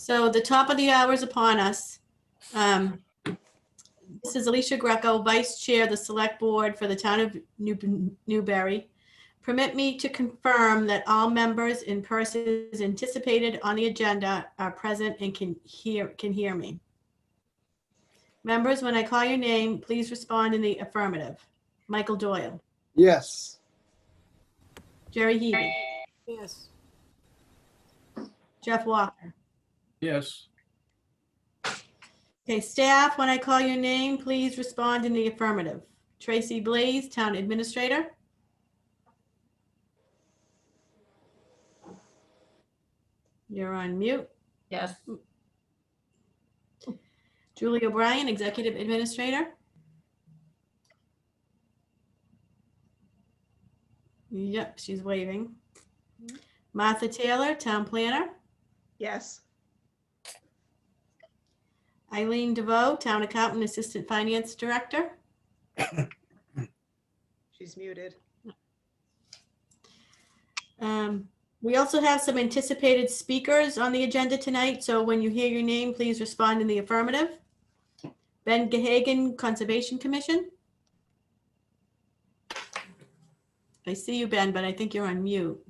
So the top of the hour is upon us. This is Alicia Greco, Vice Chair of the Select Board for the Town of Newbury. Permit me to confirm that all members and persons anticipated on the agenda are present and can hear me. Members, when I call your name, please respond in the affirmative. Michael Doyle. Yes. Jerry Heavy. Yes. Jeff Walker. Yes. Okay, staff, when I call your name, please respond in the affirmative. Tracy Blaze, Town Administrator. You're on mute. Yes. Julie O'Brien, Executive Administrator. Yep, she's waving. Martha Taylor, Town Planner. Yes. Eileen DeVoe, Town Accountant, Assistant Finance Director. She's muted. We also have some anticipated speakers on the agenda tonight, so when you hear your name, please respond in the affirmative. Ben Gahagan, Conservation Commission. I see you, Ben, but I think you're on mute.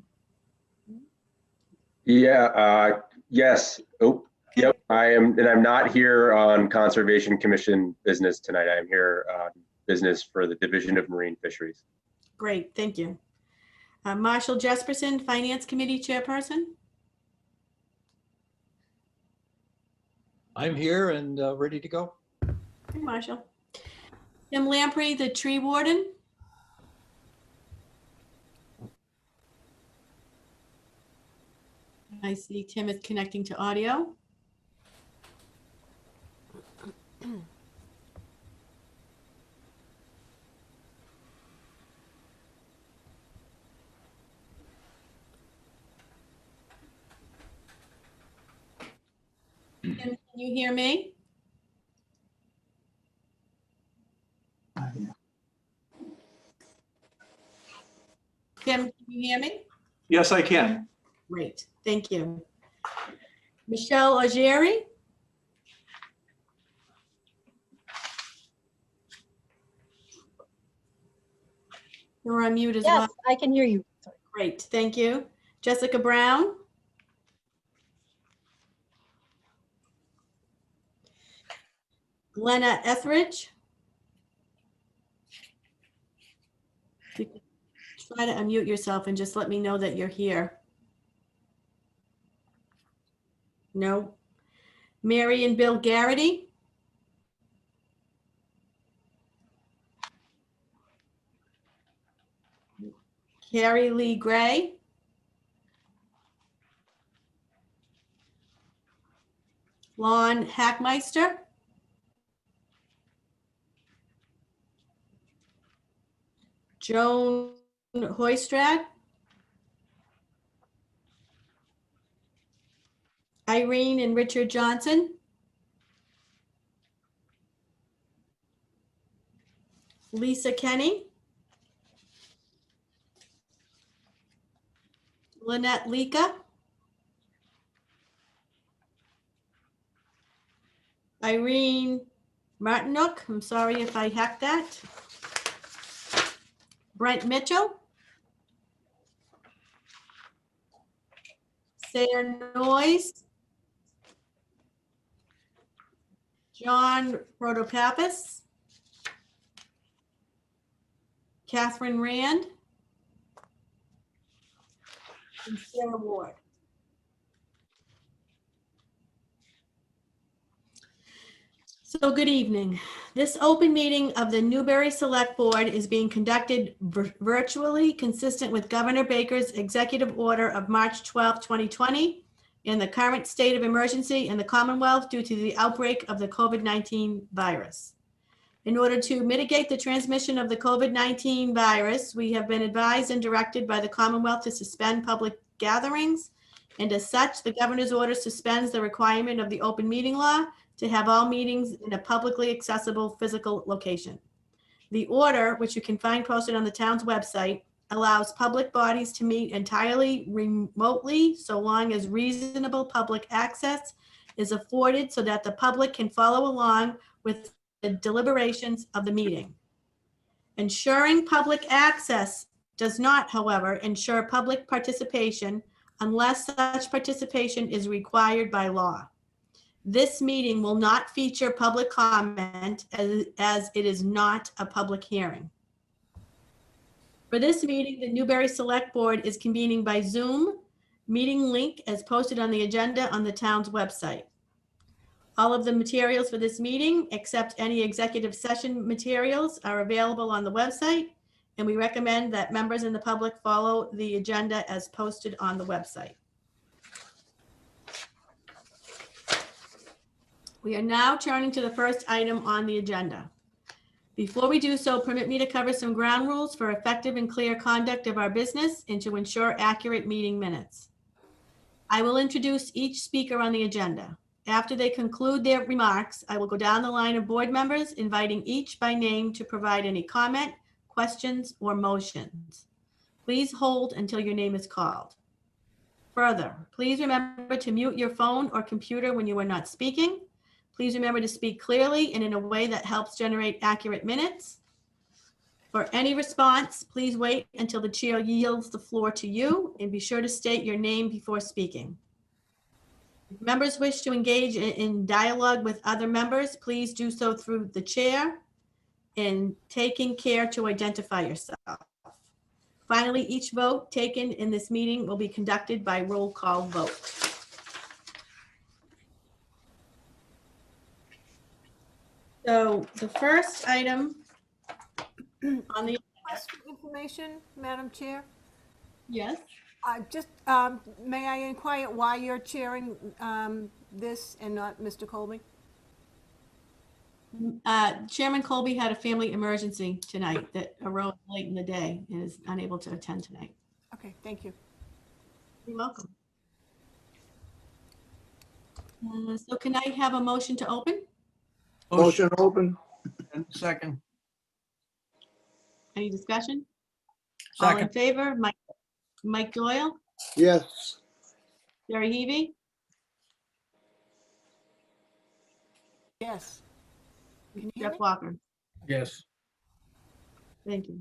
Yeah, yes. Oh, yep, I am, and I'm not here on Conservation Commission business tonight. I am here on business for the Division of Marine Fisheries. Great, thank you. Marshall Jesperson, Finance Committee Chairperson. I'm here and ready to go. Hey, Marshall. Tim Lamprey, the Tree Warden. I see Tim is connecting to audio. Tim, can you hear me? Tim, can you hear me? Yes, I can. Great, thank you. Michelle Augeri. You're on mute as well. Yes, I can hear you. Sorry. Great, thank you. Jessica Brown. Glenna Etheridge. You can try to unmute yourself and just let me know that you're here. No. Mary and Bill Garrity. Carrie Lee Gray. Lon Hackmeister. Joan Hoystrad. Irene and Richard Johnson. Lisa Kenny. Lynette Leka. Irene Martinook, I'm sorry if I hacked that. Brent Mitchell. Sarah Noyes. John Protopappas. Catherine Rand. And Sarah Ward. So good evening. This open meeting of the Newbury Select Board is being conducted virtually, consistent with Governor Baker's executive order of March 12, 2020, and the current state of emergency in the Commonwealth due to the outbreak of the COVID-19 virus. In order to mitigate the transmission of the COVID-19 virus, we have been advised and directed by the Commonwealth to suspend public gatherings, and as such, the governor's order suspends the requirement of the open meeting law to have all meetings in a publicly accessible physical location. The order, which you can find posted on the town's website, allows public bodies to meet entirely remotely so long as reasonable public access is afforded so that the public can follow along with the deliberations of the meeting. Ensuring public access does not, however, ensure public participation unless such participation is required by law. This meeting will not feature public comment as it is not a public hearing. For this meeting, the Newbury Select Board is convening by Zoom. Meeting link as posted on the agenda on the town's website. All of the materials for this meeting, except any executive session materials, are available on the website, and we recommend that members in the public follow the agenda as posted on the website. We are now turning to the first item on the agenda. Before we do so, permit me to cover some ground rules for effective and clear conduct of our business and to ensure accurate meeting minutes. I will introduce each speaker on the agenda. After they conclude their remarks, I will go down the line of board members, inviting each by name to provide any comment, questions, or motions. Please hold until your name is called. Further, please remember to mute your phone or computer when you are not speaking. Please remember to speak clearly and in a way that helps generate accurate minutes. For any response, please wait until the chair yields the floor to you, and be sure to state your name before speaking. If members wish to engage in dialogue with other members, please do so through the chair and taking care to identify yourself. Finally, each vote taken in this meeting will be conducted by roll call vote. So the first item on the, Request for information, Madam Chair. yes, May I inquire why you're chairing this and not Mr. Colby? Chairman Colby had a family emergency tonight that arose late in the day and is unable to attend tonight. Okay, thank you. You're welcome. So can I have a motion to open? Motion open. And second. Any discussion? All in Second. favor? Mike Doyle, Yes. Jerry Heavy, Yes. Can you hear Jeff me? Walker. Yes. Thank you.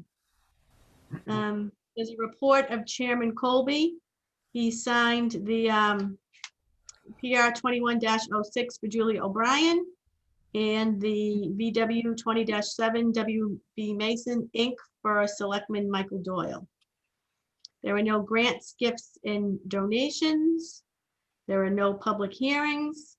There's a report of Chairman Colby. He signed the PR 21-06 for Julie O'Brien and the VW 20-7 WB Mason Inc. for Selectman Michael Doyle. There are no grants, gifts, and donations. There are no public hearings.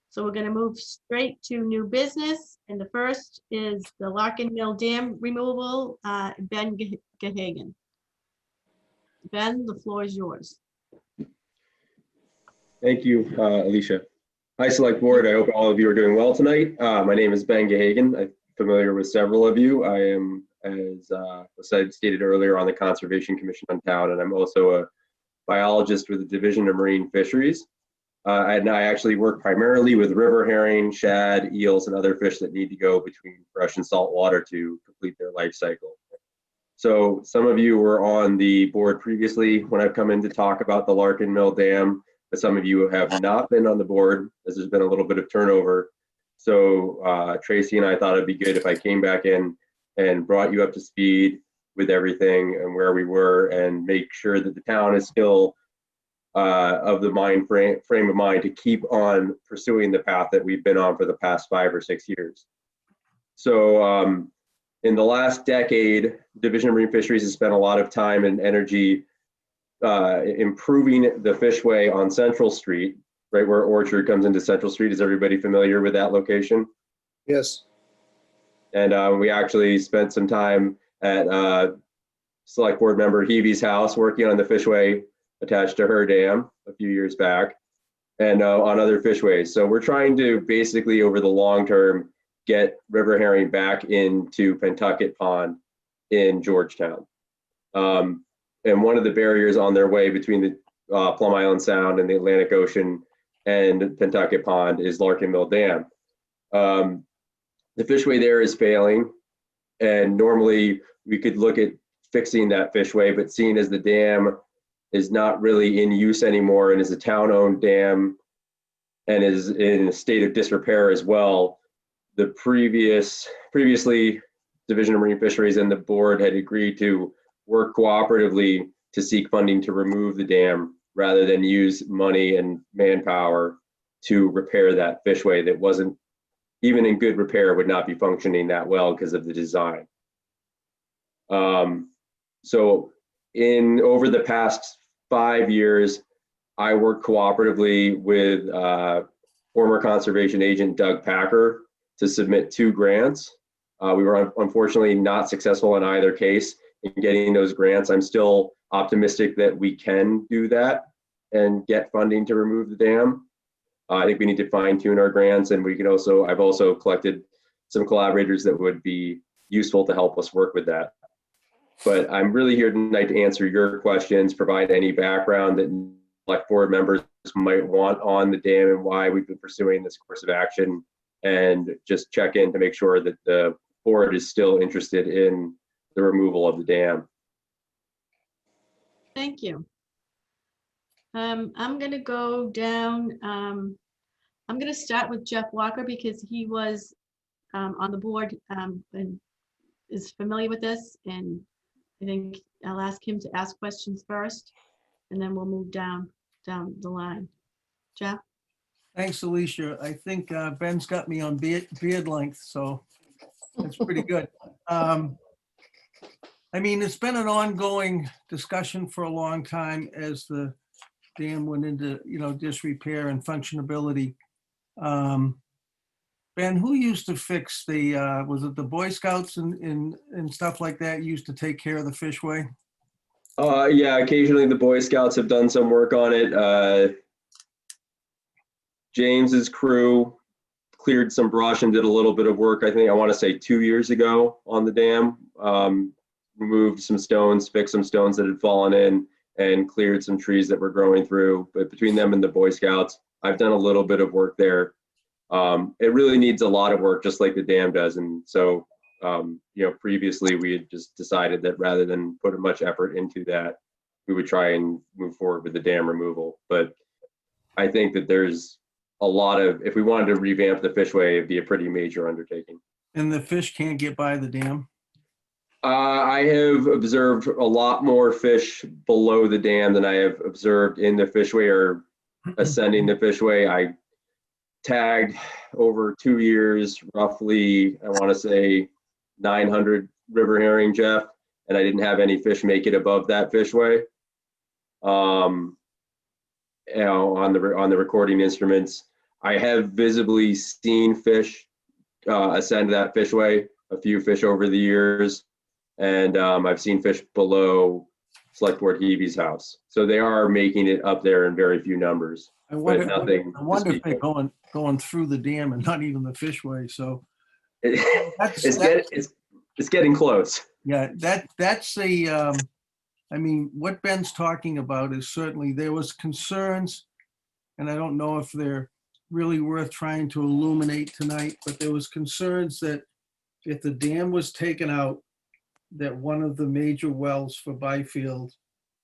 So we're going to move straight to new business. And the first is the Larkin Mill Dam removal, Ben Gahagan. Ben, the floor is yours. Thank you, Alicia. Hi, Select Board. I hope all of you are doing well tonight. My name is Ben Gahagan. I'm familiar with several of you. I am, as was stated earlier, on the Conservation Commission on town, and I'm also a biologist with the Division of Marine Fisheries. And I actually work primarily with river herring, shad, eels, and other fish that need to go between fresh and salt water to complete their life cycle. So some of you were on the board previously when I've come in to talk about the Larkin Mill Dam, but some of you have not been on the board as there's been a little bit of turnover. So Tracy and I thought it'd be good if I came back in and brought you up to speed with everything and where we were, and make sure that the town is still of the frame of mind to keep on pursuing the path that we've been on for the past 5 or 6 years. So in the last decade, Division of Marine Fisheries has spent a lot of time and energy improving the fishway on Central Street, right where Orchard comes into Central Street. Is everybody familiar with that location? Yes. And we actually spent some time at Select Board member Heavy's house working on the fishway attached to her dam a few years back, and on other fishways. So we're trying to basically, over the long term, get river herring back into Pentucket Pond in Georgetown. And one of the barriers on their way between the Plum Island Sound and the Atlantic Ocean and Pentucket Pond is Larkin Mill Dam. The fishway there is failing, and normally we could look at fixing that fishway, but seeing as the dam is not really in use anymore and is a town-owned dam, and is in a state of disrepair as well. The previously Division of Marine Fisheries and the board had agreed to work cooperatively to seek funding to remove the dam rather than use money and manpower to repair that fishway that wasn't, even in good repair, would not be functioning that well because of the design. So over the past 5 years, I worked cooperatively with former conservation agent Doug Packer to submit 2 grants. We were unfortunately not successful in either case in getting those grants. I'm still optimistic that we can do that and get funding to remove the dam. I think we need to fine tune our grants, and I've also collected some collaborators that would be useful to help us work with that. But I'm really here tonight to answer your questions, provide any background that select board members might want on the dam and why we've been pursuing this course of action, and just check in to make sure that the board is still interested in the removal of the dam. Thank you. I'm going to go down. I'm going to start with Jeff Walker because he was on the board and is familiar with this. And I think I'll ask him to ask questions first, and then we'll move down the line. Jeff? Thanks, Alicia. I think Ben's got me on beard length, so that's pretty good. I mean, it's been an ongoing discussion for a long time as the dam went into, disrepair and functionability. Ben, who used to fix was it the Boy Scouts and stuff like that used to take care of the fishway? Yeah, occasionally the Boy Scouts have done some work on it. James's crew cleared some brush and did a little bit of work, I want to say 2 years ago on the dam. Removed some stones, fixed some stones that had fallen in, and cleared some trees that were growing through. But between them and the Boy Scouts, I've done a little bit of work there. It really needs a lot of work, just like the dam does. And so, previously we had just decided that rather than put much effort into that, we would try and move forward with the dam removal. But I think that there's a lot of, if we wanted to revamp the fishway, it'd be a pretty major undertaking. And the fish can't get by the dam? I have observed a lot more fish below the dam than I have observed in the fishway or ascending the fishway. I tagged over 2 years, roughly, I want to say 900 river herring, Jeff, and I didn't have any fish make it above that fishway. On the recording instruments, I have visibly seen fish ascend that fishway, a few fish over the years. And I've seen fish below Select Board Heavy's house. So they are making it up there in very few numbers. I wonder, but nothing I wonder to if they're speak going through the dam and not even the fishway. So it's getting close. yeah, that's a, I mean, what Ben's talking about is certainly there was concerns, and I don't know if they're really worth trying to illuminate tonight, but there was concerns that if the dam was taken out, that one of the major wells for Byfield,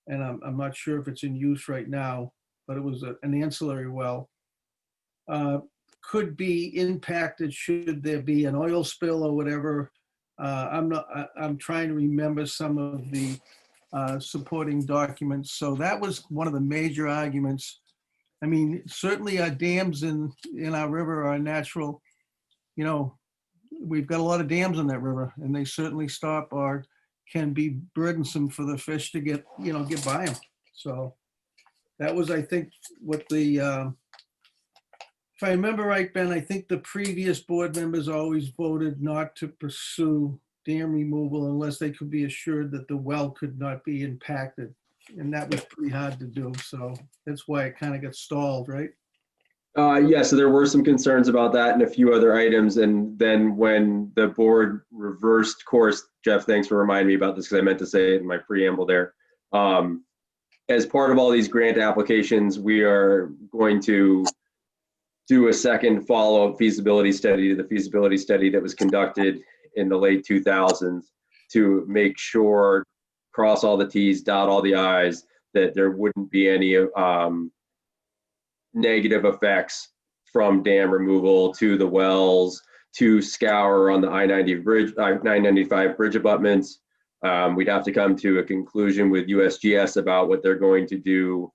and I'm not sure if it's in use right now, but it was an ancillary well, could be impacted should there be an oil spill or whatever. I'm trying to remember some of the supporting documents. So that was one of the major arguments. I mean, certainly our dams in our river are natural, we've got a lot of dams in that river, and they certainly stop or can be burdensome for the fish to get by them. So that was, I think, what the, if I remember right, Ben, I think the previous board members always voted not to pursue dam removal unless they could be assured that the well could not be impacted. And that was pretty hard to do. So that's why it kind of got stalled, right? Yeah, so there were some concerns about that and a few other items. And then when the board reversed course, Jeff, thanks for reminding me about this because I meant to say it in my preamble there. As part of all these grant applications, we are going to do a second follow-up feasibility study to the feasibility study that was conducted in the late 2000s to make sure, cross all the T's, dot all the I's, that there wouldn't be any negative effects from dam removal to the wells to scour on the I-90 bridge, I-995 bridge abutments. We'd have to come to a conclusion with USGS about what they're going to do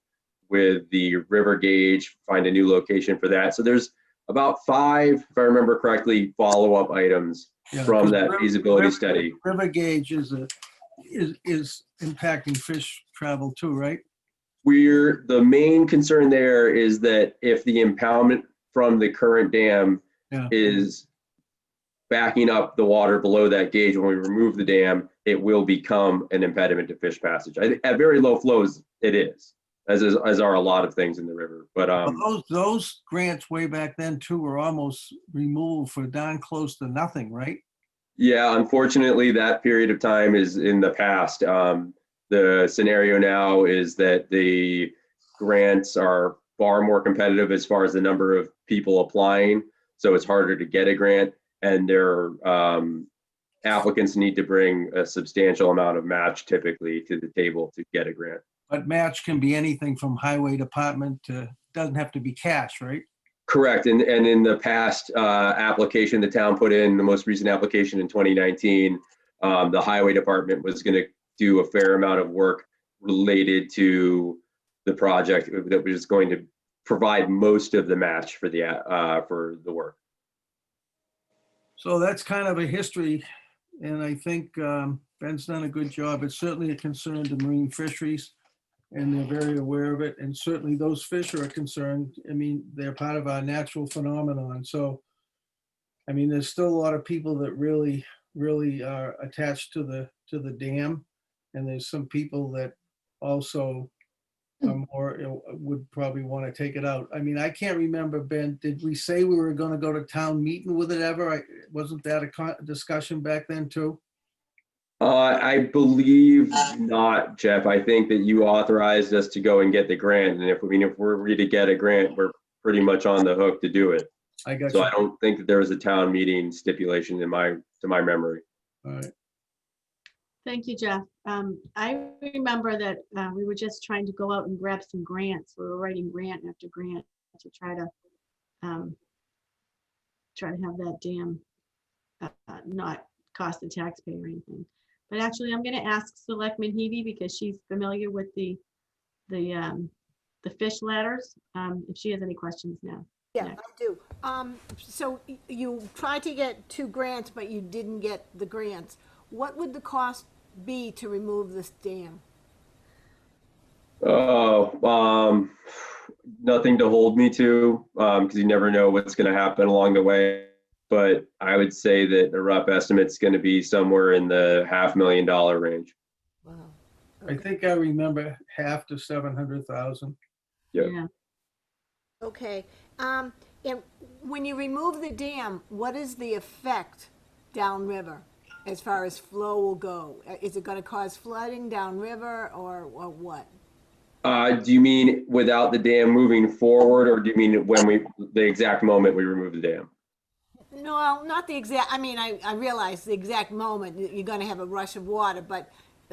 with the river gauge, find a new location for that. So there's about 5, if I remember correctly, follow-up items Yeah, from 'cause that feasibility study. River gauge is impacting fish travel too, right? The main concern there is that if the impoundment from the current dam Yeah. is backing up the water below that gauge, when we remove the dam, it will become an impediment to fish passage. At very low flows, it is, as are a lot of things in the river. But Well, those grants way back then too were almost removed for darn close to nothing, right? yeah, unfortunately, that period of time is in the past. The scenario now is that the grants are far more competitive as far as the number of people applying. So it's harder to get a grant, and their applicants need to bring a substantial amount of match typically to the table to get a grant. But match can be anything from highway department to, doesn't have to be cash, right? Correct. And in the past application the town put in, the most recent application in 2019, the highway department was going to do a fair amount of work related to the project that was going to provide most of the match for the work. So that's kind of a history, and I think Ben's done a good job. It's certainly a concern to marine fisheries, and they're very aware of it, and certainly those fish are a concern. I mean, they're part of our natural phenomenon. So, I mean, there's still a lot of people that really are attached to the dam, and there's some people that also are more, would probably want to take it out. I mean, I can't remember, Ben, did we say we were going to go to town meeting with it ever? Wasn't that a discussion back then too? I believe not, Jeff. I think that you authorized us to go and get the grant, and if we're ready to get a grant, we're pretty much on the hook to do it. I got So you. I don't think that there was a town meeting stipulation to my memory. All right. Thank you, Jeff. I remember that we were just trying to go out and grab some grants. We were writing grant after grant to try to have that dam not cost the taxpayer anything. But actually, I'm going to ask Selectman Hebe, because she's familiar with the fish ladders, if she has any questions now. Yeah, I do. So you tried to get 2 grants, but you didn't get the grants. What would the cost be to remove this dam? Oh, nothing to hold me to, because you never know what's going to happen along the way. But I would say that a rough estimate's going to be somewhere in the $500,000 range. Wow. I think I remember half to 700,000. Yep. Yeah. Okay. And when you remove the dam, what is the effect downriver as far as flow will go? Is it going to cause flooding downriver or what? Do you mean without the dam moving forward, or do you mean the exact moment we remove the dam? No, not the exact, I mean, I realize the exact moment you're going to have a rush of water, but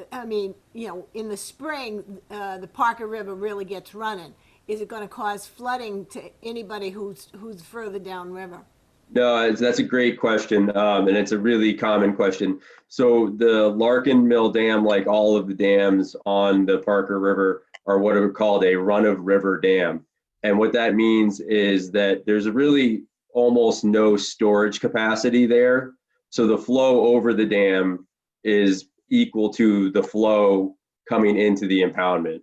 I mean, you know, in the spring, the Parker River really gets running. Is it going to cause flooding to anybody who's further downriver? No, that's a great question, and it's a really common question. So the Larkin Mill Dam, like all of the dams on the Parker River, are what are called a run-of-river dam. And what that means is that there's really almost no storage capacity there. So the flow over the dam is equal to the flow coming into the impoundment.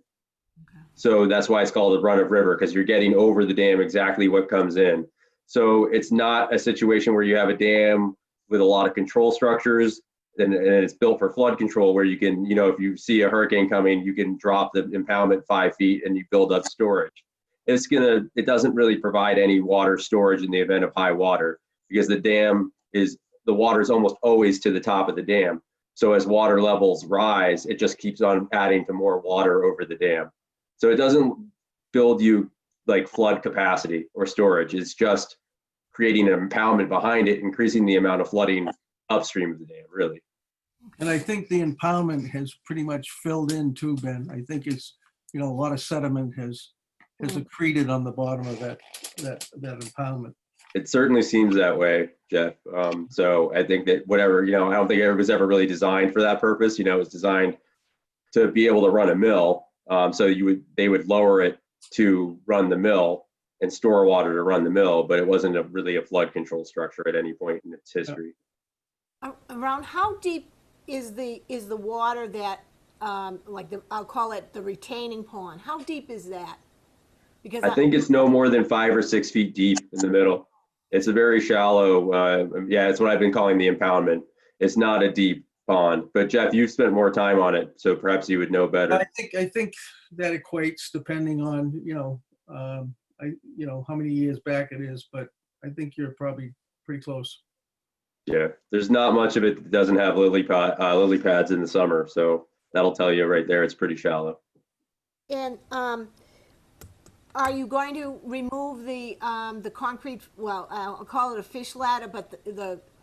So that's why it's called a run-of-river, because you're getting over the dam exactly what comes in. So it's not a situation where you have a dam with a lot of control structures and it's built for flood control, where you can, you know, if you see a hurricane coming, you can drop the impoundment 5 feet and you build up storage. It doesn't really provide any water storage in the event of high water, because the water is almost always to the top of the dam. So as water levels rise, it just keeps on adding to more water over the dam. So it doesn't build you like flood capacity or storage. It's just creating an impoundment behind it, increasing the amount of flooding upstream of the dam, really. And I think the impoundment has pretty much filled in too, Ben. I think it's, you know, a lot of sediment has has accreted on the bottom of that impoundment. It certainly seems that way, Jeff. So I think that whatever, I don't think it was ever really designed for that purpose. It was designed to be able to run a mill. So they would lower it to run the mill and store water to run the mill, but it wasn't really a flood control structure at any point in its history. Around how deep is the water that, I'll call it the retaining pond? How deep is that? Because I think it's no more than 5 or 6 feet deep in the middle. It's a very shallow, it's what I've been calling the impoundment. It's not a deep pond, but Jeff, you've spent more time on it, so perhaps you would know better. I think that equates depending on, how many years back it is, but I think you're probably pretty close. Yeah, there's not much of it that doesn't have lily pads in the summer, so that'll tell you right there it's pretty shallow. And are you going to remove the concrete? Well, I'll call it a fish ladder, but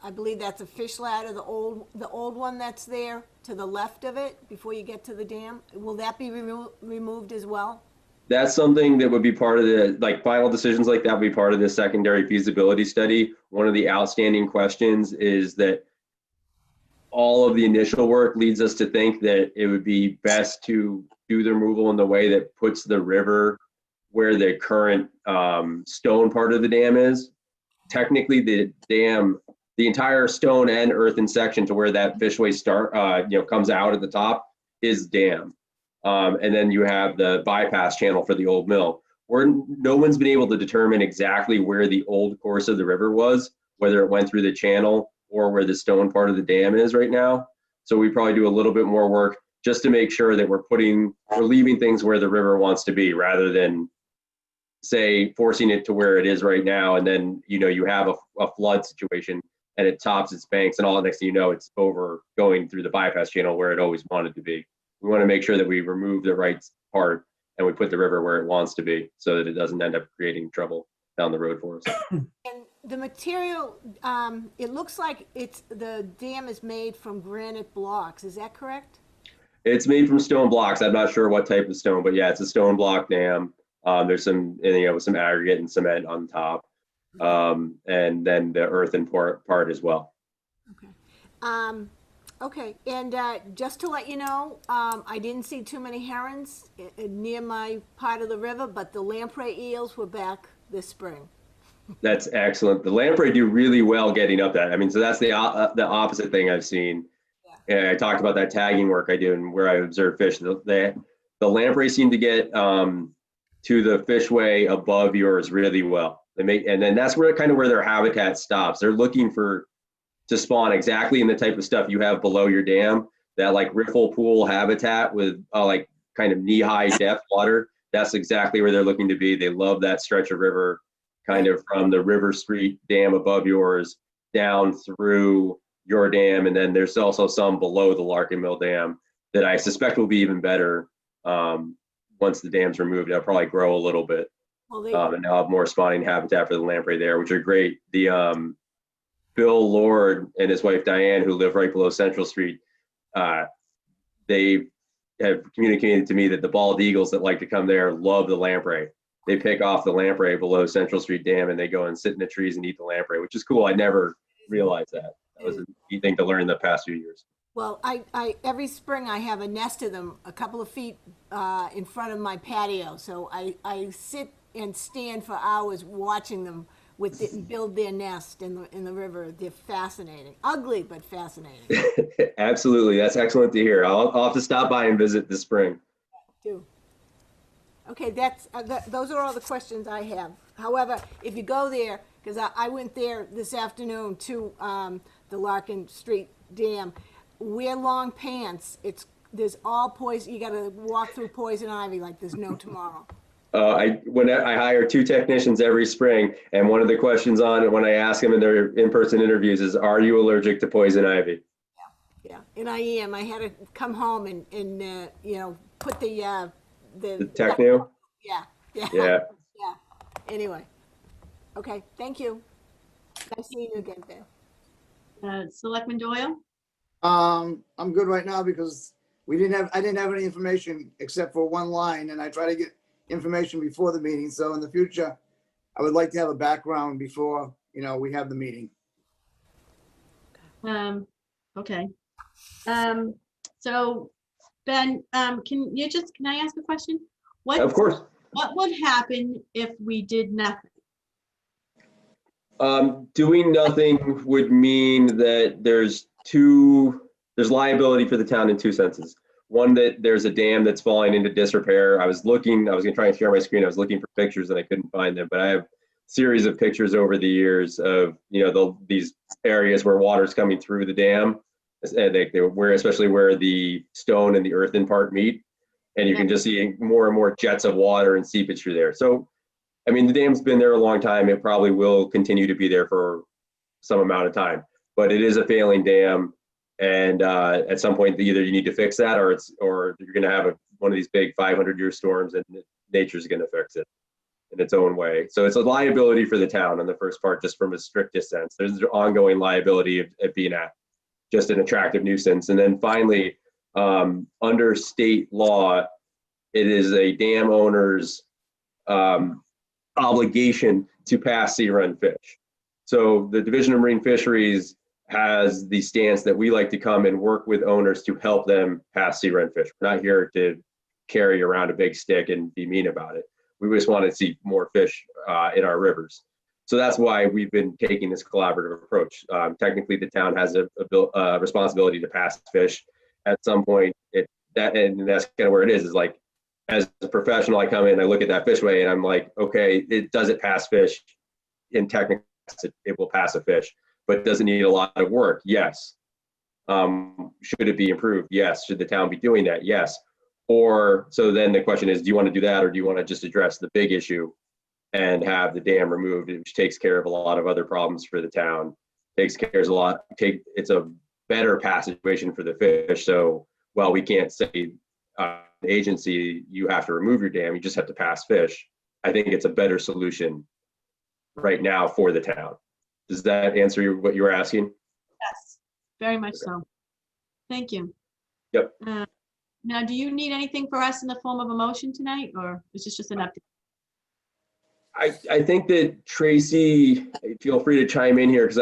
I believe that's a fish ladder, the old one that's there to the left of it before you get to the dam. Will that be removed as well? That's something that would be part of the, final decisions like that would be part of the secondary feasibility study. One of the outstanding questions is that all of the initial work leads us to think that it would be best to do the removal in the way that puts the river where the current stone part of the dam is. Technically, the dam, the entire stone and earthen section to where that fishway comes out at the top is dam. And then you have the bypass channel for the old mill. No one's been able to determine exactly where the old course of the river was, whether it went through the channel or where the stone part of the dam is right now. So we probably do a little bit more work just to make sure that we're leaving things where the river wants to be, rather than say forcing it to where it is right now. And then, you have a flood situation and it tops its banks, and all next thing you know, it's over going through the bypass channel where it always wanted to be. We want to make sure that we remove the right part and we put the river where it wants to be, so that it doesn't end up creating trouble down the road for us. And the material, it looks like the dam is made from granite blocks. Is that correct? It's made from stone blocks. I'm not sure what type of stone, but yeah, it's a stone block dam. There's some aggregate and cement on top, and then the earthen part as well. Okay. Okay, and just to let you know, I didn't see too many herons near my part of the river, but the lamprey eels were back this spring. That's excellent. The lamprey do really well getting up that. So that's the opposite thing I've seen. Yeah. I talked about that tagging work I do and where I observe fish. The lamprey seem to get to the fishway above yours really well. And then that's where their habitat stops. They're looking to spawn exactly in the type of stuff you have below your dam, that riffle pool habitat with kind of knee-high depth water. That's exactly where they're looking to be. They love that stretch of river, kind of from the River Street Dam above yours down through your dam. And then there's also some below the Larkin Mill Dam that I suspect will be even better once the dam's removed. They'll probably grow a little bit. Well, and they'll have more spawning habitat for the lamprey there, which are great. The Bill Lord and his wife Diane, who live right below Central Street, they have communicated to me that the bald eagles that like to come there love the lamprey. They pick off the lamprey below Central Street Dam and they go and sit in the trees and eat the lamprey, which is cool. I never realized that. That was a neat thing to learn in the past few years. Well, I every spring I have a nest of them a couple of feet in front of my patio. So I sit and stand for hours watching them build their nest in the river. They're fascinating. Ugly, but fascinating. Absolutely. That's excellent to hear. I'll have to stop by and visit this spring. Do. Okay, those are all the questions I have. However, if you go there, because I went there this afternoon to the Larkin Street Dam, wear long pants. There's all poison. You got to walk through poison ivy like there's no tomorrow. I hire 2 technicians every spring, and one of the questions on it when I ask them in their in-person interviews is, "Are you allergic to poison ivy?" Yeah, and I am. I had to come home and put the techno. Yeah. Anyway, okay. Thank you. Nice seeing you again, Ben. Selectman Doyle? I'm good right now because I didn't have any information except for one line, and I try to get information before the meeting. So in the future, I would like to have a background before, we have the meeting. Okay. So Ben, can I ask a question? Of course. What would happen if we did nothing? Doing nothing would mean that there's liability for the town in two senses. One, that there's a dam that's falling into disrepair. I was going to try and share my screen. I was looking for pictures and I couldn't find them, but I have a series of pictures over the years of, these areas where water's coming through the dam, especially where the stone and the earthen part meet. And you can just see more and more jets of water and seepage through there. So, I mean, the dam's been there a long time. It probably will continue to be there for some amount of time, but it is a failing dam. And at some point, either you need to fix that, or you're going to have one of these big 500-year storms, and nature's going to fix it in its own way. So it's a liability for the town on the first part, just from a strictest sense. There's an ongoing liability of being just an attractive nuisance. And then finally, under state law, it is a dam owner's obligation to pass sea-run fish. So the Division of Marine Fisheries has the stance that we like to come and work with owners to help them pass sea-run fish. We're not here to carry around a big stick and be mean about it. We just want to see more fish in our rivers. So that's why we've been taking this collaborative approach. Technically, the town has a responsibility to pass fish. At some point, that's kind of where it is like, as a professional, I come in, I look at that fishway, and I'm like, okay, does it pass fish? In technical, it will pass a fish, but does it need a lot of work? Yes. Should it be improved? Yes. Should the town be doing that? Yes. So then the question is, do you want to do that, or do you want to just address the big issue and have the dam removed, which takes care of a lot of other problems for the town? It's a better passage situation for the fish. So while we can't say agency, you have to remove your dam, you just have to pass fish. I think it's a better solution right now for the town. Does that answer what you were asking? Yes, very much so. Thank you. Yep. Now, do you need anything for us in the form of a motion tonight, or is this just an update? I think that Tracy, feel free to chime in here, because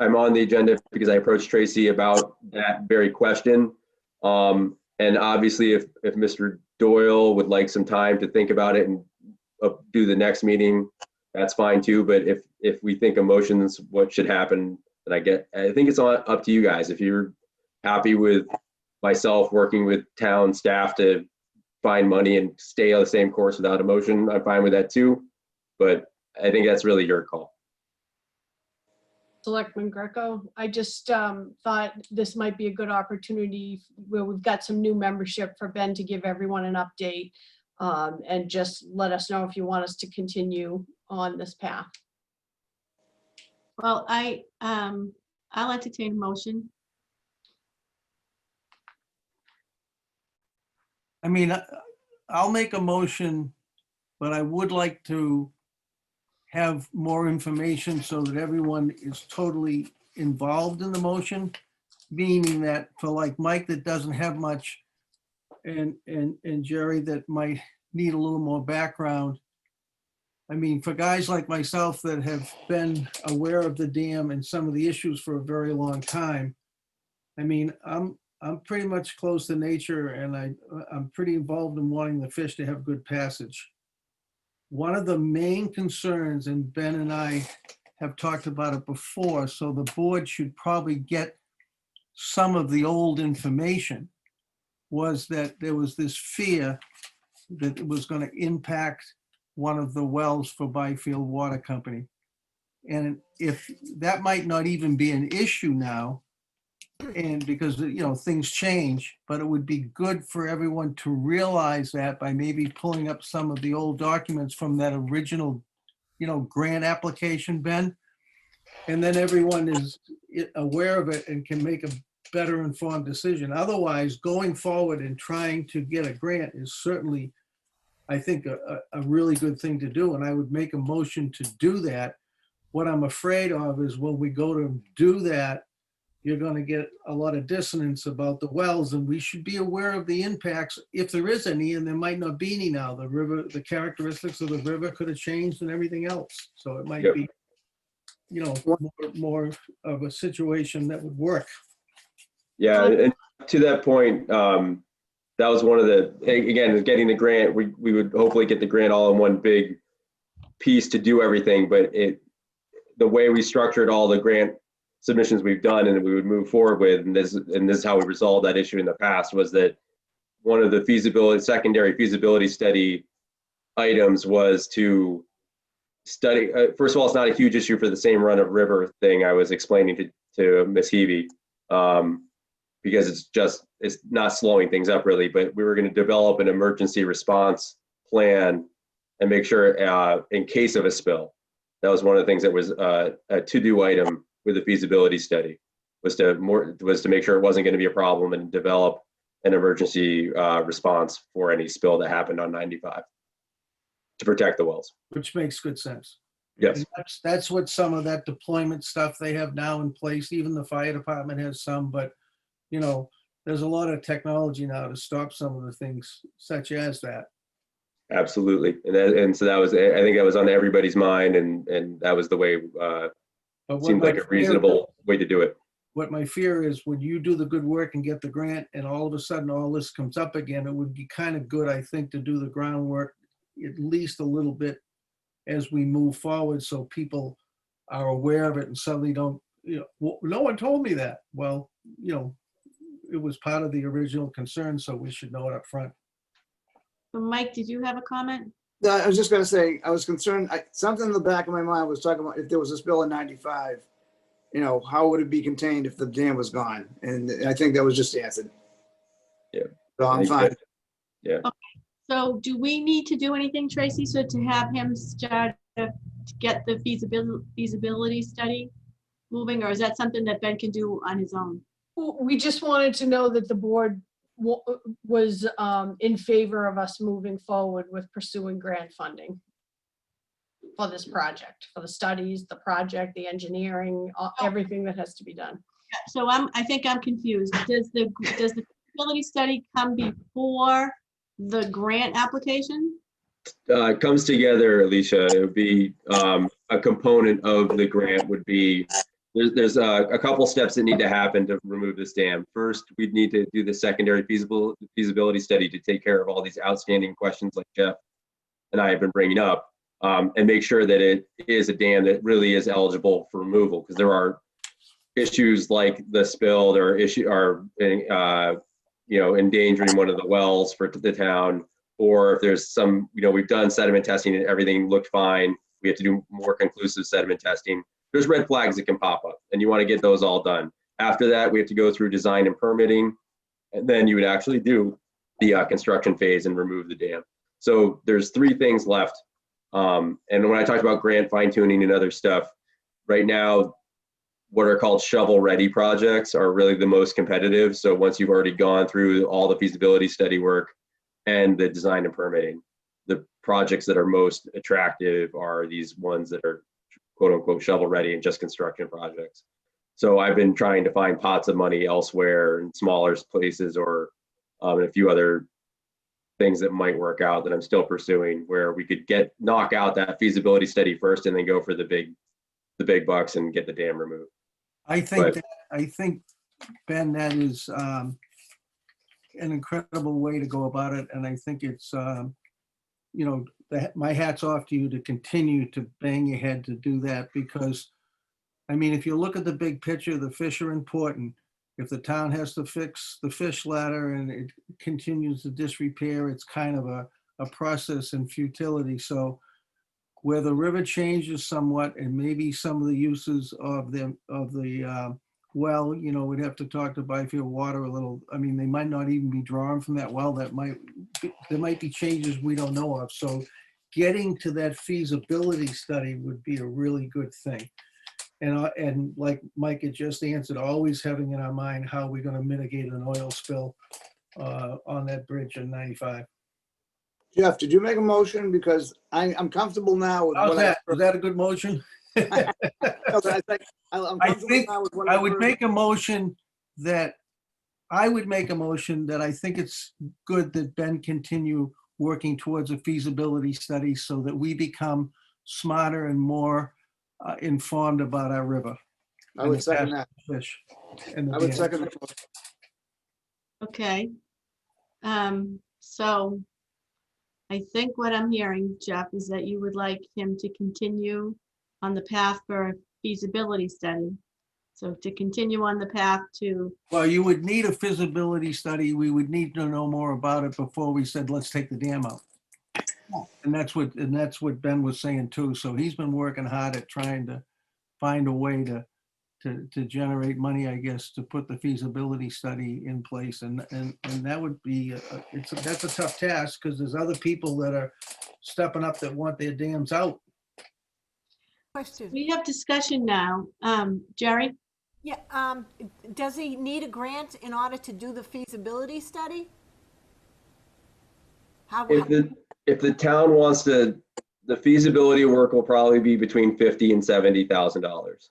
I'm on the agenda because I approached Tracy about that very question. And obviously, if Mr. Doyle would like some time to think about it and do the next meeting, that's fine too. But if we think emotions, what should happen, then I think it's up to you guys. If you're happy with myself working with town staff to find money and stay on the same course without emotion, I'm fine with that too. But I think that's really your call. Selectman Greco, I just thought this might be a good opportunity where we've got some new membership for Ben to give everyone an update, and just let us know if you want us to continue on this path. Well, I'll entertain a motion. I mean, I'll make a motion, but I would like to have more information so that everyone is totally involved in the motion, meaning that for like Mike that doesn't have much, and Jerry that might need a little more background. I mean, for guys like myself that have been aware of the dam and some of the issues for a very long time, I mean, I'm pretty much close to nature, and I'm pretty involved in wanting the fish to have good passage. One of the main concerns, and Ben and I have talked about it before, so the board should probably get some of the old information, was that there was this fear that it was going to impact one of the wells for Byfield Water Company. And if that might not even be an issue now, and because, things change, but it would be good for everyone to realize that by maybe pulling up some of the old documents from that original, grant application, Ben. And then everyone is aware of it and can make a better informed decision. Otherwise, going forward and trying to get a grant is certainly, I think, a really good thing to do. And I would make a motion to do that. What I'm afraid of is when we go to do that, you're gonna get a lot of dissonance about the wells, and we should be aware of the impacts, if there is any, and there might not be any now. The river, the characteristics of the river could have changed and everything else. So it might Yep. be, more of a situation that would work. Yeah, and to that point, that was one of the, again, getting the grant, we would hopefully get the grant all in one big piece to do everything, but the way we structured all the grant submissions we've done and we would move forward with, and this is how we resolved that issue in the past, was that one of the secondary feasibility study items was to study, first of all, it's not a huge issue for the same run of river thing I was explaining to Ms. Heavey, because it's not slowing things up really, but we were going to develop an emergency response plan and make sure in case of a spill. That was one of the things that was a to-do item with the feasibility study, was to make sure it wasn't going to be a problem and develop an emergency response for any spill that happened on 95 to protect the wells. Which makes good sense. Yes. And that's what some of that deployment stuff they have now in place. Even the fire department has some, but there's a lot of technology now to stop some of the things such as that. Absolutely. And so that was, I think that was on everybody's mind, and that was the way, But what seemed my like a fear- reasonable way to do it. What my fear is, when you do the good work and get the grant and all of a sudden all this comes up again, it would be kind of good, I think, to do the groundwork at least a little bit as we move forward, so people are aware of it and suddenly don't, well, no one told me that. Well, it was part of the original concern, so we should know it up front. So Mike, did you have a comment? No, I was just gonna say, I was concerned, something in the back of my mind was talking about if there was a spill in 95, how would it be contained if the dam was gone? And I think that was just answered. Yeah. So I'm fine. So do we need to do anything, Tracy, so to have him start to get the feasibility study moving, or is that something that Ben can do on his own? We just wanted to know that the board was in favor of us moving forward with pursuing grant funding for this project, for the studies, the project, the engineering, everything that has to be done. So I think I'm confused. Does the feasibility study come before the grant application? It comes together, Alicia. It would be a component of the grant would be, there's a couple steps that need to happen to remove this dam. First, we'd need to do the secondary feasibility study to take care of all these outstanding questions like Jeff and I have been bringing up, and make sure that it is a dam that really is eligible for removal, because there are issues like the spill, there are endangering one of the wells for the town, or if there's some, we've done sediment testing and everything looked fine. We have to do more conclusive sediment testing. There's red flags that can pop up, and you want to get those all done. After that, we have to go through design and permitting, and then you would actually do the construction phase and remove the dam. So there's 3 things left. And when I talked about grant fine tuning and other stuff, right now, what are called shovel-ready projects are really the most competitive. So once you've already gone through all the feasibility study work and the design and permitting, the projects that are most attractive are these ones that are quote unquote shovel-ready and just construction projects. So I've been trying to find pots of money elsewhere in smaller places, or a few other things that might work out that I'm still pursuing, where we could knock out that feasibility study first and then go for the big bucks and get the dam removed. I think, Ben, that is an incredible way to go about it. And I think it's, my hat's off to you to continue to bang your head to do that, because, if you look at the big picture, the fish are important. If the town has to fix the fish ladder and it continues to disrepair, it's kind of a process in futility. So where the river changes somewhat, and maybe some of the uses of the well, we'd have to talk to Byfield Water a little. They might not even be drawn from that well. There might be changes we don't know of. So getting to that feasibility study would be a really good thing. And like Mike had just answered, always having in our mind how we're going to mitigate an oil spill on that bridge in 95. Jeff, did you make a motion? Because I'm comfortable now with How's what that? Was that a good motion? No, but I think, I'm I comfortable think now with what I I've would heard. make a motion that, I think it's good that Ben continue working towards a feasibility study so that we become smarter and more informed about our river. I and would the second bass that. Fish. And the I would dam. second that. Okay. So I think what I'm hearing, Jeff, is that you would like him to continue on the path for a feasibility study. So to continue on the path to, Well, you would need a feasibility study. We would need to know more about it before we said, let's take the dam out. And that's what Ben was saying too. So he's been working hard at trying to find a way to generate money, I guess, to put the feasibility study in place. And that would be, that's a tough task because there's other people that are stepping up that want their dams out. Question. we have discussion now. Jerry? Yeah, does he need a grant in order to do the feasibility study? How, If the town wants to, the feasibility work will probably be between $50,000 and $70,000.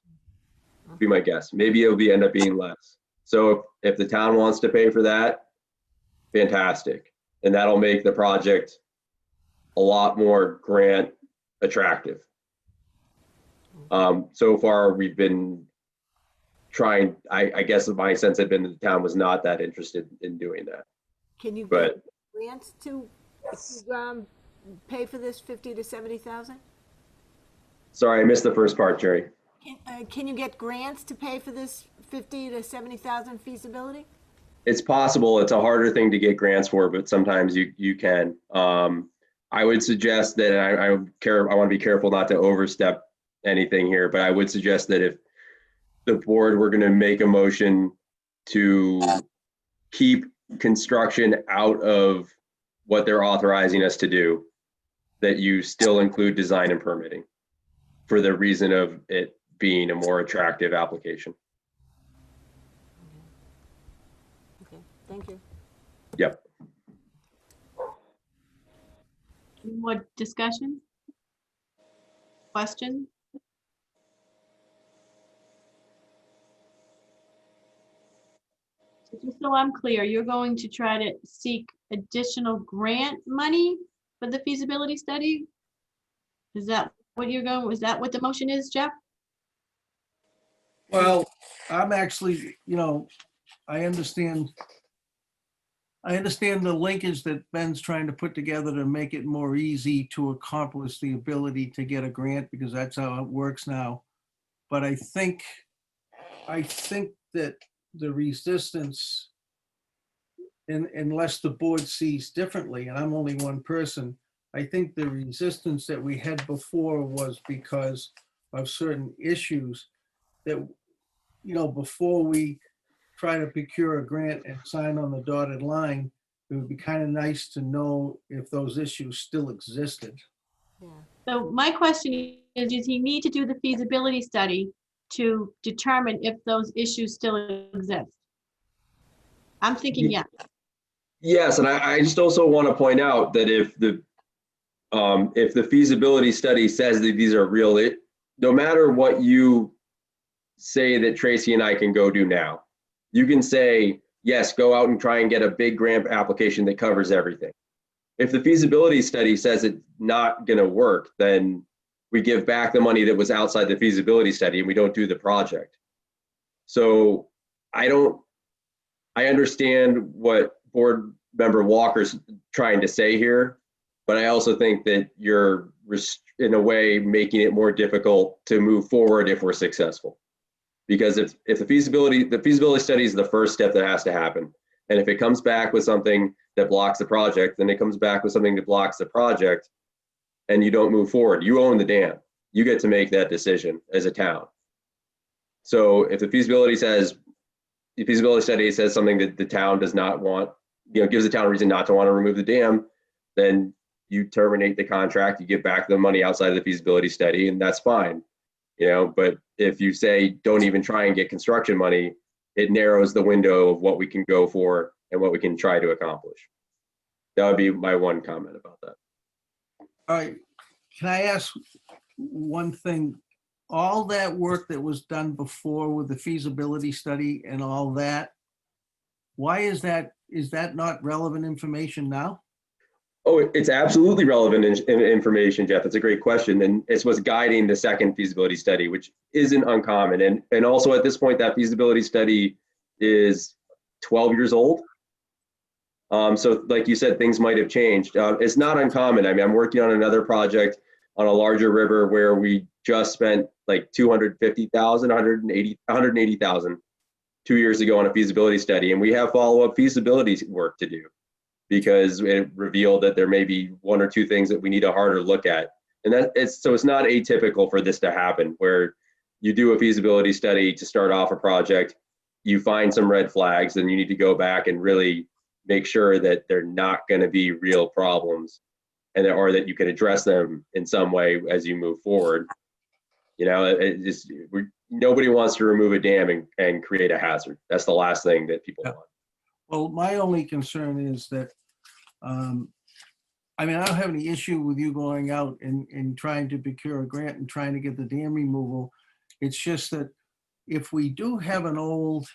Be my guess. Maybe it'll end up being less. So if the town wants to pay for that, fantastic. And that'll make the project a lot more grant attractive. So far we've been trying, I guess my sense had been that the town was not that interested in doing that. can you But get grants to pay for this 50 to 70,000? sorry, I missed the first part, Jerry. Can you get grants to pay for this 50 to 70,000 feasibility? It's possible. It's a harder thing to get grants for, but sometimes you can. I would suggest that, and I want to be careful not to overstep anything here, but I would suggest that if the board were going to make a motion to keep construction out of what they're authorizing us to do, that you still include design and permitting for the reason of it being a more attractive application. Okay, thank you. Yep. Any more discussion? Question? So just so I'm clear, you're going to try to seek additional grant money for the feasibility study? Is that what you're going, is that what the motion is, Jeff? Well, I'm actually, I understand the linkage that Ben's trying to put together to make it more easy to accomplish the ability to get a grant, because that's how it works now. But I think that the resistance, unless the board sees differently, and I'm only one person, I think the resistance that we had before was because of certain issues that, before we try to procure a grant and sign on the dotted line, it would be kind of nice to know if those issues still existed. Yeah. So my question is, does he need to do the feasibility study to determine if those issues still exist? I'm thinking yes. Yes, and I just also want to point out that if the feasibility study says that these are real, no matter what you say that Tracy and I can go do now, you can say, yes, go out and try and get a big grant application that covers everything. If the feasibility study says it's not going to work, then we give back the money that was outside the feasibility study and we don't do the project. So I understand what board member Walker's trying to say here, but I also think that you're in a way making it more difficult to move forward if we're successful. Because if the feasibility study is the first step that has to happen. And if it comes back with something that blocks the project, then it comes back with something that blocks the project and you don't move forward. You own the dam. You get to make that decision as a town. So if the feasibility study says something that the town does not want, gives the town a reason not to want to remove the dam, then you terminate the contract, you give back the money outside of the feasibility study, and that's fine. But if you say, don't even try and get construction money, it narrows the window of what we can go for and what we can try to accomplish. That would be my one comment about that. All right, can I ask one thing? all that work that was done before with the feasibility study and all that, why is that not relevant information now? Oh, it's absolutely relevant information, Jeff. It's a great question. And it's what's guiding the second feasibility study, which isn't uncommon. And also at this point, that feasibility study is 12 years old. So like you said, things might have changed. It's not uncommon. I mean, I'm working on another project on a larger river where we just spent like 250,000, 180,000 2 years ago on a feasibility study. And we have follow-up feasibility work to do, because it revealed that there may be one or two things that we need a harder look at. And so it's not atypical for this to happen, where you do a feasibility study to start off a project, you find some red flags, and you need to go back and really make sure that they're not going to be real problems, or that you can address them in some way as you move forward. Nobody wants to remove a dam and create a hazard. That's the last thing that people want. Well, my only concern is that, I mean, I don't have any issue with you going out and trying to procure a grant and trying to get the dam removal. It's just that if we do have an old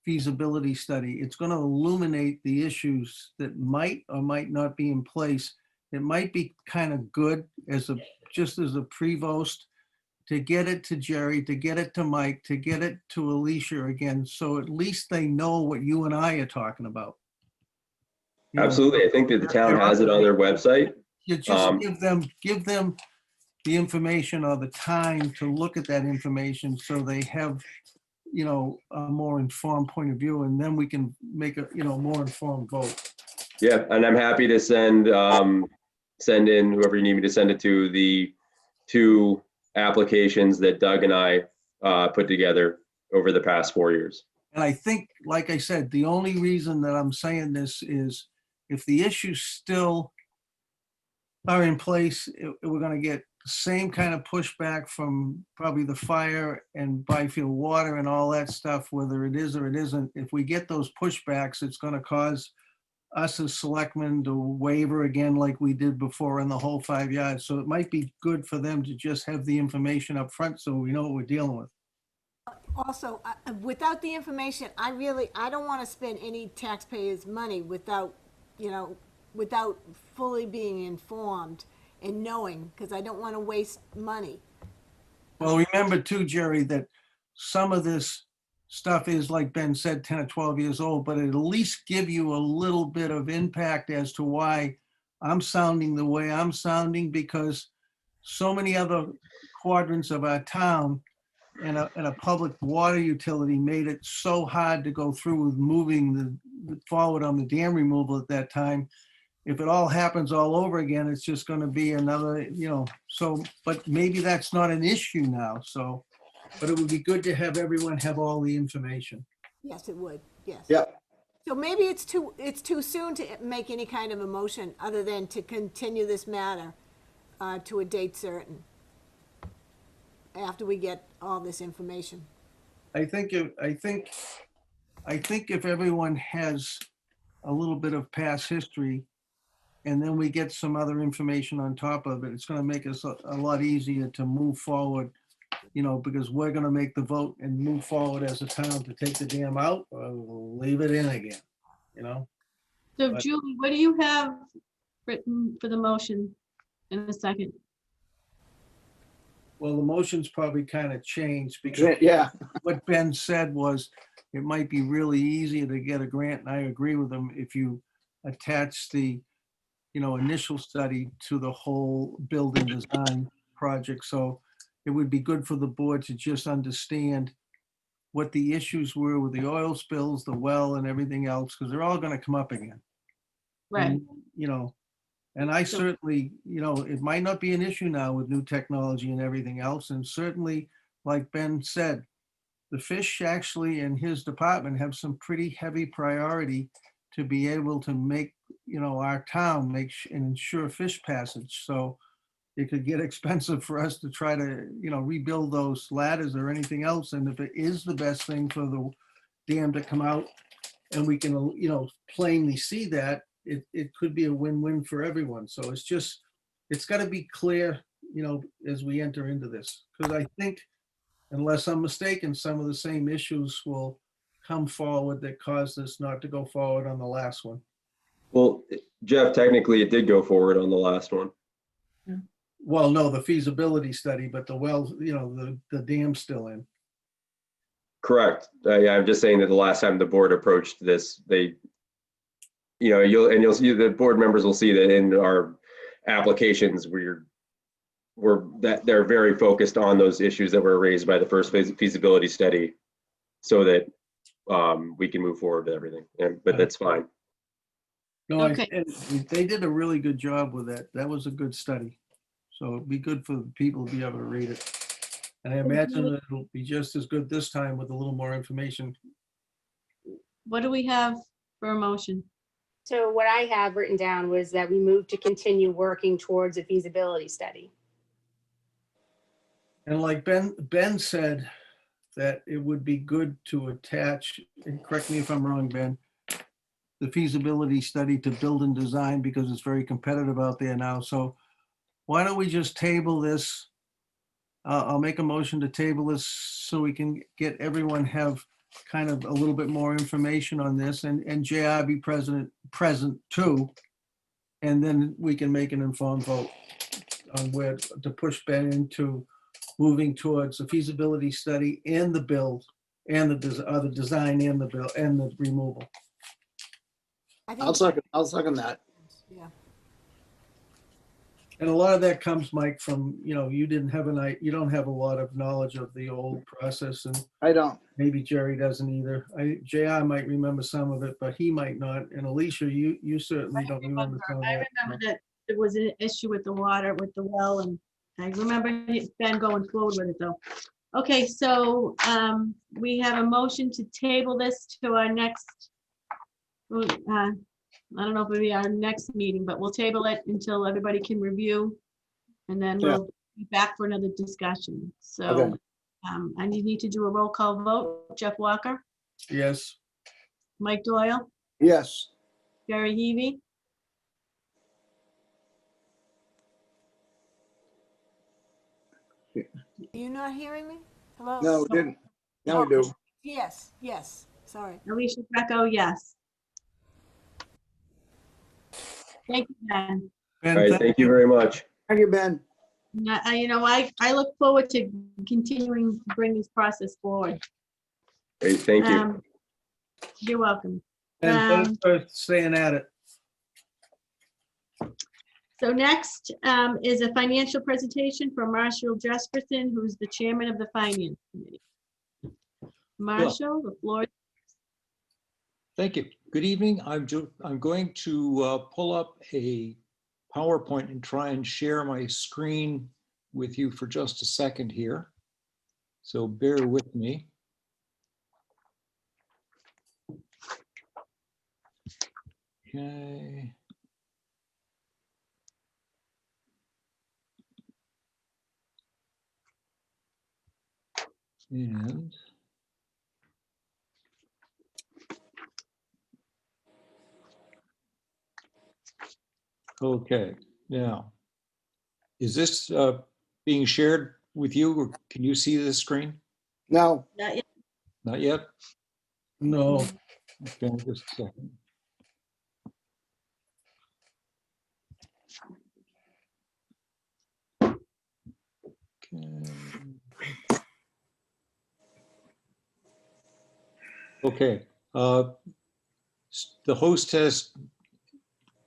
feasibility study, it's going to illuminate the issues that might or might not be in place. It might be kind of good just as a prevost to get it to Jerry, to get it to Mike, to get it to Alicia again, so at least they know what you and I are talking about. You know, Absolutely. I think that the town has it on their website. you just give them the information or the time to look at that information, so they have, a more informed point of view, and then we can make a, more informed vote. Yeah, and I'm happy to send in whoever you need me to send it to, the 2 applications that Doug and I put together over the past 4 years. And I think, like I said, the only reason that I'm saying this is if the issues still are in place, we're going to get the same kind of pushback from probably the fire and Byfield Water and all that stuff, whether it is or it isn't. If we get those pushbacks, it's going to cause us as selectmen to waver again like we did before in the whole 5 yards. So it might be good for them to just have the information up front so we know what we're dealing with. Also, without the information, I don't want to spend any taxpayers' money without fully being informed and knowing, because I don't want to waste money. Well, remember too, Jerry, that some of this stuff is, like Ben said, 10 or 12 years old, but it at least give you a little bit of impact as to why I'm sounding the way I'm sounding, because so many other quadrants of our town and a public water utility made it so hard to go through with moving forward on the dam removal at that time. If it all happens all over again, it's just going to be another, but maybe that's not an issue now. So, but it would be good to have everyone have all the information. Yes, it would. Yes. Yeah. So maybe it's too soon to make any kind of a motion other than to continue this matter to a date certain after we get all this information. I think if everyone has a little bit of past history, and then we get some other information on top of it, it's going to make us a lot easier to move forward, because we're going to make the vote and move forward as a town to take the dam out or leave it in again, So But- Julie, what do you have written for the motion in a second? Well, the motion's probably kind of changed because Yeah, what Ben said was it might be really easier to get a grant, and I agree with him, if you attach the, initial study to the whole building design project. So it would be good for the board to just understand what the issues were with the oil spills, the well, and everything else, because they're all going to come up again. Right. And, and I certainly, it might not be an issue now with new technology and everything else. And certainly, like Ben said, the fish actually in his department have some pretty heavy priority to be able to make, our town and ensure fish passage. So it could get expensive for us to try to, rebuild those ladders or anything else. And if it is the best thing for the dam to come out and we can, plainly see that, it could be a win-win for everyone. So it's got to be clear, as we enter into this. Because I think, unless I'm mistaken, some of the same issues will come forward that caused us not to go forward on the last one. Well, Jeff, technically it did go forward on the last one. Well, no, the feasibility study, but the well, the dam's still in. Correct. Yeah, I'm just saying that the last time the board approached this, you'll see, the board members will see that in our applications, that they're very focused on those issues that were raised by the first feasibility study, so that we can move forward with everything. But that's fine. No, Okay. they did a really good job with that. That was a good study. So it'd be good for people to be able to read it. And I imagine that it'll be just as good this time with a little more information. What do we have for a motion? So what I have written down was that we move to continue working towards a feasibility study. And like Ben said, that it would be good to attach, and correct me if I'm wrong, Ben, the feasibility study to build and design, because it's very competitive out there now. So why don't we just table this? I'll make a motion to table this so we can get everyone have kind of a little bit more information on this, and JR be present too. And then we can make an informed vote on where to push Ben into moving towards a feasibility study and the build and the design and the build and the removal. I think- I'll second that. Yeah. And a lot of that comes, Mike, from, you don't have a lot of knowledge of the old process, and I don't. maybe Jerry doesn't either. JR might remember some of it, but he might not. And Alicia, you certainly don't remember some of I that. remember that there was an issue with the water, with the well, and I remember Ben going forward with it though. Okay, so we have a motion to table this to our next, I don't know if it'll be our next meeting, but we'll table it until everybody can review. And then we'll be back for another discussion. So Okay. I need to do a roll call vote. Jeff Walker, Yes. Mike Doyle, Yes. Jerry Heavy, You not hearing me? Hello? No, we didn't. Now we do. Yes, sorry. Alicia Greco, yes. Thank you, Ben. Ben, All right, thank you very much. Thank you, Ben. I look forward to continuing to bring this process forward. Great, thank you. You're welcome. Ben, thanks for staying at it. So next is a financial presentation from Marshall Jesperson, who's the chairman of the Finance Committee. Marshall, the floor. Thank you. Good evening. I'm going to pull up a PowerPoint and try and share my screen with you for just a second here. So bear with me. Okay. And okay, now, is this being shared with you, or can you see the screen? No. Not yet? No. Okay, just a second. Okay. The host has,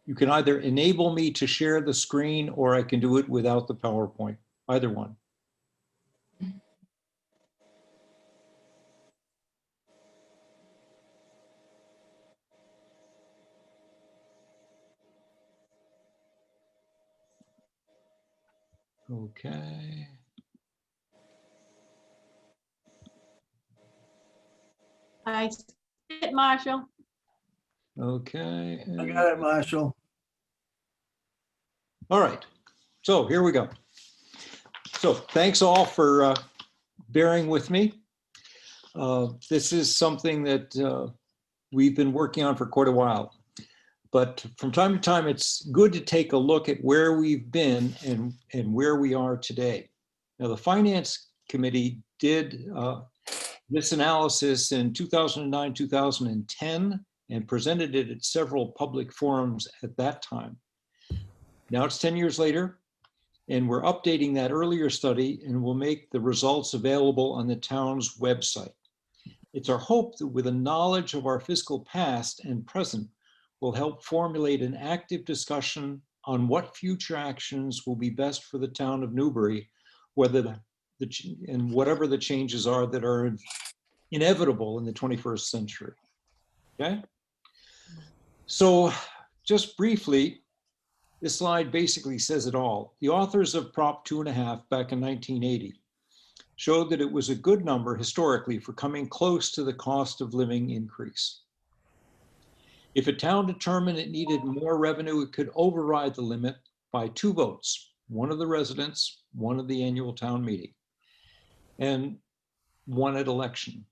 you can either enable me to share the screen, or I can do it without the PowerPoint, either one. Okay. I see it, Marshall. Okay. I got it, Marshall. All right. So here we go. So thanks all for bearing with me. This is something that we've been working on for quite a while. But from time to time, it's good to take a look at where we've been and where we are today. Now, the Finance Committee did this analysis in 2009, 2010, and presented it at several public forums at that time. Now it's 10 years later, and we're updating that earlier study, and we'll make the results available on the town's website. It's our hope that with a knowledge of our fiscal past and present, will help formulate an active discussion on what future actions will be best for the town of Newbury, whether and whatever the changes are that are inevitable in the 21st century. Okay? So just briefly, this slide basically says it all. The authors of Prop 2.5 back in 1980 showed that it was a good number historically for coming close to the cost of living increase. If a town determined it needed more revenue, it could override the limit by 2 votes, one of the residents, one of the annual town meeting, and one at election.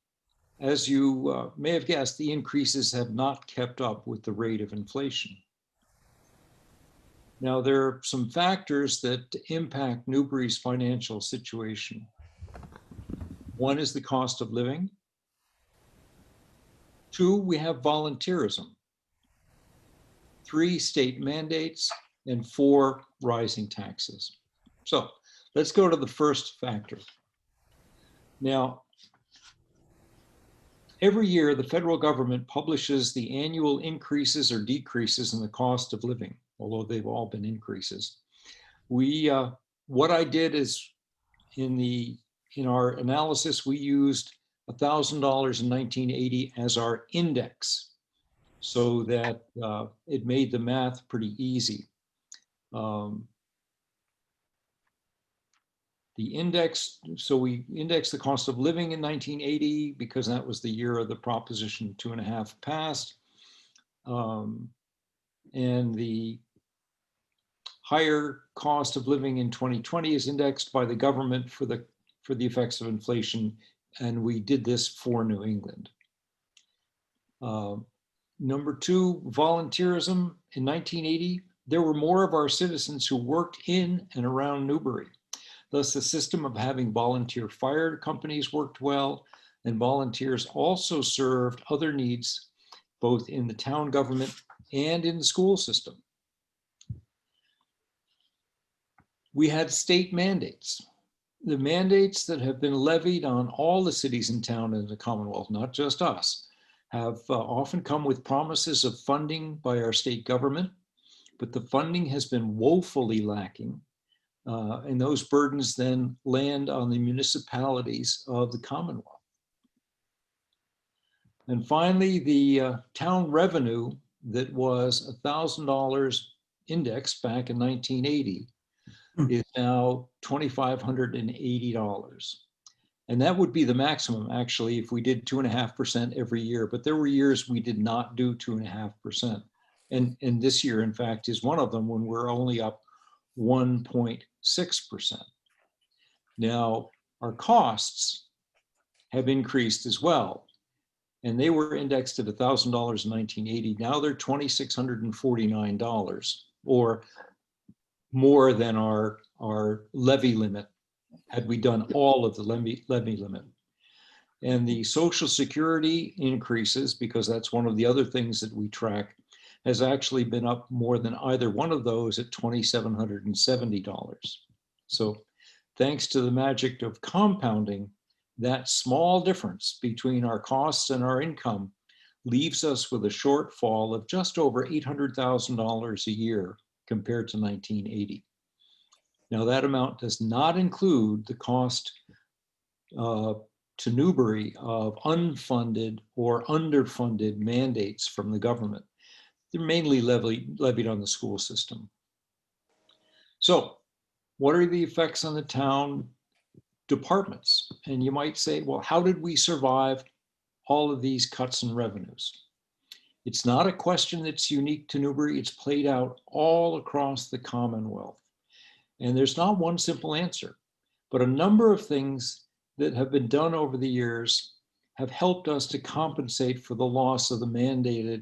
As you may have guessed, the increases have not kept up with the rate of inflation. Now, there are some factors that impact Newbury's financial situation. One is the cost of living. 2, we have volunteerism. 3, state mandates, and 4, rising taxes. So let's go to the first factor. Now, every year, the federal government publishes the annual increases or decreases in the cost of living, although they've all been increases. What I did is in our analysis, we used $1,000 in 1980 as our index, so that it made the math pretty easy. The index, so we indexed the cost of living in 1980 because that was the year of the Proposition 2.5 passed. And the higher cost of living in 2020 is indexed by the government for the effects of inflation, and we did this for New England. Number 2, volunteerism. In 1980, there were more of our citizens who worked in and around Newbury. Thus, the system of having volunteer fire companies worked well, and volunteers also served other needs, both in the town government and in the school system. We had state mandates. The mandates that have been levied on all the cities and towns in the Commonwealth, not just us, have often come with promises of funding by our state government, but the funding has been woefully lacking. And those burdens then land on the municipalities of the Commonwealth. And finally, the town revenue that was $1,000 indexed back in 1980 is now $2,580. And that would be the maximum, actually, if we did 2.5% every year. But there were years we did not do 2.5%. And this year, in fact, is one of them when we're only up 1.6%. Now, our costs have increased as well. And they were indexed at $1,000 in 1980. Now they're $2,649, or more than our levy limit, had we done all of the levy limit. And the Social Security increases, because that's one of the other things that we track, has actually been up more than either one of those at $2,770. So thanks to the magic of compounding, that small difference between our costs and our income leaves us with a shortfall of just over $800,000 a year compared to 1980. Now, that amount does not include the cost to Newbury of unfunded or underfunded mandates from the government. They're mainly levied on the school system. So what are the effects on the town departments? And you might say, well, how did we survive all of these cuts in revenues? It's not a question that's unique to Newbury. It's played out all across the Commonwealth. And there's not one simple answer, but a number of things that have been done over the years have helped us to compensate for the loss of the mandated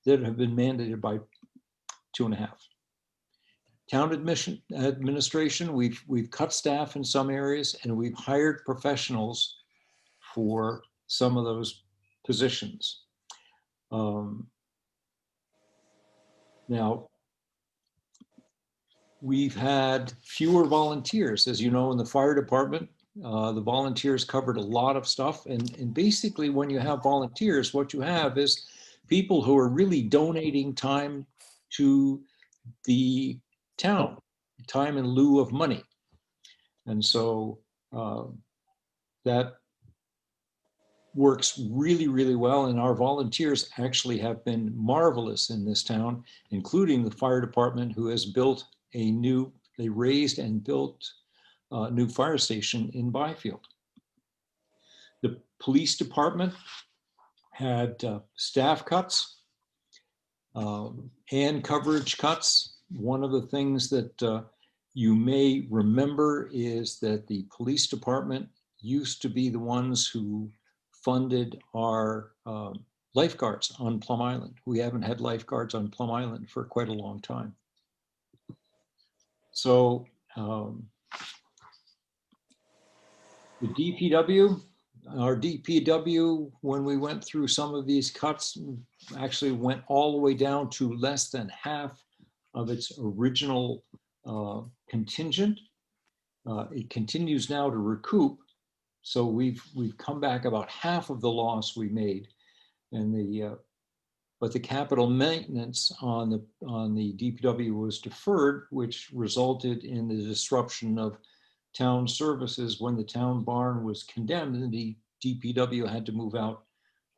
that have been mandated by 2.5. Town administration, we've cut staff in some areas, and we've hired professionals for some of those positions. Now, we've had fewer volunteers. As you know, in the fire department, the volunteers covered a lot of stuff. And basically, when you have volunteers, what you have is people who are really donating time to the town, time in lieu of money. And so that works really, really well. And our volunteers actually have been marvelous in this town, including the fire department, who has built they raised and built a new fire station in Byfield. The police department had staff cuts and coverage cuts. One of the things that you may remember is that the police department used to be the ones who funded our lifeguards on Plum Island. We haven't had lifeguards on Plum Island for quite a long time. So the DPW, our DPW, when we went through some of these cuts, actually went all the way down to less than half of its original contingent. It continues now to recoup. So we've come back about half of the loss we made, and but the capital maintenance on the DPW was deferred, which resulted in the disruption of town services when the town barn was condemned and the DPW had to move out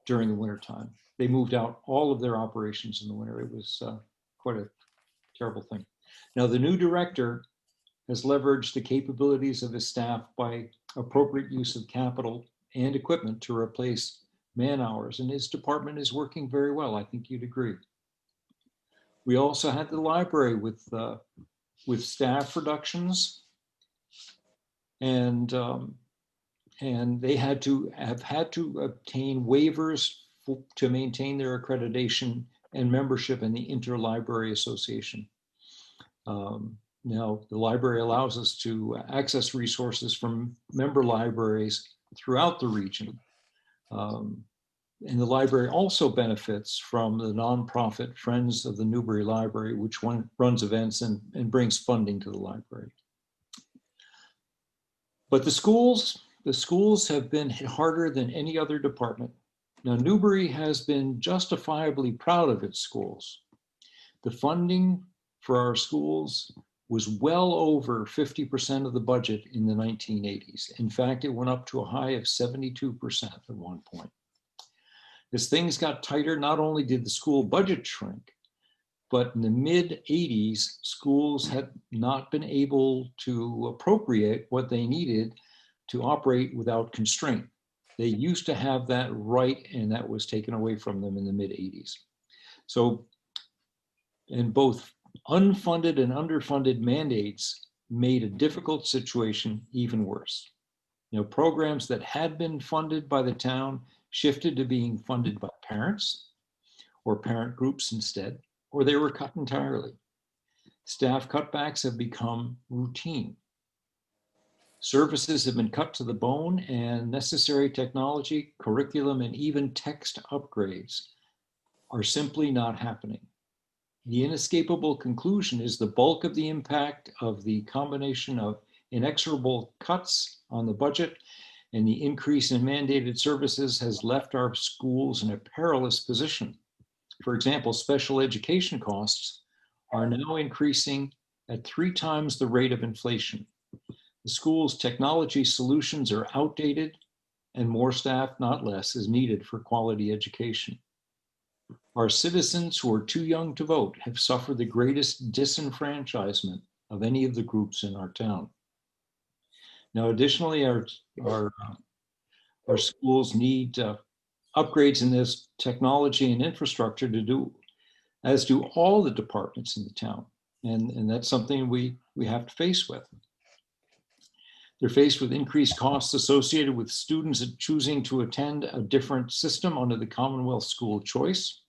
during the winter time. They moved out all of their operations in the winter. It was quite a terrible thing. Now, the new director has leveraged the capabilities of his staff by appropriate use of capital and equipment to replace man hours, and his department is working very well. I think you'd agree. We also had the library with staff reductions, and they have had to obtain waivers to maintain their accreditation and membership in the Interlibrary Association. Now, the library allows us to access resources from member libraries throughout the region. And the library also benefits from the nonprofit Friends of the Newbury Library, which runs events and brings funding to the library. But the schools have been hit harder than any other department. Now, Newbury has been justifiably proud of its schools. The funding for our schools was well over 50% of the budget in the 1980s. In fact, it went up to a high of 72% at one point. As things got tighter, not only did the school budget shrink, but in the mid-80s, schools had not been able to appropriate what they needed to operate without constraint. They used to have that right, and that was taken away from them in the mid-80s. So, and both unfunded and underfunded mandates made a difficult situation even worse. You know, programs that had been funded by the town shifted to being funded by parents or parent groups instead, or they were cut entirely. Staff cutbacks have become routine. Services have been cut to the bone, and necessary technology, curriculum, and even text upgrades are simply not happening. The inescapable conclusion is the bulk of the impact of the combination of inexorable cuts on the budget and the increase in mandated services has left our schools in a perilous position. For example, special education costs are now increasing at 3 times the rate of inflation. The school's technology solutions are outdated, and more staff, not less, is needed for quality education. Our citizens who are too young to vote have suffered the greatest disenfranchisement of any of the groups in our town. Now, additionally, our schools need upgrades in this technology and infrastructure to do, as do all the departments in the town. And that's something we have to face with. They're faced with increased costs associated with students choosing to attend a different system under the Commonwealth School Choice.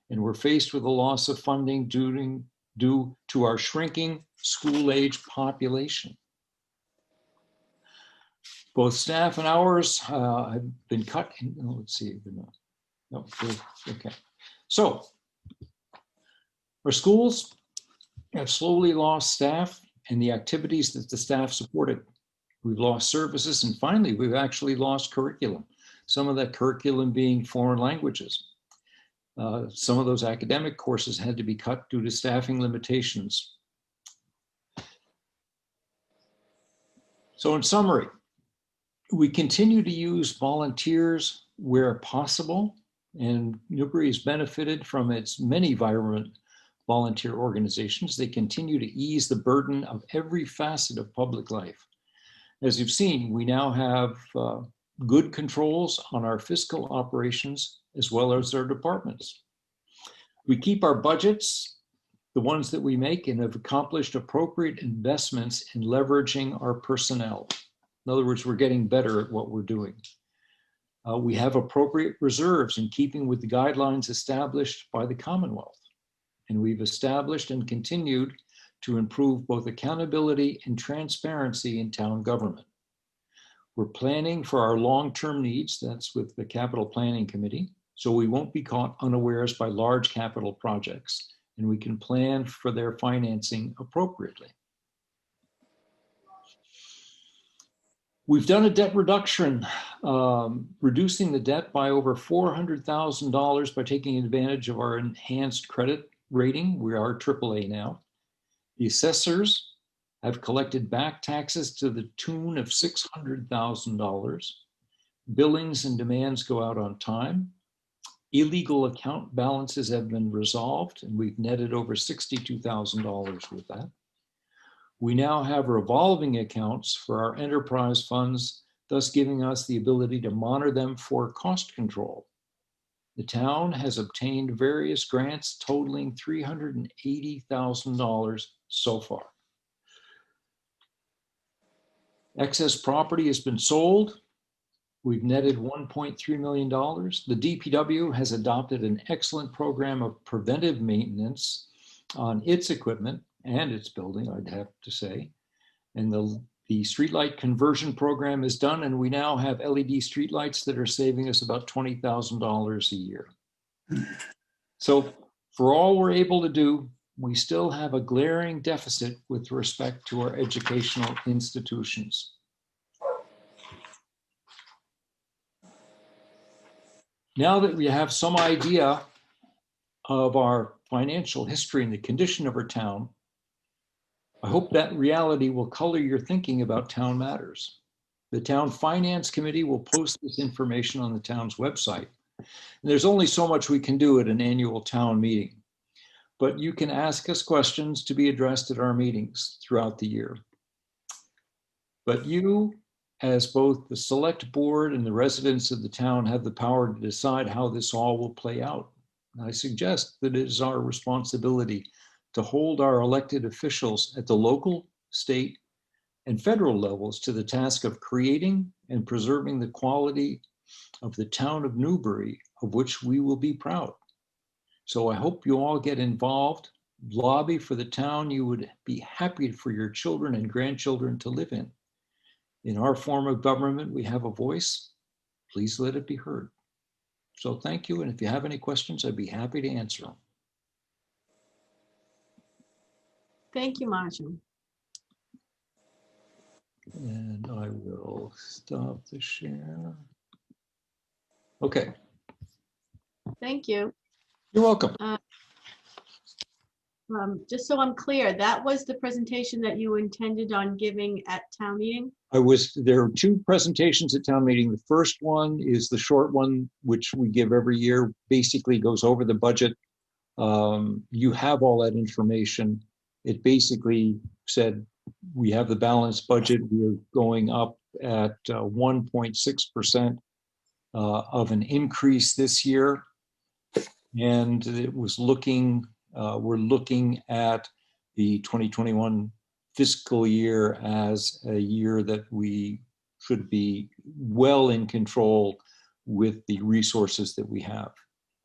and we're faced with a loss of funding due to our shrinking school-age population. Both staff and hours have been cut. Let's see. No, okay. So our schools have slowly lost staff and the activities that the staff supported. We've lost services, and finally, we've actually lost curriculum. Some of that curriculum being foreign languages. Some of those academic courses had to be cut due to staffing limitations. So in summary, we continue to use volunteers where possible, and Newbury has benefited from its many vibrant volunteer organizations. They continue to ease the burden of every facet of public life. As you've seen, we now have good controls on our fiscal operations as well as our departments. We keep our budgets, the ones that we make, and have accomplished appropriate investments in leveraging our personnel. In other words, we're getting better at what we're doing. We have appropriate reserves in keeping with the guidelines established by the Commonwealth. And we've established and continued to improve both accountability and transparency in town government. We're planning for our long-term needs, that's with the Capital Planning Committee, so we won't be caught unawares by large capital projects, and we can plan for their financing appropriately. We've done a debt reduction, reducing the debt by over $400,000 by taking advantage of our enhanced credit rating. We are AAA now. The assessors have collected back taxes to the tune of $600,000. Billings and demands go out on time. Illegal account balances have been resolved, and we've netted over $62,000 with that. We now have revolving accounts for our enterprise funds, thus giving us the ability to monitor them for cost control. The town has obtained various grants totaling $380,000 so far. Excess property has been sold. We've netted $1.3 million. The DPW has adopted an excellent program of preventive maintenance on its equipment and its building, I'd have to say. And the streetlight conversion program is done, and we now have LED streetlights that are saving us about $20,000 a year. So for all we're able to do, we still have a glaring deficit with respect to our educational institutions. Now that we have some idea of our financial history and the condition of our town, I hope that reality will color your thinking about town matters. The Town Finance Committee will post this information on the town's website. And there's only so much we can do at an annual town meeting, but you can ask us questions to be addressed at our meetings throughout the year. But you, as both the select board and the residents of the town, have the power to decide how this all will play out. And I suggest that it is our responsibility to hold our elected officials at the local, state, and federal levels to the task of creating and preserving the quality of the town of Newbury, of which we will be proud. So I hope you all get involved, lobby for the town you would be happy for your children and grandchildren to live in. In our form of government, we have a voice. Please let it be heard. So thank you, and if you have any questions, I'd be happy to answer them. Thank you, Marshall. And I will stop the share. Okay, Thank you. you're welcome. Just so I'm clear, that was the presentation that you intended on giving at town meeting? There are two presentations at town meeting. The first one is the short one, which we give every year, basically goes over the budget. You have all that information. It basically said, we have the balanced budget. We're going up at 1.6% of an increase this year. And it was looking, we're looking at the 2021 fiscal year as a year that we should be well in control with the resources that we have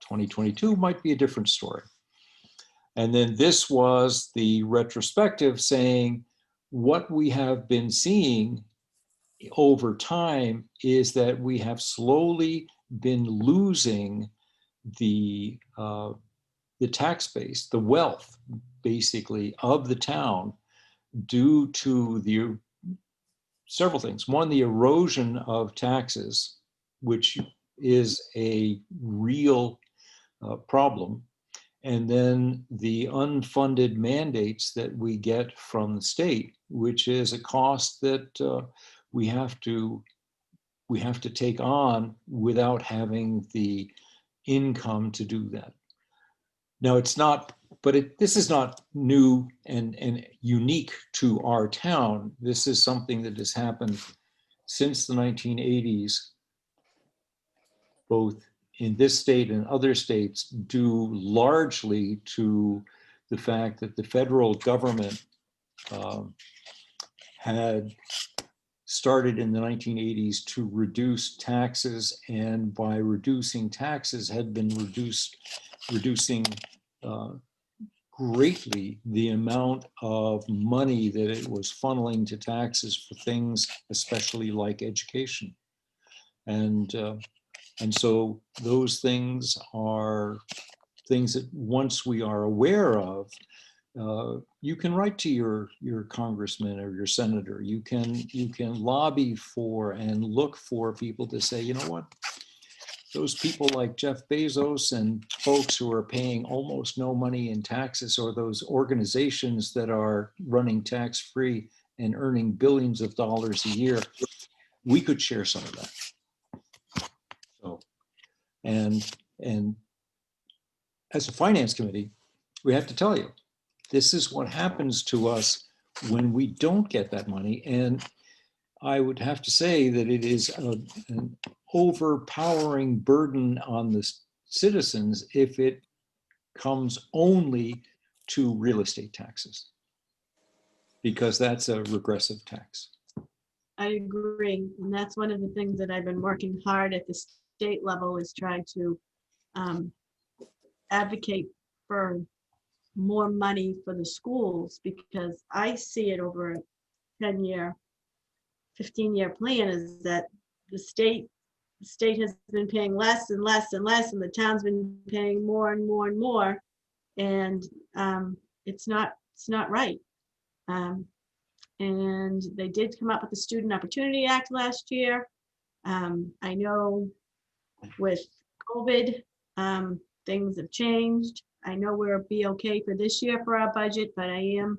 2022 might be a different story. And then this was the retrospective saying what we have been seeing over time is that we have slowly been losing the tax base, the wealth basically of the town due to the several things. One, the erosion of taxes, which is a real problem. And then the unfunded mandates that we get from the state, which is a cost that we have to take on without having the income to do that. Now it's not, but this is not new and unique to our town. This is something that has happened since the 1980s, both in this state and other states, due largely to the fact that the federal government had started in the 1980s to reduce taxes, and by reducing taxes had been reducing greatly the amount of money that it was funneling to taxes for things, especially like education. And so those things are things that once we are aware of, you can write to your congressman or your senator. You can lobby for and look for people to say, you know what, those people like Jeff Bezos and folks who are paying almost no money in taxes, or those organizations that are running tax-free and earning billions of dollars a year, we could share some of that. So, and as a finance committee, we have to tell you, this is what happens to us when we don't get that money. And I would have to say that it is an overpowering burden on the citizens if it comes only to real estate taxes, because that's a regressive tax. I agree. And that's one of the things that I've been working hard at the state level, is try to advocate for more money for the schools, because I see it over a 10-year, 15-year plan, is that the state has been paying less and less and less, and the town's been paying more and more and more. And it's not right. And they did come up with the Student Opportunity Act last year. I know with COVID, things have changed. I know we'll be okay for this year for our budget, but I am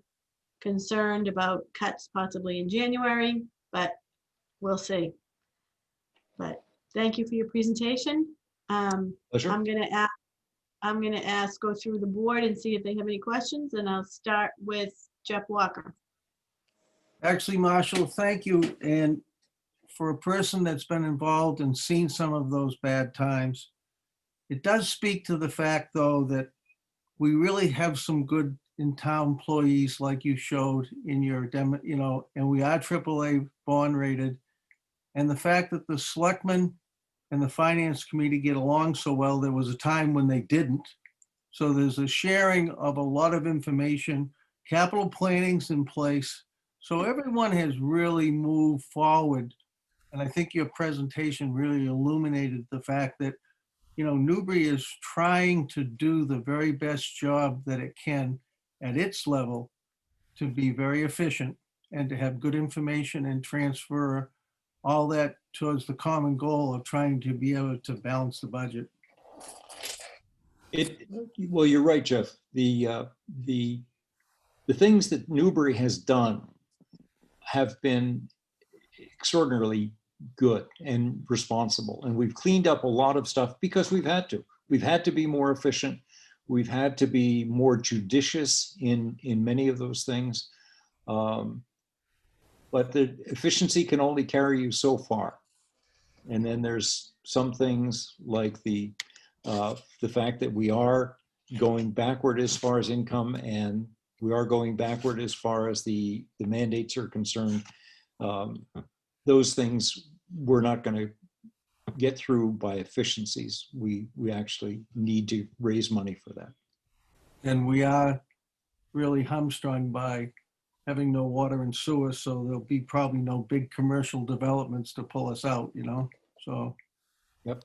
concerned about cuts possibly in January, but we'll see. But thank you for your presentation. Pleasure. I'm gonna go through the board and see if they have any questions, and I'll start with Jeff Walker. Actually, Marshall, thank you. And for a person that's been involved and seen some of those bad times, it does speak to the fact, though, that we really have some good in-town employees, like you showed in your demo, you know, and we are AAA bond rated. And the fact that the selectmen and the finance committee get along so well, there was a time when they didn't. So there's a sharing of a lot of information. Capital planning's in place. So everyone has really moved forward. And I think your presentation really illuminated the fact that, you know, Newbury is trying to do the very best job that it can at its level to be very efficient and to have good information and transfer all that towards the common goal of trying to be able to balance the budget. Well, you're right, Jeff. The things that Newbury has done have been extraordinarily good and responsible. And we've cleaned up a lot of stuff because we've had to. We've had to be more efficient. We've had to be more judicious in many of those things. But the efficiency can only carry you so far. And then there's some things like the fact that we are going backward as far as income, and we are going backward as far as the mandates are concerned. Those things we're not going to get through by efficiencies. We actually need to raise money for that. And we are really hamstrung by having no water and sewer, so there'll be probably no big commercial developments to pull us out, you know? So, Yep.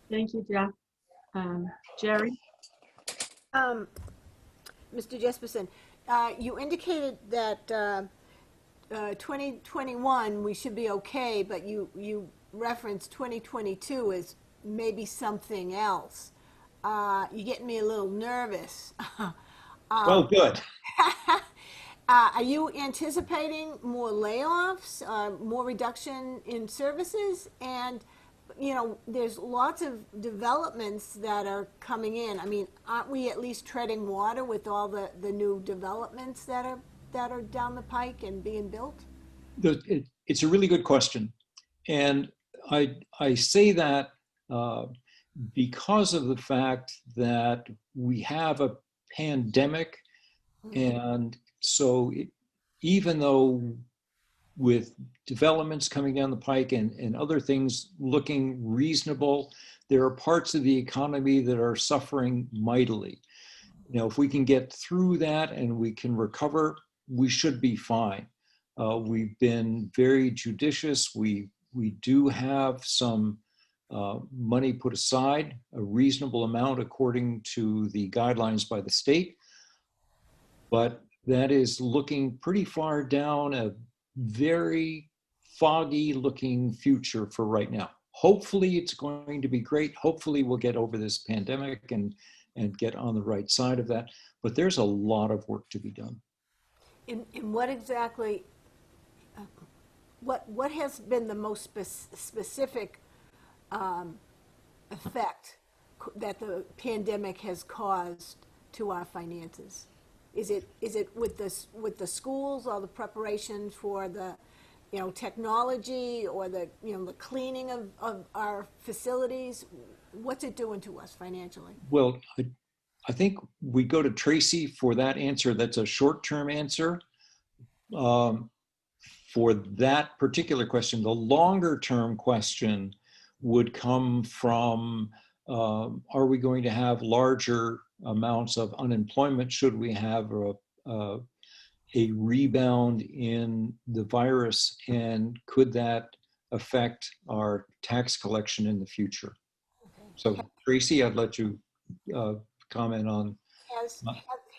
Thank you, Jeff. Jerry? Mr. Jesperson, you indicated that 2021, we should be okay, but you referenced 2022 as maybe something else. You're getting me a little nervous. Well, good. Are you anticipating more layoffs, more reduction in services? And, you know, there's lots of developments that are coming in. I mean, aren't we at least treading water with all the new developments that are down the pike and being built? It's a really good question. And I say that because of the fact that we have a pandemic. And so even though with developments coming down the pike and other things looking reasonable, there are parts of the economy that are suffering mightily. You know, if we can get through that and we can recover, we should be fine. We've been very judicious. We do have some money put aside, a reasonable amount according to the guidelines by the state. But that is looking pretty far down a very foggy looking future for right now. Hopefully it's going to be great. Hopefully we'll get over this pandemic and get on the right side of that. But there's a lot of work to be done. And what exactly, what has been the most specific effect that the pandemic has caused to our finances? Is it with the schools or the preparation for the, you know, technology or the, you know, the cleaning of our facilities? What's it doing to us financially? Well, I think we go to Tracy for that answer. That's a short-term answer. For that particular question, the longer-term question would come from, are we going to have larger amounts of unemployment? Should we have a rebound in the virus? And could that affect our tax collection in the future? Okay. So Tracy, I'd let you comment on.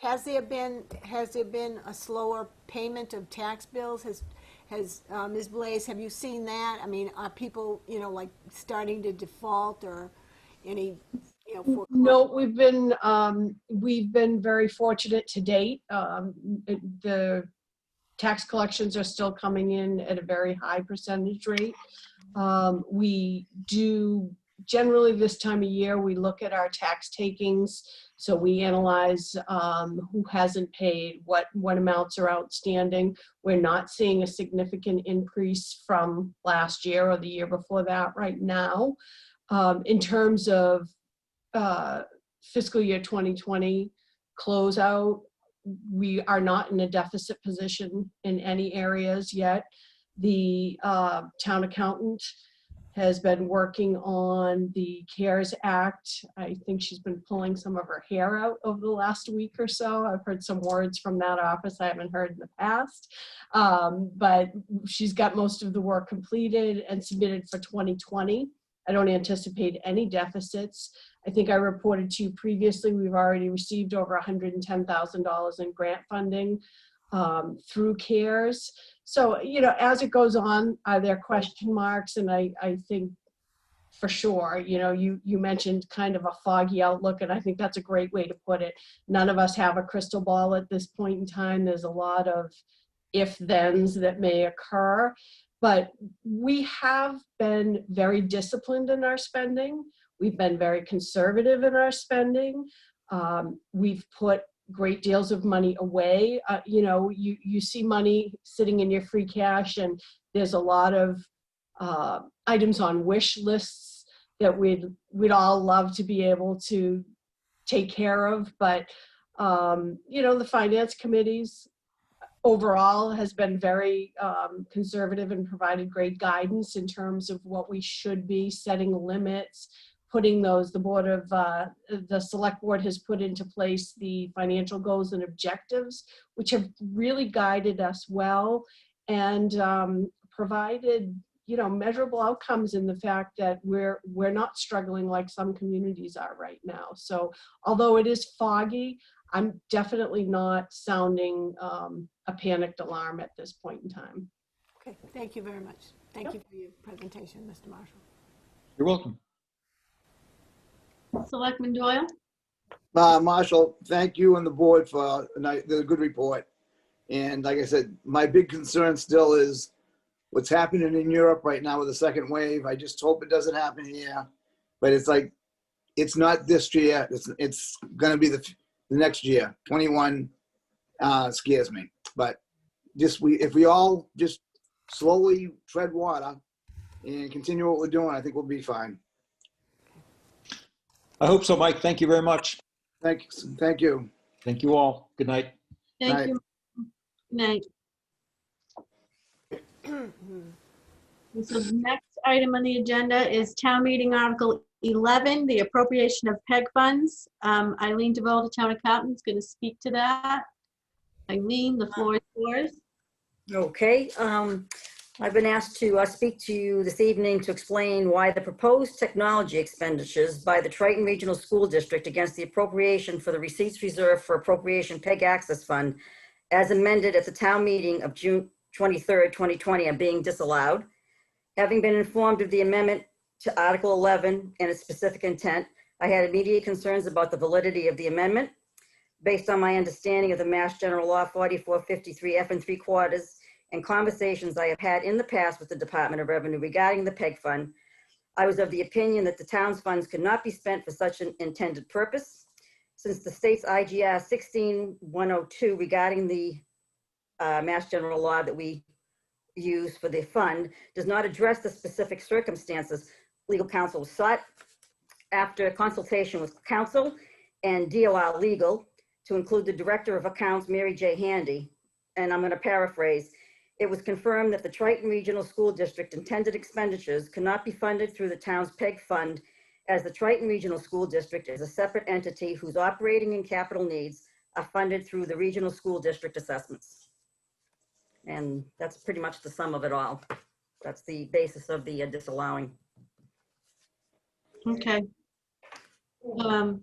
Has there been a slower payment of tax bills? Has Ms. Blaze, have you seen that? I mean, are people, you know, like starting to default or any, you know, foreclosure? No, we've been very fortunate to date. The tax collections are still coming in at a very high percentage rate. We do generally this time of year, we look at our tax takings. So we analyze who hasn't paid, what amounts are outstanding. We're not seeing a significant increase from last year or the year before that right now. In terms of fiscal year 2020 closeout, we are not in a deficit position in any areas yet. The town accountant has been working on the CARES Act. I think she's been pulling some of her hair out over the last week or so. I've heard some words from that office I haven't heard in the past. But she's got most of the work completed and submitted for 2020. I don't anticipate any deficits. I think I reported to you previously, we've already received over $110,000 in grant funding through CARES. So, you know, as it goes on, are there question marks? And I think for sure, you know, you mentioned kind of a foggy outlook, and I think that's a great way to put it. None of us have a crystal ball at this point in time. There's a lot of if-thens that may occur, but we have been very disciplined in our spending. We've been very conservative in our spending. We've put great deals of money away. You know, you see money sitting in your free cash, and there's a lot of items on wish lists that we'd all love to be able to take care of. But, you know, the finance committees overall has been very conservative and provided great guidance in terms of what we should be setting limits, putting those, the select board has put into place the financial goals and objectives, which have really guided us well and provided, you know, measurable outcomes in the fact that we're not struggling like some communities are right now. So although it is foggy, I'm definitely not sounding a panicked alarm at this point in time. Okay, thank you very much. Thank you for your presentation, Mr. Marshall. You're welcome. Selectman Doyle? Marshall, thank you and the board for the good report. And like I said, my big concern still is what's happening in Europe right now with the second wave. I just hope it doesn't happen here. But it's like, it's not this year. It's going to be the next year. 21 scares me. But if we all just slowly tread water and continue what we're doing, I think we'll be fine. I hope so, Mike. Thank you very much. Thank you. Thank you all. Good night. Thank Right. you. Good night. So the next item on the agenda is Town Meeting Article 11, the appropriation of PEG funds. Eileen DeVoe, the Town Accountant, is going to speak to that. Eileen, the floor is yours. Okay, I've been asked to speak to you this evening to explain why the proposed technology expenditures by the Triton Regional School District against the appropriation for the receipts reserved for appropriation PEG Access Fund as amended at the town meeting of June 23rd, 2020 are being disallowed. Having been informed of the amendment to Article 11 and its specific intent, I had immediate concerns about the validity of the amendment. Based on my understanding of the Mass General Law 4453 F and 3/4 and conversations I have had in the past with the Department of Revenue regarding the PEG fund, I was of the opinion that the town's funds could not be spent for such an intended purpose. Since the state's IGR 16102 regarding the Mass General Law that we use for the fund does not address the specific circumstances, legal counsel was sought after consultation with counsel and DOR legal to include the Director of Accounts, Mary J. Handy, and I'm going to paraphrase. It was confirmed that the Triton Regional School District intended expenditures cannot be funded through the town's PEG fund, as the Triton Regional School District is a separate entity whose operating and capital needs are funded through the Regional School District assessments. And that's pretty much the sum of it all. That's the basis of the disallowing. Okay. Do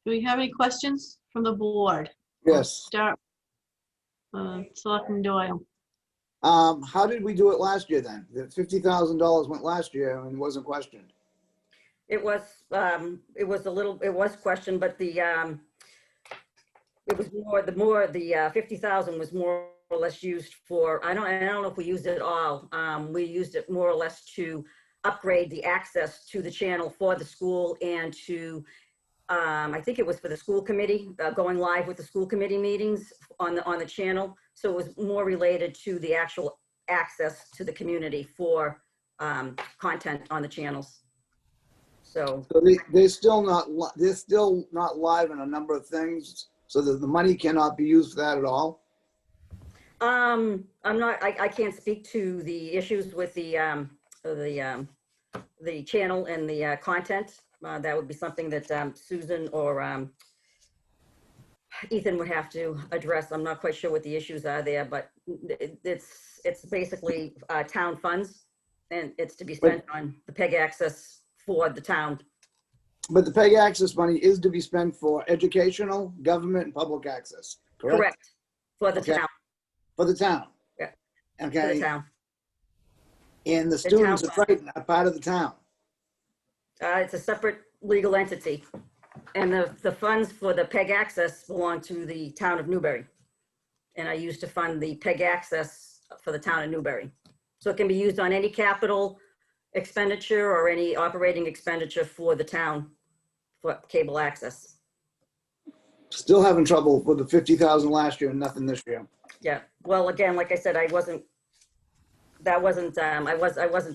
we have any questions from the board? Yes. Start. Selectman Doyle. How did we do it last year then? The $50,000 went last year and wasn't questioned. It was questioned, but the 50,000 was more or less used for, I don't know if we used it all. We used it more or less to upgrade the access to the channel for the school and to, I think it was for the school committee, going live with the school committee meetings on the channel. So it was more related to the actual access to the community for content on the channels. So they're still not live in a number of things, so that the money cannot be used for that at all. I can't speak to the issues with the channel and the content. That would be something that Susan or Ethan would have to address. I'm not quite sure what the issues are there, but it's basically town funds, and it's to be spent on the PEG access for the town. But the PEG access money is to be spent for educational, government, and public access, correct? Correct. For the town. For the town? Yeah. Okay. For the town. And the students are part of the town? It's a separate legal entity. And the funds for the PEG access belong to the town of Newbury. And I used to fund the PEG access for the town of Newbury. So it can be used on any capital expenditure or any operating expenditure for the town for cable access. Still having trouble with the 50,000 last year and nothing this year. Yeah. Well, again, like I said, I wasn't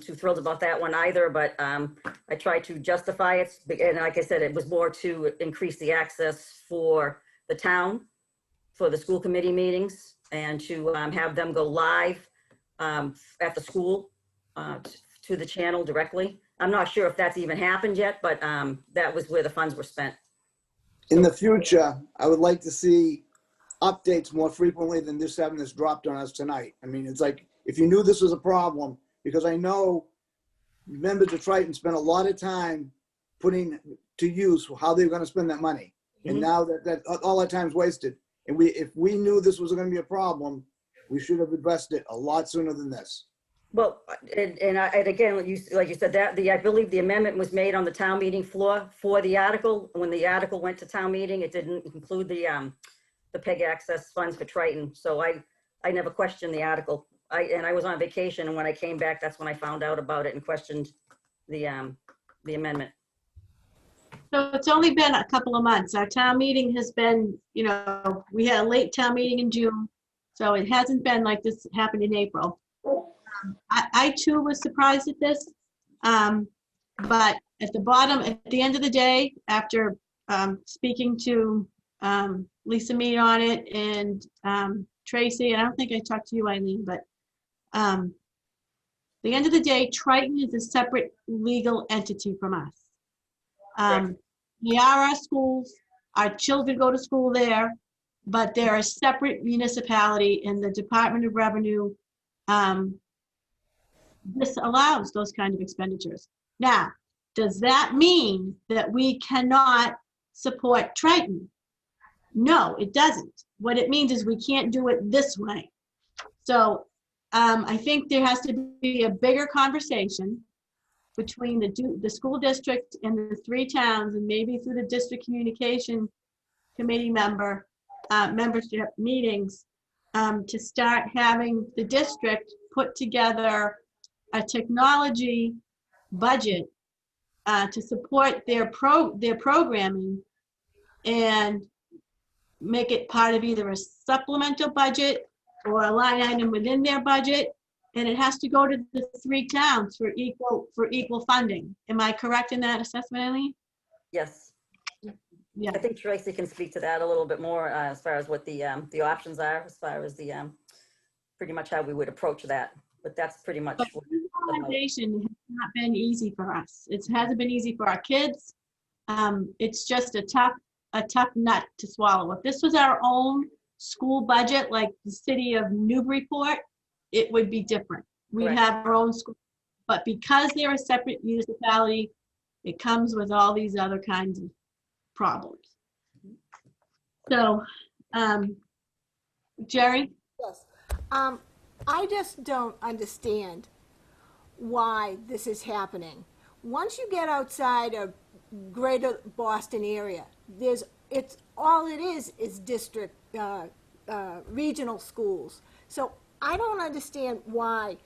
too thrilled about that one either, but I tried to justify it. And like I said, it was more to increase the access for the town for the school committee meetings and to have them go live at the school to the channel directly. I'm not sure if that's even happened yet, but that was where the funds were spent. In the future, I would like to see updates more frequently than just having this dropped on us tonight. I mean, it's like, if you knew this was a problem, because I know members of Triton spent a lot of time putting to use how they were gonna spend that money. And now that all that time's wasted. And if we knew this was gonna be a problem, we should have addressed it a lot sooner than this. Well, and again, like you said, that I believe the amendment was made on the town meeting floor for the article. When the article went to town meeting, it didn't include the PEG access funds for Triton. So I never questioned the article. I was on vacation, and when I came back, that's when I found out about it and questioned the amendment. So it's only been a couple of months. Our town meeting has been, we had a late town meeting in June, so it hasn't been like this happened in April. I too was surprised at this, but at the end of the day, after speaking to Lisa Mead on it and Tracy, and I don't think I talked to you, Eileen, but the end of the day, Triton is a separate legal entity from us. They are our schools, our children go to school there, but they're a separate municipality, and the Department of Revenue this allows those kind of expenditures. Now, does that mean that we cannot support Triton? No, it doesn't. What it means is we can't do it this way. So I think there has to be a bigger conversation between the school district and the three towns, and maybe through the district communication committee membership meetings, to start having the district put together a technology budget to support their programming, and make it part of either a supplemental budget or a line item within their budget, and it has to go to the three towns for equal funding. Am I correct in that assessment, Eileen? Yes. Yeah. I think Tracy can speak to that a little bit more as far as what the options are, as far as the pretty much how we would approach that. But that's pretty much. But visualization has not been easy for us. It hasn't been easy for our kids. It's just a tough nut to swallow. If this was our own school budget, like the city of Newburyport, it would be different. We'd Correct. have our own school. But because they're a separate municipality, it comes with all these other kinds of problems. So, Jerry? Yes. I just don't understand why this is happening. Once you get outside of greater Boston area, all it is district, regional schools. So I don't understand why.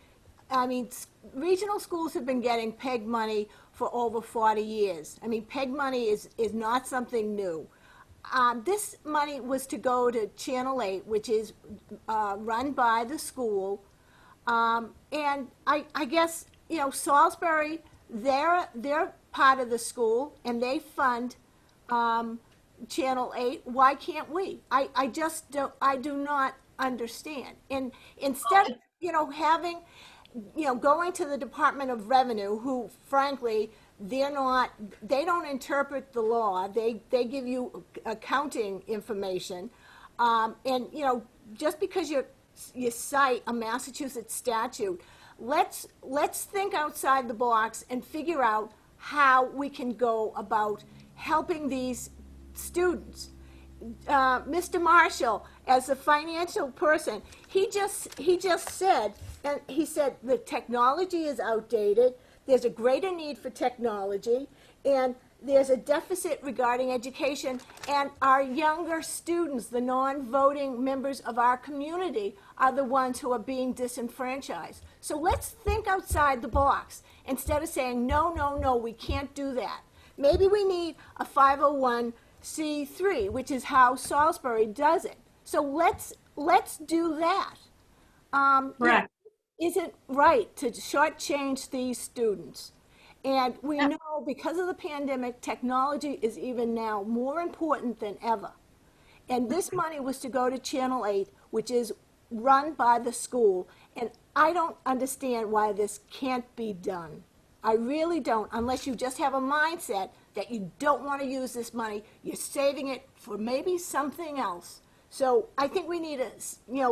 I mean, regional schools have been getting PEG money for over 40 years. I mean, PEG money is not something new. This money was to go to Channel 8, which is run by the school. And I guess, Salisbury, they're part of the school, and they fund Channel 8. Why can't we? I do not understand. And instead of, having, going to the Department of Revenue, who frankly, they don't interpret the law. They give you accounting information. And, just because you cite a Massachusetts statute, let's think outside the box and figure out how we can go about helping these students. Mr. Marshall, as a financial person, he just said, and he said the technology is outdated. There's a greater need for technology, and there's a deficit regarding education, and our younger students, the non-voting members of our community, are the ones who are being disenfranchised. So let's think outside the box instead of saying, no, we can't do that. Maybe we need a 501c3, which is how Salisbury does it. So let's do that. Correct. Is it right to shortchange these students? And we know because of the pandemic, technology is even now more important than ever. And this money was to go to Channel 8, which is run by the school. And I don't understand why this can't be done. I really don't, unless you just have a mindset that you don't want to use this money. You're saving it for maybe something else. So I think we need to,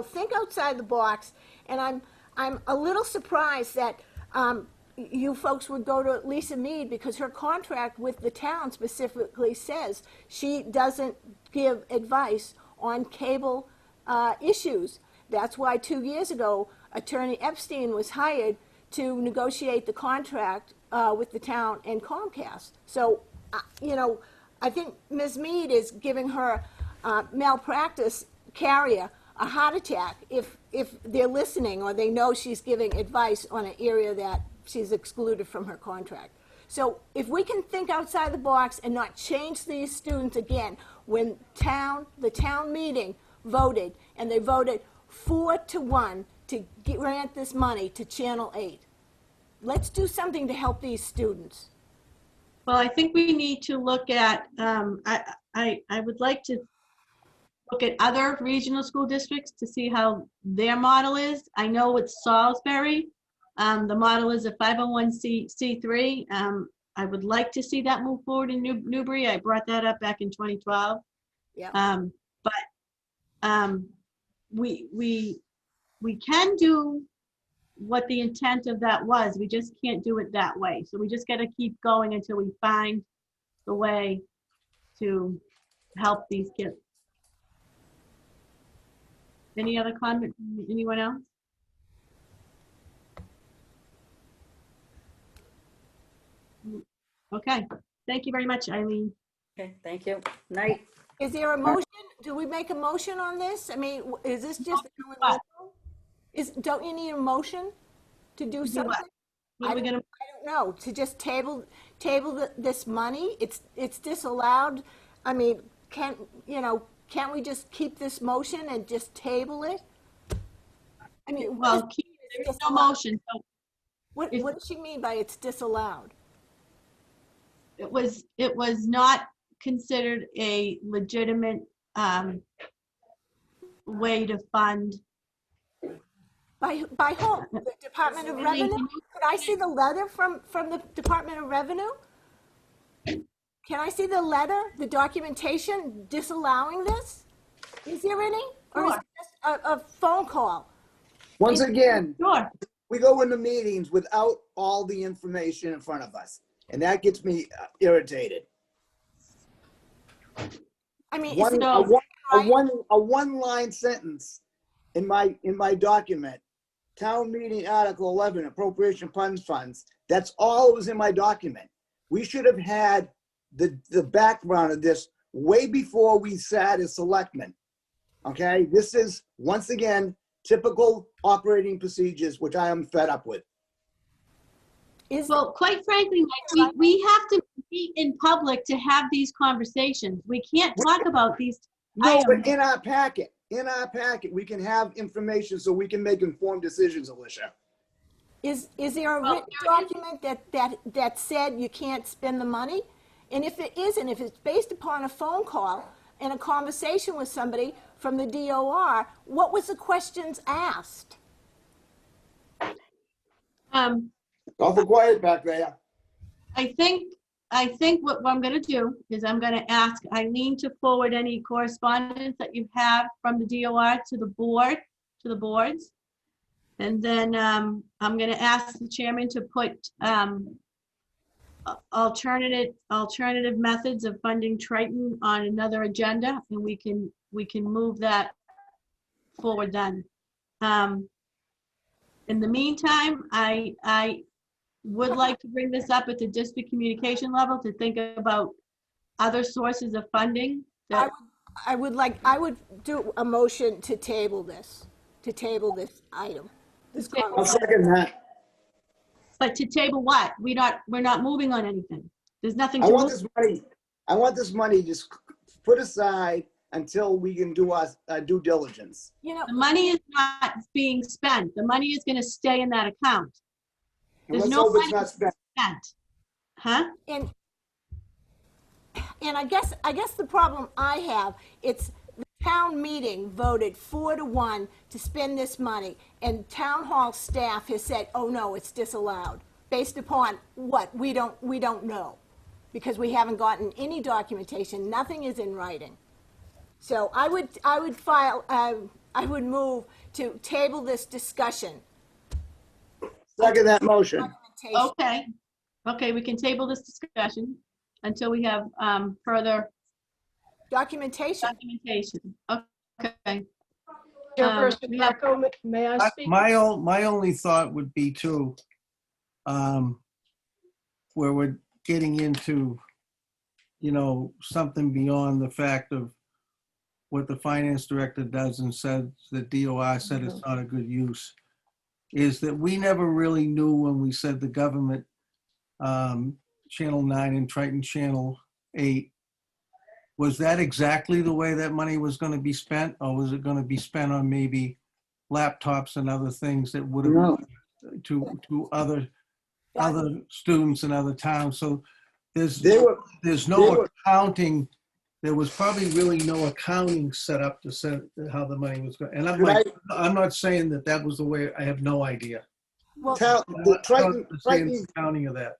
think outside the box. And I'm a little surprised that you folks would go to Lisa Mead, because her contract with the town specifically says she doesn't give advice on cable issues. That's why 2 years ago, Attorney Epstein was hired to negotiate the contract with the town and Comcast. So, I think Ms. Mead is giving her malpractice carrier a heart attack if they're listening, or they know she's giving advice on an area that she's excluded from her contract. So if we can think outside the box and not change these students again, when the town meeting voted, and they voted 4-1 to grant this money to Channel 8. Let's do something to help these students. Well, I think we need to look at, I would like to look at other regional school districts to see how their model is. I know with Salisbury, the model is a 501c3. I would like to see that move forward in Newbury. I brought that up back in 2012. Yeah. We can do what the intent of that was. We just can't do it that way. So we just got to keep going until we find the way to help these kids. Any other comment? Anyone else? Okay. Thank you very much, Eileen. Okay, thank you. Night. Is there a motion? Do we make a motion on this? I mean, is this just, don't you need a motion to do something? What are we gonna? I don't know, to just table this money? It's disallowed. I mean, can't we just keep this motion and just table it? I mean, Well, there's no motion. So what does she mean by it's disallowed? it was not considered a legitimate way to fund. By whom? The Department of Revenue? Could I see the letter from the Department of Revenue? Can I see the letter, the documentation disallowing this? Is there any? Or is it just a phone call? Once again, Sure. we go into meetings without all the information in front of us, and that gets me irritated. I mean, A one-line sentence in my document, town meeting article 11, appropriation funds. That's all that was in my document. We should have had the background of this way before we sat as selectmen. Okay, this is once again typical operating procedures, which I am fed up with. Well, quite frankly, Mike, we have to meet in public to have these conversations. We can't talk about these No, items. but in our packet, we can have information so we can make informed decisions, Alicia. Is there a written document that said you can't spend the money? And if it isn't, if it's based upon a phone call and a conversation with somebody from the DOR, what was the questions asked? Awful quiet back there. I think what I'm going to do is I'm going to ask Eileen to forward any correspondence that you have from the DOR to the boards. And then I'm going to ask the chairman to put alternative methods of funding Triton on another agenda, and we can move that forward then. In the meantime, I would like to bring this up at the district communication level to think about other sources of funding. I would do a motion to table this item. I'll second that. But to table what? We're not moving on anything. There's nothing I to want move. this money. I want this money just put aside until we can do our due diligence. The money is not being spent. The money is going to stay in that account. And There's let's no hope it's money not spent. spent. Huh? And I guess the problem I have, it's town meeting voted 4-1 to spend this money, and town hall staff has said, oh no, it's disallowed, based upon what? We don't know, because we haven't gotten any documentation, nothing is in writing. So I would move to table this discussion. Second that motion. Okay. Okay, we can table this discussion until we have further Documentation. documentation. Okay. Chairperson we have- Greco, may I speak? My only thought would be too, where we're getting into, something beyond the fact of what the finance director does and said, the DOR said it's not a good use, is that we never really knew when we said the government, Channel 9 and Triton Channel 8, was that exactly the way that money was going to be spent? Or was it going to be spent on maybe laptops and other things that would have No. to other students in other towns? So there's They were, no accounting. There was probably really no accounting set up to set how the money was going. And I'm not saying that was the way. I have no idea. Well, the I don't Triton, understand the accounting of that.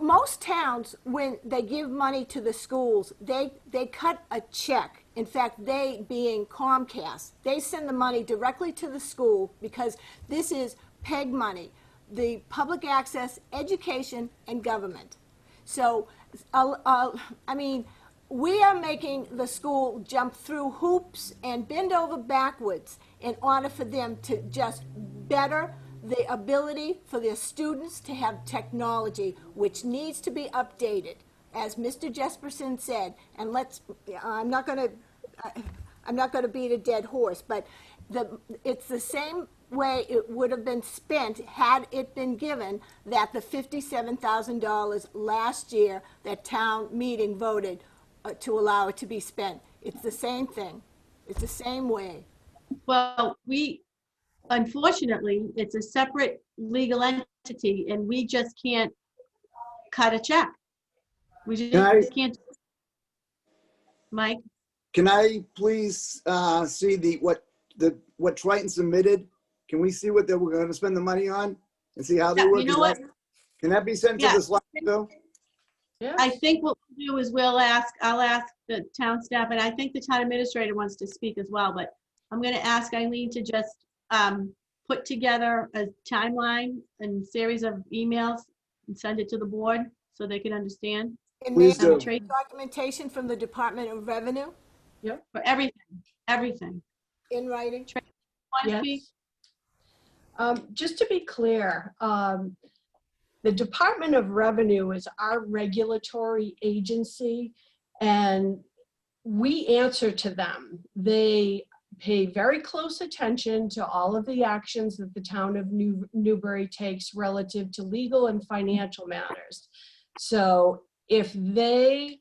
most towns, when they give money to the schools, they cut a check. In fact, they being Comcast, they send the money directly to the school, because this is PEG money, the public access, education, and government. So, we are making the school jump through hoops and bend over backwards in order for them to just better the ability for their students to have technology, which needs to be updated, as Mr. Jesperson said. And I'm not going to beat a dead horse, but it's the same way it would have been spent had it been given that the $57,000 last year that town meeting voted to allow it to be spent. It's the same thing. It's the same way. Well, unfortunately, it's a separate legal entity, and we just can't cut a check. We just can't. Mike? can I please see what Triton submitted? Can we see what they were going to spend the money on and see how they Yeah, were? you know what? Can that be sent to Yeah. the slide bill? Yeah. I think what we'll do is I'll ask the town staff, and I think the town administrator wants to speak as well, but I'm gonna ask Eileen to just put together a timeline and series of emails and send it to the board so they can understand And Please maybe do. trade documentation from the Department of Revenue for everything. in writing. Want to Yes. speak? Just to be clear, the Department of Revenue is our regulatory agency, and we answer to them. They pay very close attention to all of the actions that the town of Newbury takes relative to legal and financial matters. So if they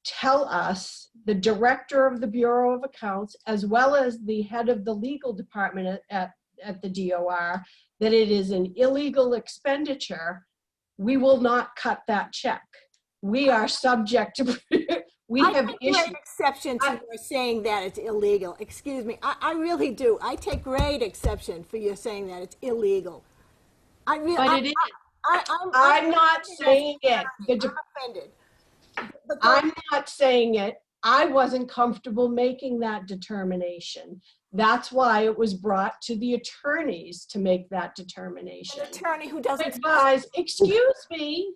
tell us, the director of the Bureau of Accounts, as well as the head of the legal department at the DOR, that it is an illegal expenditure, we will not cut that check. We are subject to, we have I take issued. great exception to your saying that it's illegal. Excuse me. I really do. I take great exception for your saying that it's illegal. But it is. I'm not saying it. I'm offended. But I'm not saying it. I wasn't comfortable making that determination. That's why it was brought to the attorneys to make that determination. an attorney who doesn't. But guys, excuse me,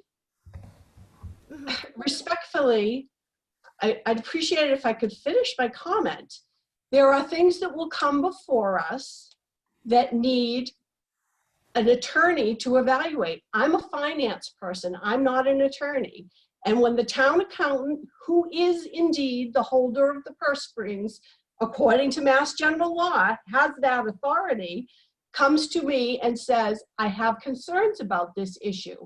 respectfully, I'd appreciate it if I could finish my comment. There are things that will come before us that need an attorney to evaluate. I'm a finance person. I'm not an attorney. And when the town accountant, who is indeed the holder of the purse strings, according to Mass General Law, has that authority, comes to me and says, I have concerns about this issue.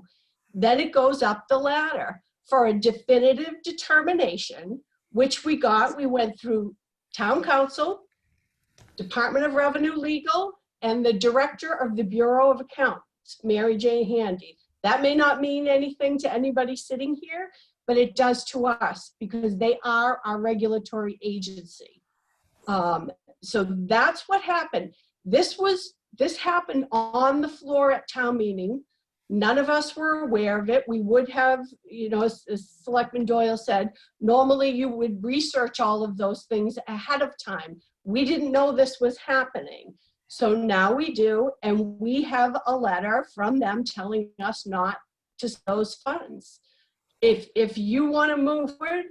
Then it goes up the ladder for a definitive determination, which we got. We went through Town Council, Department of Revenue Legal, and the Director of the Bureau of Accounts, Mary Jane Handy. That may not mean anything to anybody sitting here, but it does to us because they are our regulatory agency. So that's what happened. This happened on the floor at town meeting. None of us were aware of it. We would have, you know, as Selectman Doyle said, normally you would research all of those things ahead of time. We didn't know this was happening. So now we do, and we have a letter from them telling us not to spend those funds. If you want to move forward,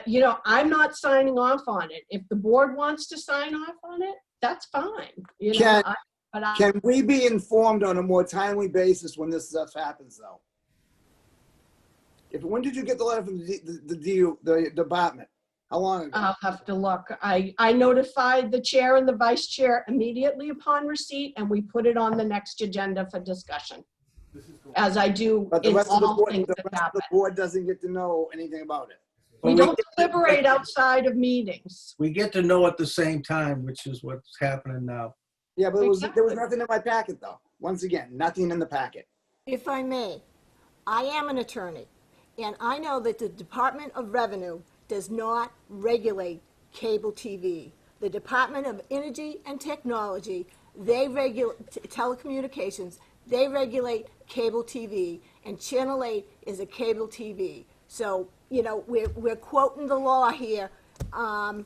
you know, I'm not signing off on it. If the board wants to sign off on it, that's fine. You know, Can we be informed on a more timely basis when this stuff happens, though? When did you get the letter from the department? How long ago? I'll have to look. I notified the chair and the vice chair immediately upon receipt, and we put it on the next agenda for discussion. As I do But the in rest of the all board, things the that rest of happen. the board doesn't get to know anything about it. We don't deliberate outside of meetings. We get to know at the same time, which is what's happening now. Yeah, but there was Exactly. nothing in my packet, though. Once again, nothing in the packet. If I may, I am an attorney, and I know that the Department of Revenue does not regulate cable TV. The Department of Energy and Technology, they regulate telecommunications, they regulate cable TV, and Channel 8 is a cable TV. So, you know, we're quoting the law here, and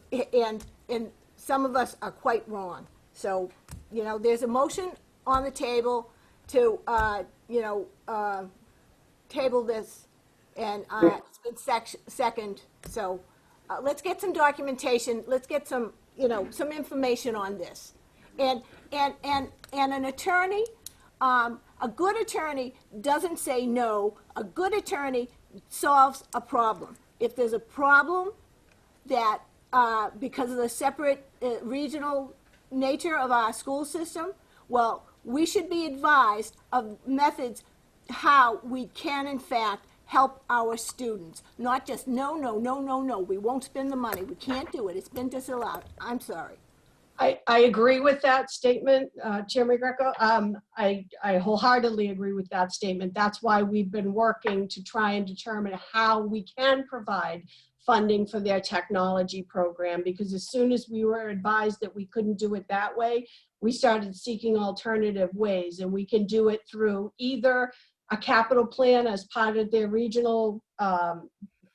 some of us are quite wrong. So, you know, there's a motion on the table to, table this, and it's been second. So let's get some documentation. Let's get some, some information on this. And an attorney, a good attorney doesn't say no. A good attorney solves a problem. If there's a problem that, because of the separate regional nature of our school system, well, we should be advised of methods how we can, in fact, help our students. Not just, no, we won't spend the money. We can't do it. It's been disallowed. I'm sorry. I agree with that statement, Chairman Greco. I wholeheartedly agree with that statement. That's why we've been working to try and determine how we can provide funding for their technology program, because as soon as we were advised that we couldn't do it that way, we started seeking alternative ways, and we can do it through either a capital plan as part of their regional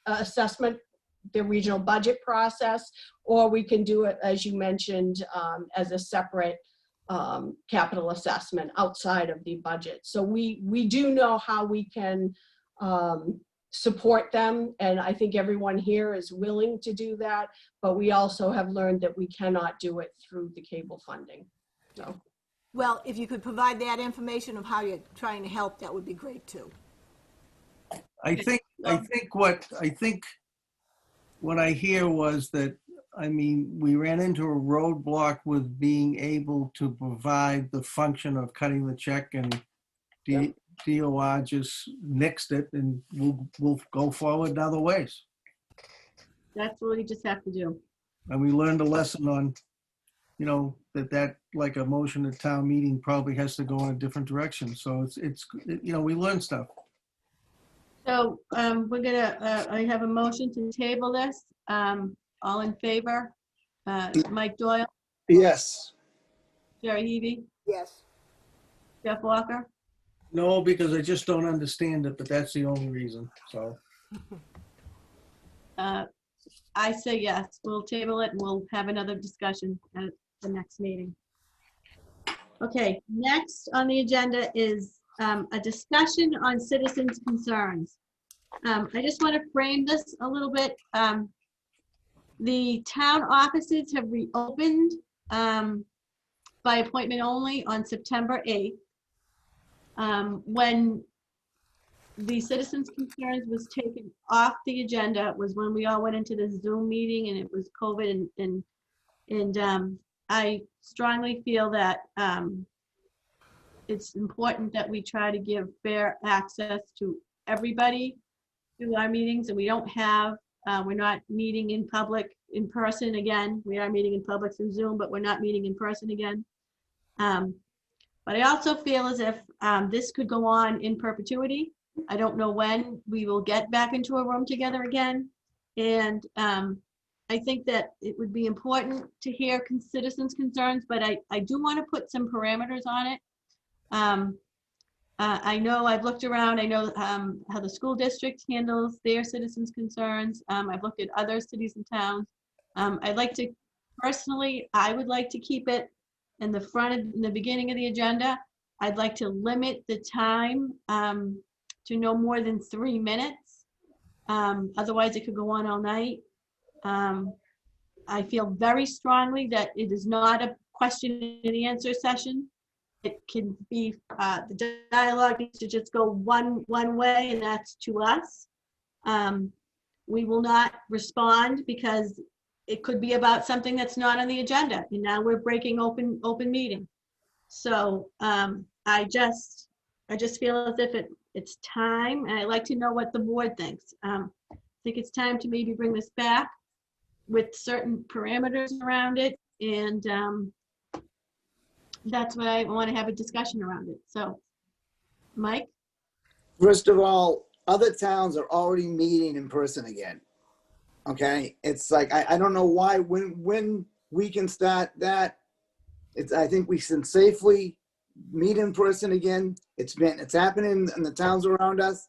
assessment, their regional budget process, or we can do it, as you mentioned, as a separate capital assessment outside of the budget. So we do know how we can support them, and I think everyone here is willing to do that, but we also have learned that we cannot do it through the cable funding. So. Well, if you could provide that information of how you're trying to help, that would be great too. I think what I hear was that, I mean, we ran into a roadblock with being able to provide the function of cutting the check, and DOR just nixed it, and we'll go forward in other ways. That's what we just have to do. And we learned a lesson on, that like a motion at town meeting probably has to go in a different direction. So it's we learn stuff. So we're gonna, I have a motion to table this. All in favor? Mike Doyle, Yes. Jerry Heavy, Yes. Jeff Walker, No, because I just don't understand it, but that's the only reason, so. I say yes. We'll table it and we'll have another discussion at the next meeting. Okay, next on the agenda is a discussion on citizens' concerns. I just want to frame this a little bit. The town offices have reopened by appointment only on September 8th. When the citizens' concerns was taken off the agenda was when we all went into the Zoom meeting, and it was COVID, and I strongly feel that it's important that we try to give fair access to everybody to our meetings, and we don't have, we're not meeting in public in person again. We are meeting in public through Zoom, but we're not meeting in person again. But I also feel as if this could go on in perpetuity. I don't know when we will get back into a room together again. And I I think that it would be important to hear citizens' concerns, but I do want to put some parameters on it. I know I've looked around, I know how the school district handles their citizens' concerns. I've looked at other cities and towns. I'd like to, personally, I would like to keep it in the beginning of the agenda. I'd like to limit the time to no more than 3 minutes. Otherwise, it could go on all night. I feel very strongly that it is not a question and answer session. It can be, the dialogue needs to just go one way, and that's to us. We will not respond because it could be about something that's not on the agenda, and now we're breaking open meeting. So I just feel as if it's time, and I'd like to know what the board thinks. I think it's time to maybe bring this back with certain parameters around it, and that's what I want to have a discussion around it. So, Mike? First of all, other towns are already meeting in person again. Okay, it's like, I don't know why, when we can start that. I think we can safely meet in person again. It's happening in the towns around us.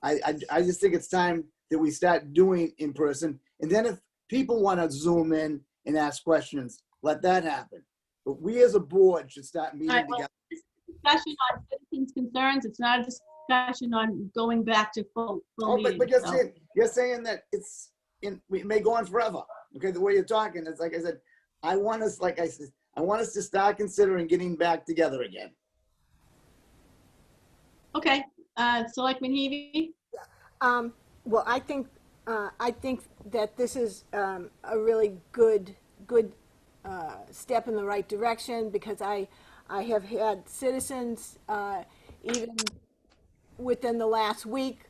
I just think it's time that we start doing in person. And then if people want to Zoom in and ask questions, let that happen. But we as a board should start meeting together. This is a discussion on citizens' concerns. It's not a discussion on going back to full meeting. But you're saying that it may go on forever. Okay, the way you're talking, it's like I said, I want us to start considering getting back together again. Okay, Selectman Heavey? Well, I think that this is a really good step in the right direction, because I have had citizens even within the last week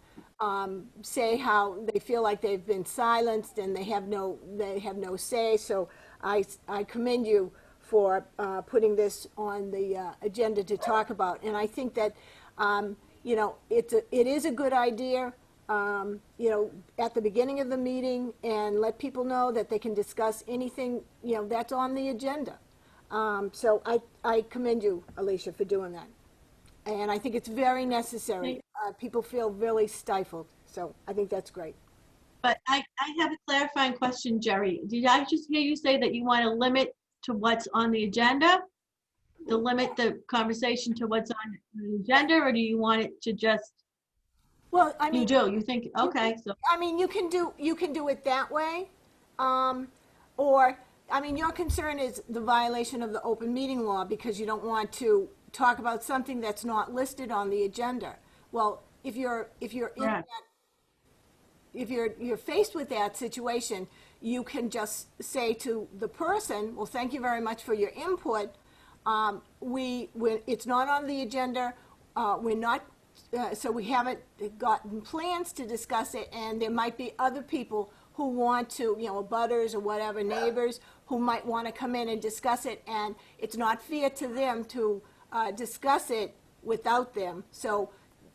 say how they feel like they've been silenced and they have no say. So I commend you for putting this on the agenda to talk about. And I think that it is a good idea. At the beginning of the meeting, and let people know that they can discuss anything, that's on the agenda. So I commend you, Alicia, for doing that. And I think it's very necessary. People feel really stifled, so I think that's great. But I have a clarifying question, Jerry. Did I just hear you say that you want to limit to what's on the agenda? To limit the conversation to what's on the agenda, or do you want it to just? Well, I mean, you think, okay, so. I mean, you can do it that way, or, I mean, your concern is the violation of the open meeting law because you don't want to talk about something that's not listed on the agenda. Well, if you're faced with that situation, you can just say to the person, well, thank you very much for your input. It's not on the agenda. We're not. So we haven't gotten plans to discuss it, and there might be other people who want to, abutters or whatever, neighbors, who might want to come in and discuss it, and it's not fair to them to discuss it without them. So,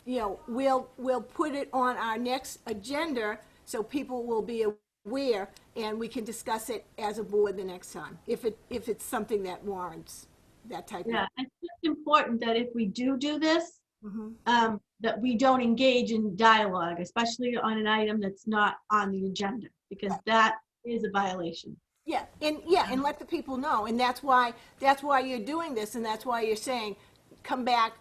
we'll put it on our next agenda so people will be aware, and we can discuss it as a board the next time, if it's something that warrants that type of. Yeah, I think it's important that if we do this, that we don't engage in dialogue, especially on an item that's not on the agenda, because that is a violation. Yeah, and let the people know, and that's why you're doing this, and that's why you're saying, come back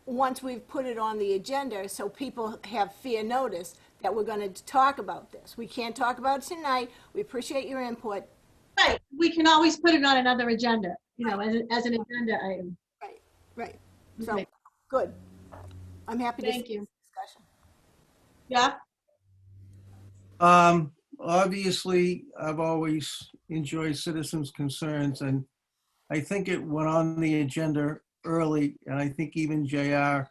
once we've put it on the agenda, so people have fair notice that we're going to talk about this. We can't talk about it tonight. We appreciate your input. Right, we can always put it on another agenda, as an agenda item. Right. So, Okay. good. I'm happy to Thank see you. this discussion. Yeah, Obviously, I've always enjoyed citizens' concerns, and I think it went on the agenda early, and I think even JR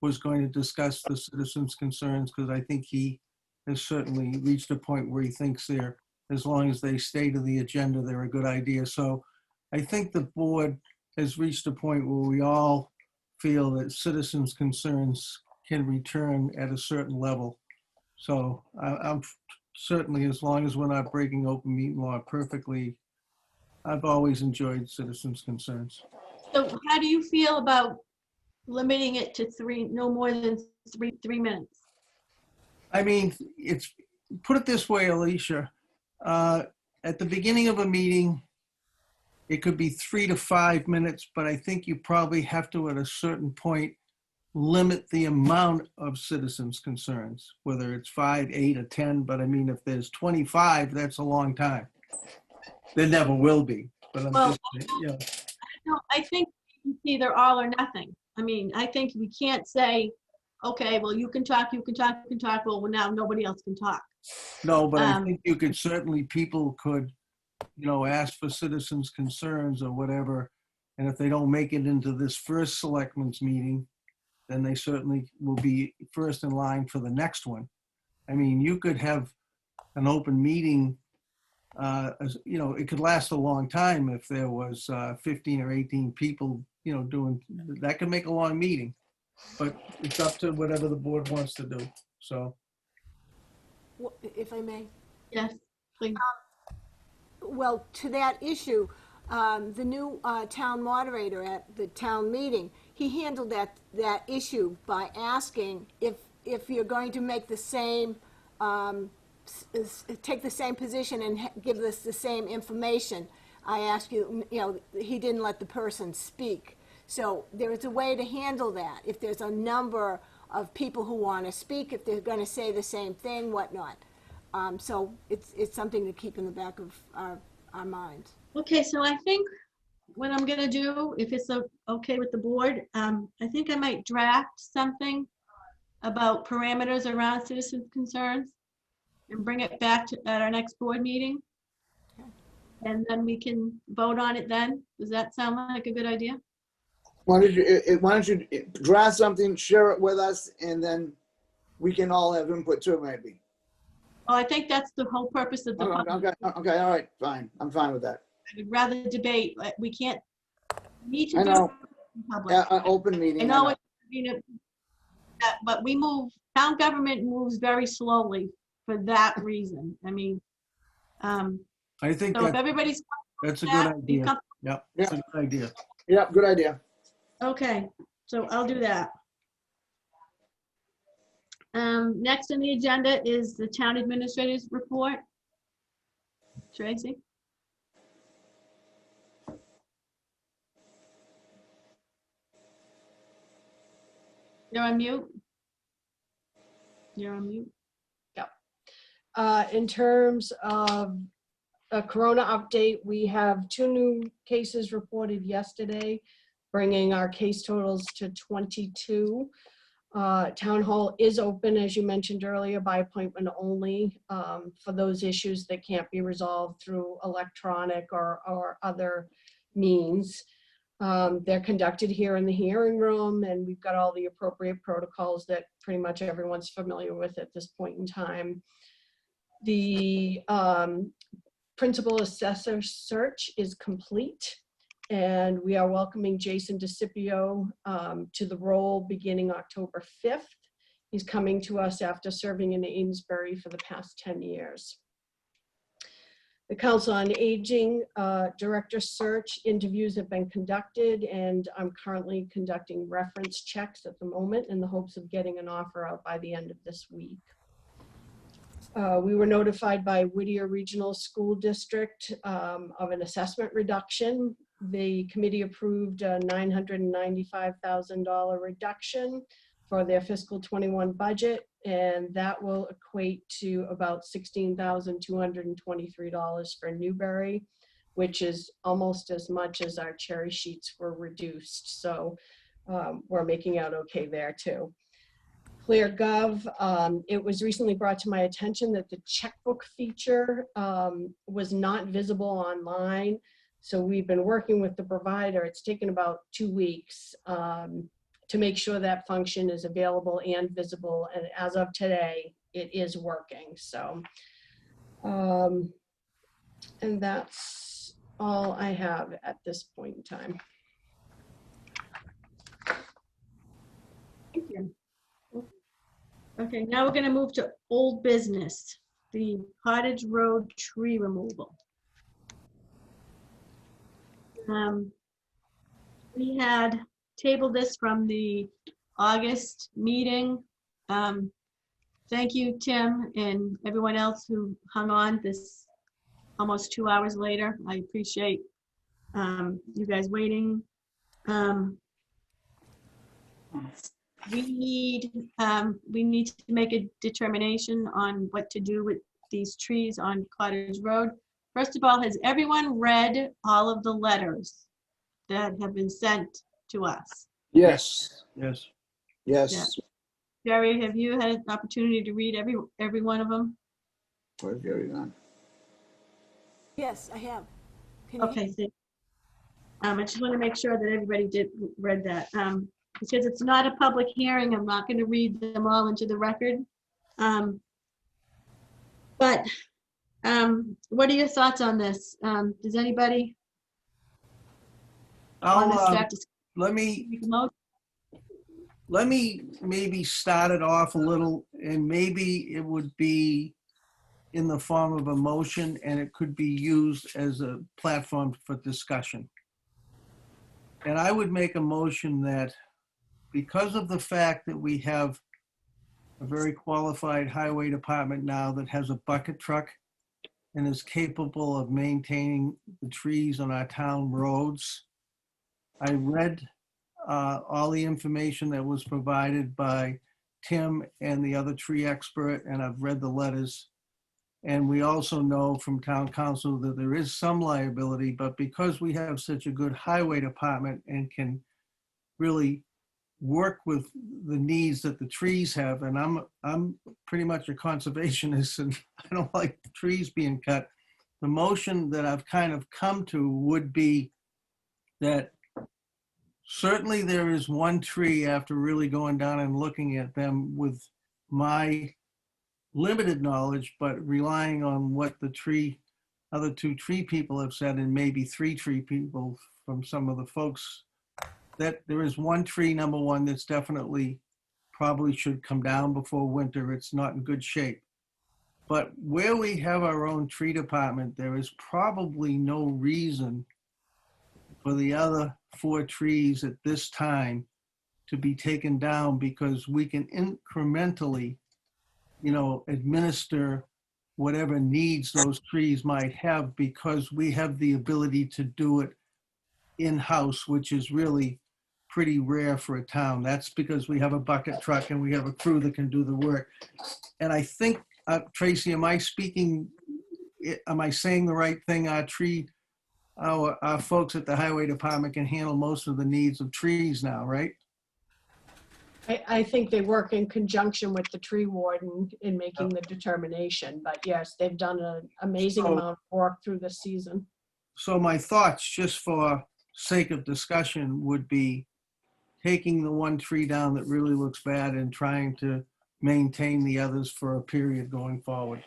was going to discuss the citizens' concerns, because I think he has certainly reached a point where he thinks they're, as long as they stay to the agenda, they're a good idea. So I think the board has reached a point where we all feel that citizens' concerns can return at a certain level. So I'm certainly, as long as we're not breaking open meeting law perfectly, I've always enjoyed citizens' concerns. So how do you feel about limiting it to no more than three minutes? I mean, put it this way, Alicia. At the beginning of a meeting, it could be 3 to 5 minutes, but I think you probably have to, at a certain point, limit the amount of citizens' concerns, whether it's 5, 8, or 10. But I mean, if there's 25, that's a long time. There never will be. But I'm Well, just, yeah. No, I think it's either all or nothing. I mean, I think we can't say, okay, well, you can talk, you can talk, you can talk. Well, now nobody else can talk. No, but I Um, think you could certainly, people could, ask for citizens' concerns or whatever. And if they don't make it into this first selectmen's meeting, then they certainly will be first in line for the next one. I mean, you could have an open meeting, it could last a long time if there was 15 or 18 people, doing, that could make a long meeting. But it's up to whatever the board wants to do, so. If I may. Yes, please. Well, to that issue, the new town moderator at the town meeting, he handled that issue by asking if you're going to make the same, take the same position and give us the same information. I asked you, he didn't let the person speak. So there is a way to handle that. If there's a number of people who want to speak, if they're going to say the same thing, whatnot. So it's something to keep in the back of our minds. Okay, so I think what I'm gonna do, if it's okay with the board, I think I might draft something about parameters around citizens' concerns and bring it back at our next board meeting. And then we can vote on it then. Does that sound like a good idea? Why don't you draft something, share it with us, and then we can all have input too, maybe. Well, I think that's the whole purpose of the public. Okay, all right, fine. I'm fine with that. I would rather debate, but we can't, we need to I do know. it in public. Yeah, an open meeting. I know but we town government moves very slowly for that reason. I mean, I think so if everybody's. that's a good that, be idea. comfortable. Yep, that's a good idea. Yeah, good idea. Okay, so I'll do that. Next on the agenda is the town administrator's report. Tracy? You're on mute. You're on mute. In terms of a corona update, we have 2 new cases reported yesterday, bringing our case totals to 22. Town hall is open, as you mentioned earlier, by appointment only for those issues that can't be resolved through electronic or other means. They're conducted here in the hearing room, and we've got all the appropriate protocols that pretty much everyone's familiar with at this point in time. The principal assessor search is complete, and we are welcoming Jason DeCipio to the role beginning October 5th. He's coming to us after serving in Amesbury for the past 10 years. The Council on Aging Director search interviews have been conducted, and I'm currently conducting reference checks at the moment in the hopes of getting an offer out by the end of this week. We were notified by Whittier Regional School District of an assessment reduction. The committee approved a $995,000 reduction for their fiscal 21 budget, and that will equate to about $16,223 for Newbury, which is almost as much as our cherry sheets were reduced. So we're making out okay there too. ClearGov, it was recently brought to my attention that the checkbook feature was not visible online. So we've been working with the provider. It's taken about 2 weeks to make sure that function is available and visible. And as of today, it is working. So, and that's all I have at this point in time. Thank you. Okay, now we're gonna move to old business. the Cottage Road tree removal. We had tabled this from the August meeting. Thank you, Tim, and everyone else who hung on this almost 2 hours later. I appreciate you guys waiting. We need to make a determination on what to do with these trees on Cottage Road. First of all, has everyone read all of the letters that have been sent to us? Yes, Yes. yes. Jerry, have you had an opportunity to read every one of them? Where's Gary gone? Yes, I have. Can you- Okay, thank- I just want to make sure that everybody read that. Because it's not a public hearing, I'm not going to read them all into the record. But what are your thoughts on this? Does anybody want to start to Let me speak about? let me maybe start it off a little, and maybe it would be in the form of a motion, and it could be used as a platform for discussion. And I would make a motion that because of the fact that we have a very qualified highway department now that has a bucket truck and is capable of maintaining the trees on our town roads, I read all the information that was provided by Tim and the other tree expert, and I've read the letters. And we also know from town council that there is some liability, but because we have such a good highway department and can really work with the needs that the trees have, and I'm pretty much a conservationist and I don't like trees being cut. The motion that I've kind of come to would be that certainly there is one tree, after really going down and looking at them with my limited knowledge, but relying on what the other two tree people have said, and maybe three tree people from some of the folks, that there is one tree, number one, that's definitely probably should come down before winter. It's not in good shape. But where we have our own tree department, there is probably no reason for the other 4 trees at this time to be taken down, because we can incrementally, administer whatever needs those trees might have, because we have the ability to do it in-house, which is really pretty rare for a town. That's because we have a bucket truck and we have a crew that can do the work. And I think, Tracy, am I saying the right thing? Our folks at the highway department can handle most of the needs of trees now, right? I think they work in conjunction with the tree warden in making the determination, but yes, they've done an amazing amount of work through this season. So my thoughts, just for sake of discussion, would be taking the one tree down that really looks bad and trying to maintain the others for a period going forward.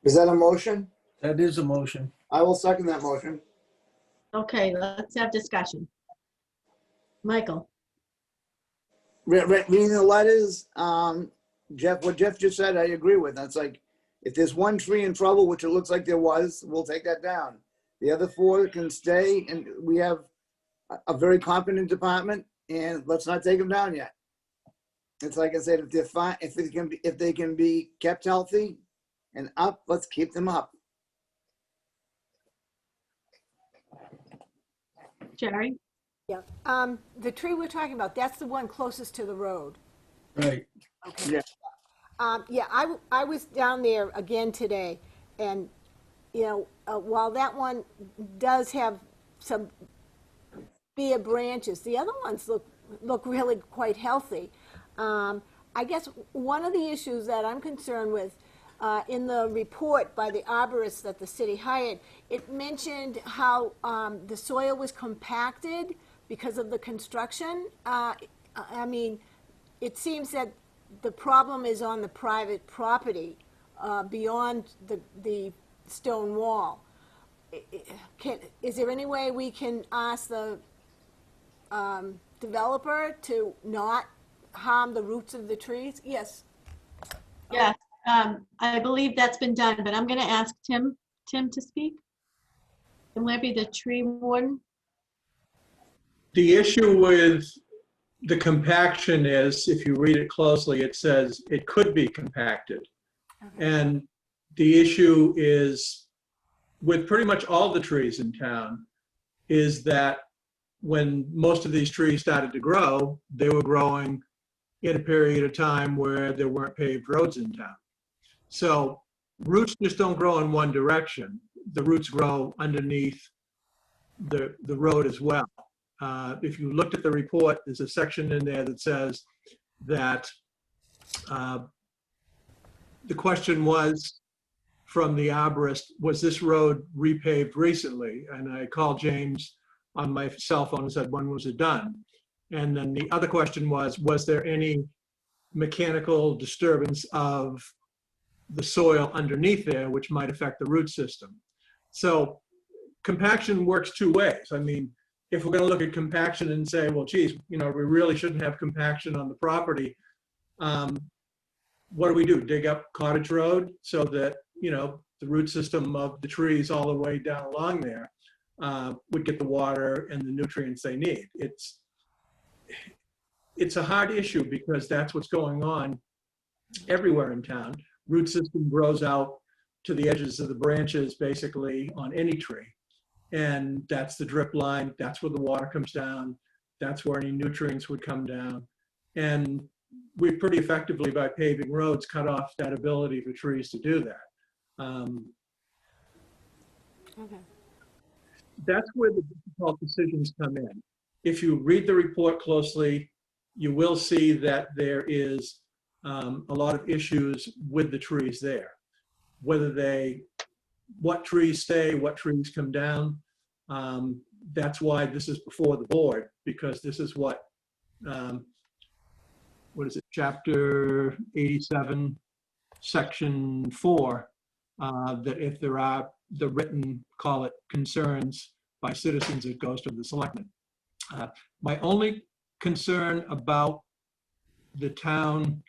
Is that a motion? That is a motion. I will second that motion. Okay, let's have discussion. Michael? Reading the letters, what Jeff just said, I agree with. That's like, if there's one tree in trouble, which it looks like there was, we'll take that down. The other 4 can stay, and we have a very competent department, and let's not take them down yet. It's like I said, if they're fine, if they can be kept healthy and up, let's keep them up. Jerry? Yeah, the tree we're talking about, that's the one closest to the road. Right. Okay. Yeah. Yeah, I was down there again today, and, while that one does have some bare branches, the other ones look really quite healthy. I guess one of the issues that I'm concerned with, in the report by the arborist that the city hired, it mentioned how the soil was compacted because of the construction. I mean, it seems that the problem is on the private property beyond the stone wall. Is there any way we can ask the developer to not harm the roots of the trees? Yes. Yes, I believe that's been done, but I'm gonna ask Tim to speak. Tim Lampy, the tree warden. The issue with the compaction is, if you read it closely, it says it could be compacted. And the issue is, with pretty much all the trees in town, is that when most of these trees started to grow, they were growing in a period of time where there weren't paved roads in town. So roots just don't grow in one direction. The roots grow underneath the road as well. If you looked at the report, there's a section in there that says that the question was from the arborist, was this road repaved recently? And I called James on my cell phone and said, when was it done? And then the other question was there any mechanical disturbance of the soil underneath there, which might affect the root system? So compaction works two ways. I mean, if we're going to look at compaction and say, well, geez, we really shouldn't have compaction on the property, what do? Dig up Cottage Road so that, the root system of the trees all the way down along there would get the water and the nutrients they need. It's a hard issue because that's what's going on everywhere in town. Root system grows out to the edges of the branches, basically on any tree. And that's the drip line. That's where the water comes down. That's where any nutrients would come down. And we pretty effectively, by paving roads, cut off that ability for trees to do that. That's where the difficult decisions come in. If you read the report closely, you will see that there is a lot of issues with the trees there. What trees stay, what trees come down. That's why this is before the board, because this is what is it, Chapter 87, Section 4, that if there are the written, call it, concerns by citizens, it goes to the selectmen. My only concern about the town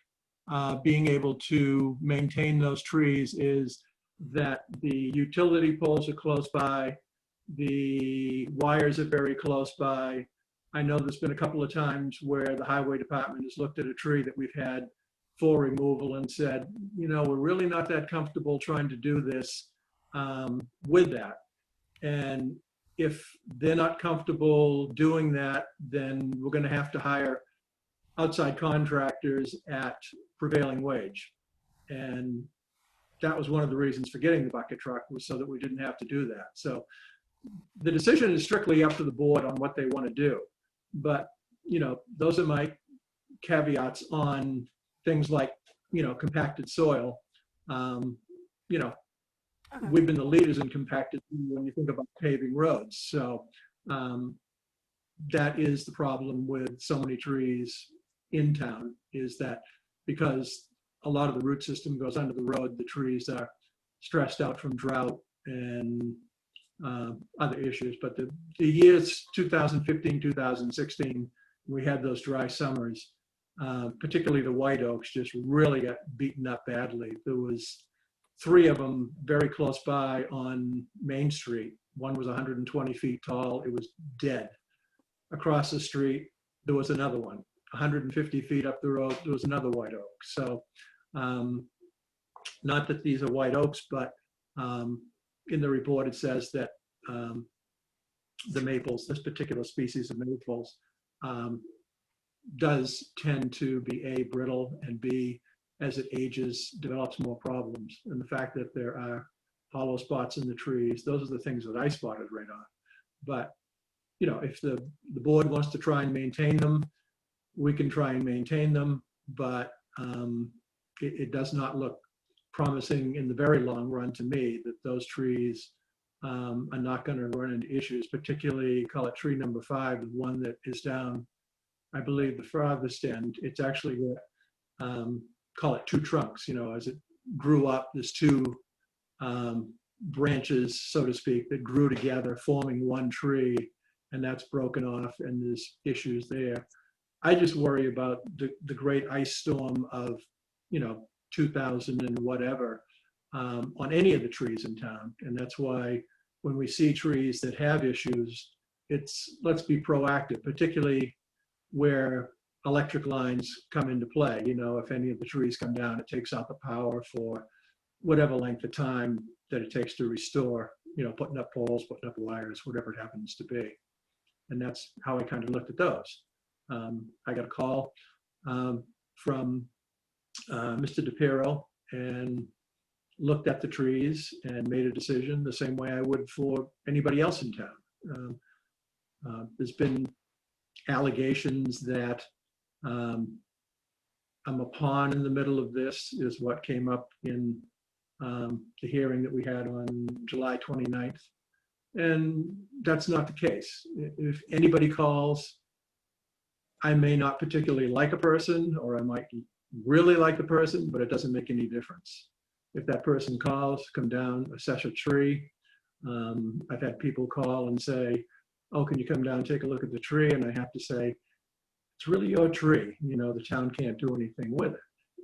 being able to maintain those trees is that the utility poles are close by, the wires are very close by. I know there's been a couple of times where the highway department has looked at a tree that we've had for removal and said, we're really not that comfortable trying to do this with that. And if they're not comfortable doing that, then we're going to have to hire outside contractors at prevailing wage. And that was one of the reasons for getting the bucket truck, was so that we didn't have to do that. So the decision is strictly up to the board on what they want to do. But, those are my caveats on things like, compacted soil. We've been the leaders in compacted when you think about paving roads. So that is the problem with so many trees in town, is that because a lot of the root system goes under the road, the trees are stressed out from drought and other issues. But the years 2015, 2016, we had those dry summers, particularly the white oaks just really got beaten up badly. There was 3 of them very close by on Main Street. One was 120 feet tall. It was dead. Across the street, there was another one. 150 feet up the road, there was another white oak. So not that these are white oaks, but in the report it says that the maples, this particular species of maples, does tend to be A, brittle, and B, as it ages, develops more problems. And the fact that there are hollow spots in the trees, those are the things that I spotted right on. But, if the board wants to try and maintain them, we can try and maintain them, but it does not look promising in the very long run to me that those trees are not going to run into issues, particularly, call it tree number 5, the one that is down, I believe, the farthest end. It's actually, call it 2 trunks, as it grew up, there's 2 branches, so to speak, that grew together, forming one tree, and that's broken off, and there's issues there. I just worry about the great ice storm of, 2,000 and whatever on any of the trees in town. And that's why when we see trees that have issues, let's be proactive, particularly where electric lines come into play. You know, if any of the trees come down, it takes out the power for whatever length of time that it takes to restore, you know, putting up poles, putting up wires, whatever it happens to be. And that's how I kind of looked at those. I got a call from Mr. DePiero and looked at the trees and made a decision the same way I would for anybody else in town. There's been allegations that I'm a pawn in the middle of this, is what came up in the hearing that we had on July 29th. And that's not the case. If anybody calls, I may not particularly like a person, or I might really like the person, but it doesn't make any difference. If that person calls, come down, assess a tree. I've had people call and say, oh, can you come down and take a look at the tree? And I have to say, it's really your tree. You know, the town can't do anything with it.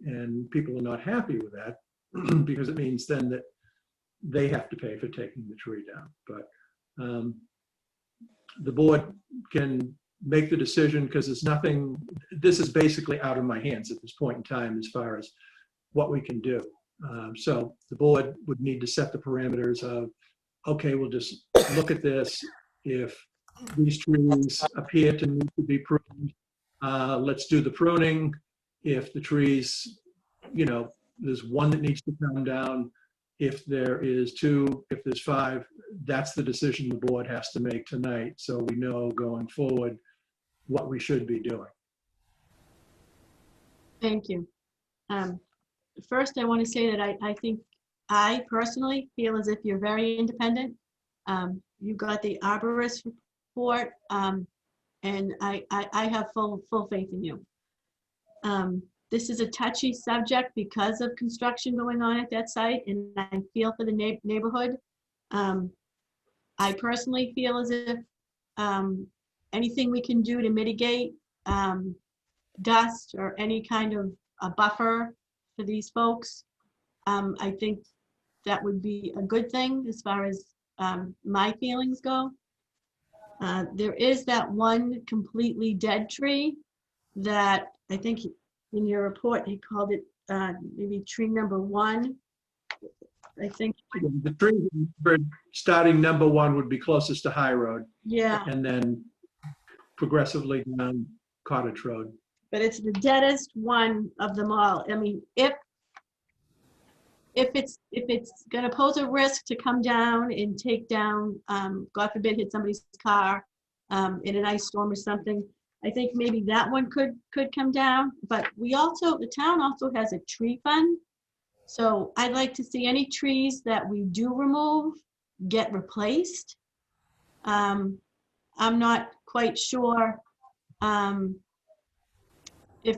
And people are not happy with that because it means then that they have to pay for taking the tree down. But the board can make the decision, because there's nothing, this is basically out of my hands at this point in time as far as what we can do. So the board would need to set the parameters of, okay, we'll just look at this. If these trees appear to need to be pruned, let's do the pruning. If the trees, you know, there's one that needs to come down. If there is two, if there's five, that's the decision the board has to make tonight, so we know going forward what we should be doing. Thank you. First, I want to say that I think I personally feel as if you're very independent. You got the arborist report, and I have full faith in you. This is a touchy subject because of construction going on at that site, and I feel for the neighborhood. I personally feel as if anything we can do to mitigate dust or any kind of a buffer for these folks, I think that would be a good thing as far as my feelings go. There is that one completely dead tree that I think in your report, he called it maybe tree number 1. I think. The tree starting number 1 would be closest to High Road. Yeah. And then progressively down Cottage Road. But it's the deadest one of them all. I mean, if it's going to pose a risk to come down and take down, God forbid, hit somebody's car in an ice storm or something, I think maybe that one could come down. But the town also has a tree fund. So I'd like to see any trees that we do remove get replaced. I'm not quite sure if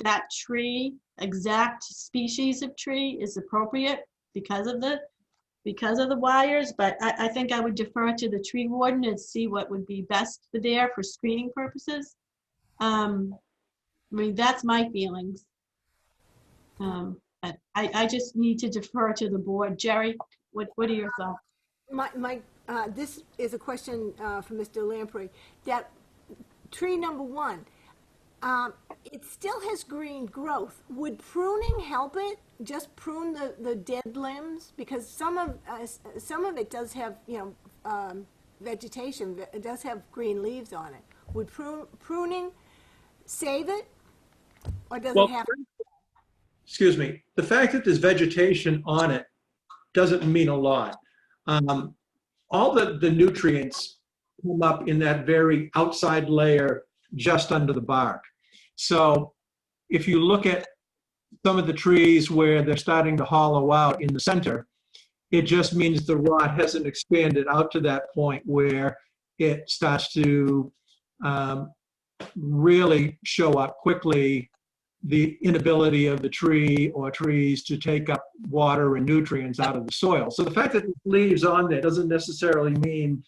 that tree, exact species of tree, is appropriate because of the wires, but I think I would defer to the tree warden and see what would be best for there for screening purposes. I mean, that's my feelings. I just need to defer to the board. Jerry, what are your thoughts? This is a question for Mr. Lamprey. That tree number 1, it still has green growth. Would pruning help it? Just prune the dead limbs? Because some of it does have, you know, vegetation. It does have green leaves on it. Would pruning save it, or does it have? Excuse me. The fact that there's vegetation on it doesn't mean a lot. All the nutrients come up in that very outside layer just under the bark. So if you look at some of the trees where they're starting to hollow out in the center, it just means the rot hasn't expanded out to that point where it starts to really show up quickly the inability of the tree or trees to take up water and nutrients out of the soil. So the fact that the leaves on there doesn't necessarily mean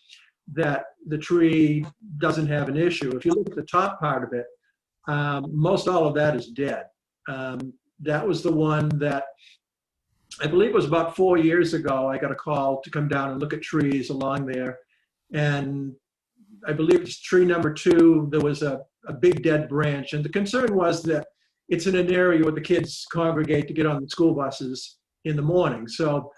that the tree doesn't have an issue. If you look at the top part of it, most all of that is dead. that was the one that I believe it was about 4 years ago. I got a call to come down and look at trees along there. And I believe it's tree number 2. There was a big dead branch. And the concern was that it's in an area where the kids congregate to get on the school buses in the morning. So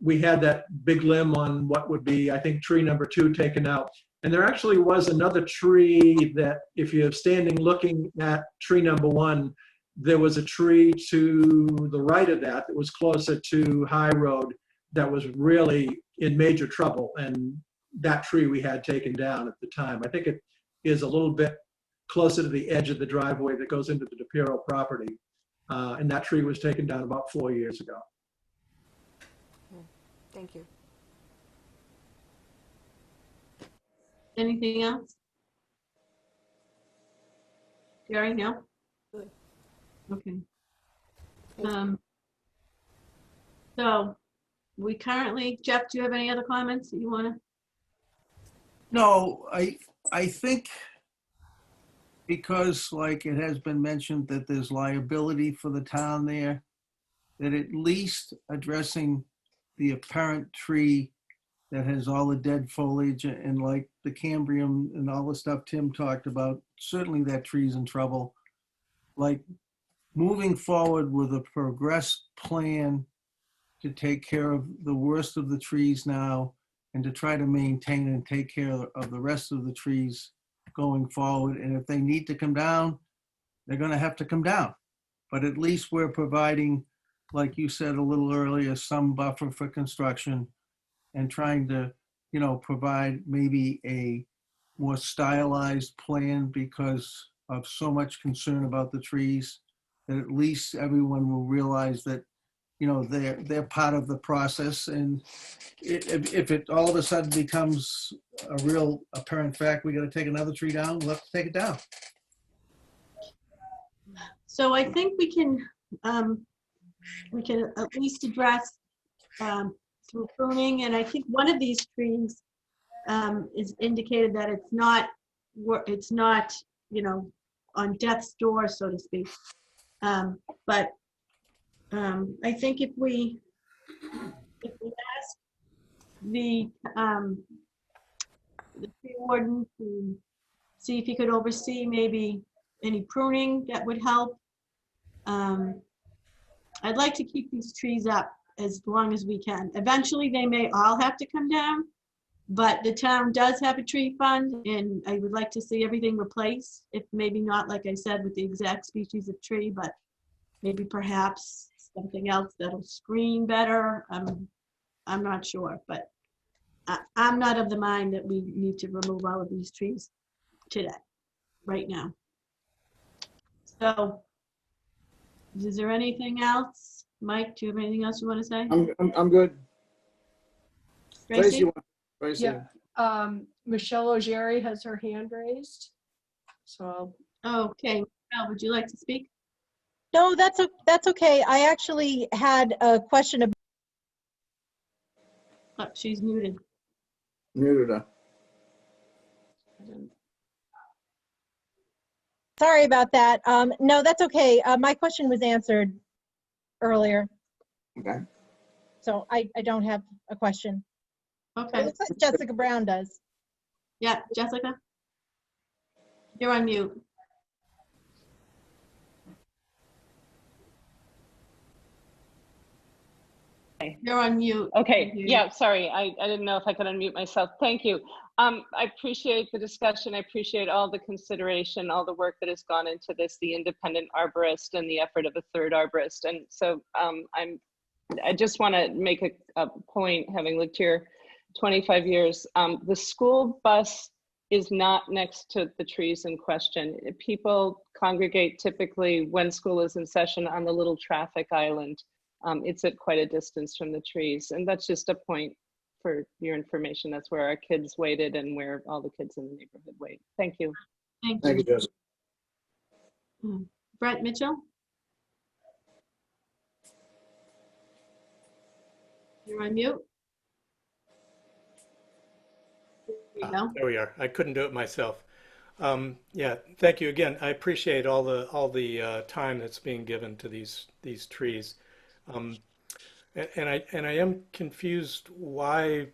we had that big limb on what would be, I think, tree number 2 taken out. And there actually was another tree that, if you're standing looking at tree number 1, there was a tree to the right of that was closer to High Road that was really in major trouble. And that tree we had taken down at the time. I think it is a little bit closer to the edge of the driveway that goes into the DePiro property. And that tree was taken down about 4 years ago. Thank you. Anything else? Jerry, no? Good. Okay. So we currently, Jeff, do you have any other comments that you want to? No, I think because, like it has been mentioned, that there's liability for the town there, that at least addressing the apparent tree that has all the dead foliage and like the cambium and all the stuff Tim talked about, certainly that tree's in trouble. Like moving forward with a progressed plan to take care of the worst of the trees now and to try to maintain and take care of the rest of the trees going forward. And if they need to come down, they're going to have to come down. But at least we're providing, like you said a little earlier, some buffer for construction and trying to, you know, provide maybe a more stylized plan because of so much concern about the trees, that at least everyone will realize that, you know, they're part of the process. And if it all of a sudden becomes a real apparent fact, we got to take another tree down, we'll have to take it down. So I think we can at least address through pruning, and I think one of these trees is indicated that it's not, you know, on death's door, so to speak. But I think if we ask the tree warden to see if he could oversee maybe any pruning that would help. I'd like to keep these trees up as long as we can. Eventually, they may all have to come down, but the town does have a tree fund, and I would like to see everything replaced. If maybe not, like I said, with the exact species of tree, but maybe perhaps something else that'll screen better. I'm not sure, but I'm not of the mind that we need to remove all of these trees today, right now. So, is there anything else? Mike, do you have anything else you want to say? I'm good. Tracy? Tracy. Yeah. Michelle O'Gerry has her hand raised. So Okay, Michelle, would you like to speak? No, that's okay. I actually had a question about. Oh, she's muted. Muted her. Sorry about that. No, that's okay. My question was answered earlier, Okay. so I don't have a question. It Okay, looks like Jessica Brown does. yeah, Jessica? You're on mute. You're on mute. Okay, yeah, sorry, I didn't know if I could unmute myself. Thank you. I appreciate the discussion. I appreciate all the consideration, all the work that has gone into this, the independent arborist and the effort of a third arborist. And so I just want to make a point, having lived here 25 years. The school bus is not next to the trees in question. People congregate typically when school is in session on the little traffic island. It's at quite a distance from the trees. And that's just a point for your information. That's where our kids waited and where all the kids in the neighborhood wait. Thank you. Thank Thank you, you. Jessica. Brett Mitchell? You're on mute. There you go. There we are. I couldn't do it myself. Yeah, thank you again. I appreciate all the time that's being given to these trees. And I am confused why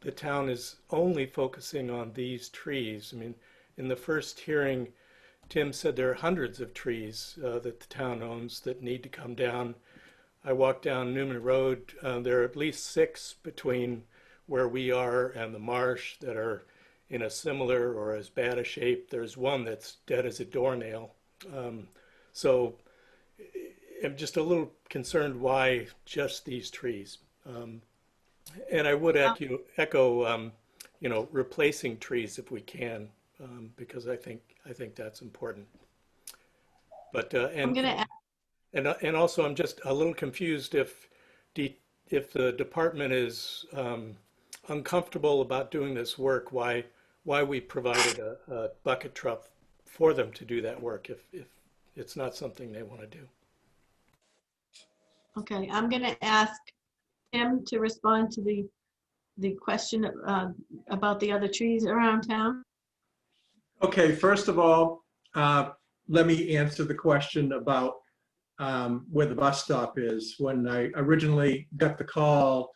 the town is only focusing on these trees. I mean, in the first hearing, Tim said there are hundreds of trees that the town owns that need to come down. I walked down Newman Road. There are at least 6 between where we are and the marsh that are in a similar or as bad a shape. There's one that's dead as a doornail. So I'm just a little concerned why just these trees. And I would echo, replacing trees if we can, because I think that's important. But I'm gonna ask, and also I'm just a little confused if the department is uncomfortable about doing this work, why we provided a bucket truck for them to do that work if it's not something they want to do. okay, I'm gonna ask Tim to respond to the question about the other trees around town. Okay, first of all, let me answer the question about where the bus stop is. When I originally got the call,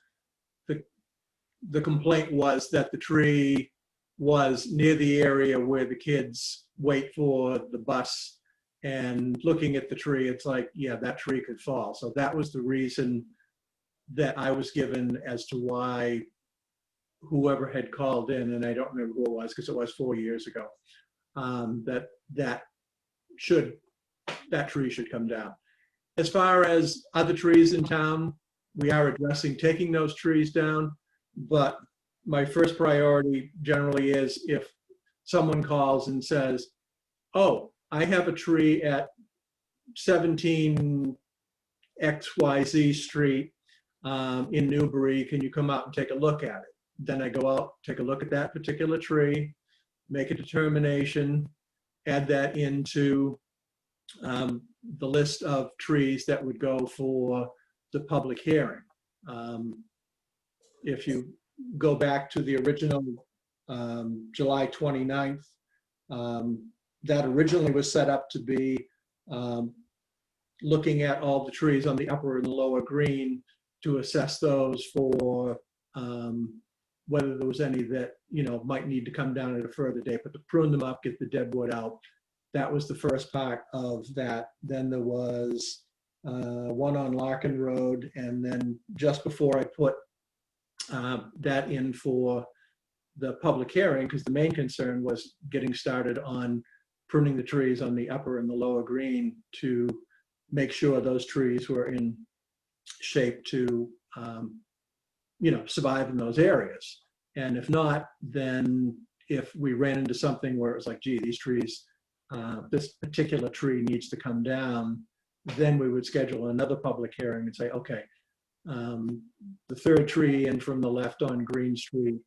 the complaint was that the tree was near the area where the kids wait for the bus. And looking at the tree, it's like, yeah, that tree could fall. So that was the reason that I was given as to why whoever had called in, and I don't remember who it was because it was 4 years ago, that tree should come down. As far as other trees in town, we are addressing taking those trees down, but my first priority generally is if someone calls and says, oh, I have a tree at 17 XYZ Street in Newbury, can you come out and take a look at it? Then I go out, take a look at that particular tree, make a determination, add that into the list of trees that would go for the public hearing. If you go back to the original July 29th, that originally was set up to be looking at all the trees on the upper and the lower green to assess those for whether there was any that, might need to come down at a further date, but to prune them up, get the dead wood out. That was the first part of that. Then there was one on Larkin Road. And then just before I put that in for the public hearing, because the main concern was getting started on pruning the trees on the upper and the lower green to make sure those trees were in shape to, survive in those areas. And if not, then if we ran into something where it was like, gee, these trees, this particular tree needs to come down, then we would schedule another public hearing and say, okay, the third tree in from the left on Green Street,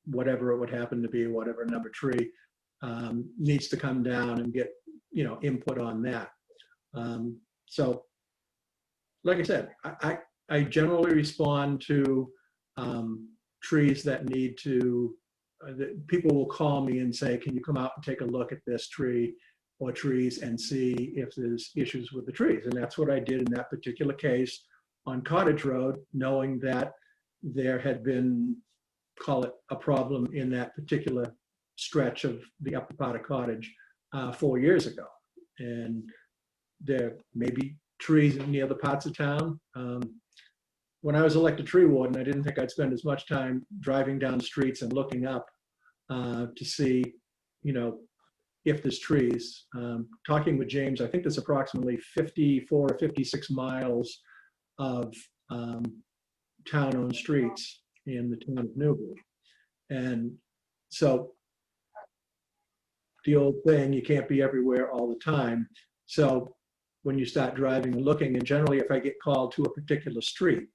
whatever it would happen to be, whatever number tree, needs to come down and get, input on that. So, like I said, I generally respond to trees that need to, that people will call me and say, can you come out and take a look at this tree or trees and see if there's issues with the trees? And that's what I did in that particular case on Cottage Road, knowing that there had been, call it a problem in that particular stretch of the upper part of Cottage 4 years ago. And there may be trees in the other parts of town. When I was elected tree warden, I didn't think I'd spend as much time driving down streets and looking up to see, if there's trees. Talking with James, I think there's approximately 54 or 56 miles of town-owned streets in the town of Newbury. And so the old saying, you can't be everywhere all the time. So when you start driving and looking, and generally if I get called to a particular street,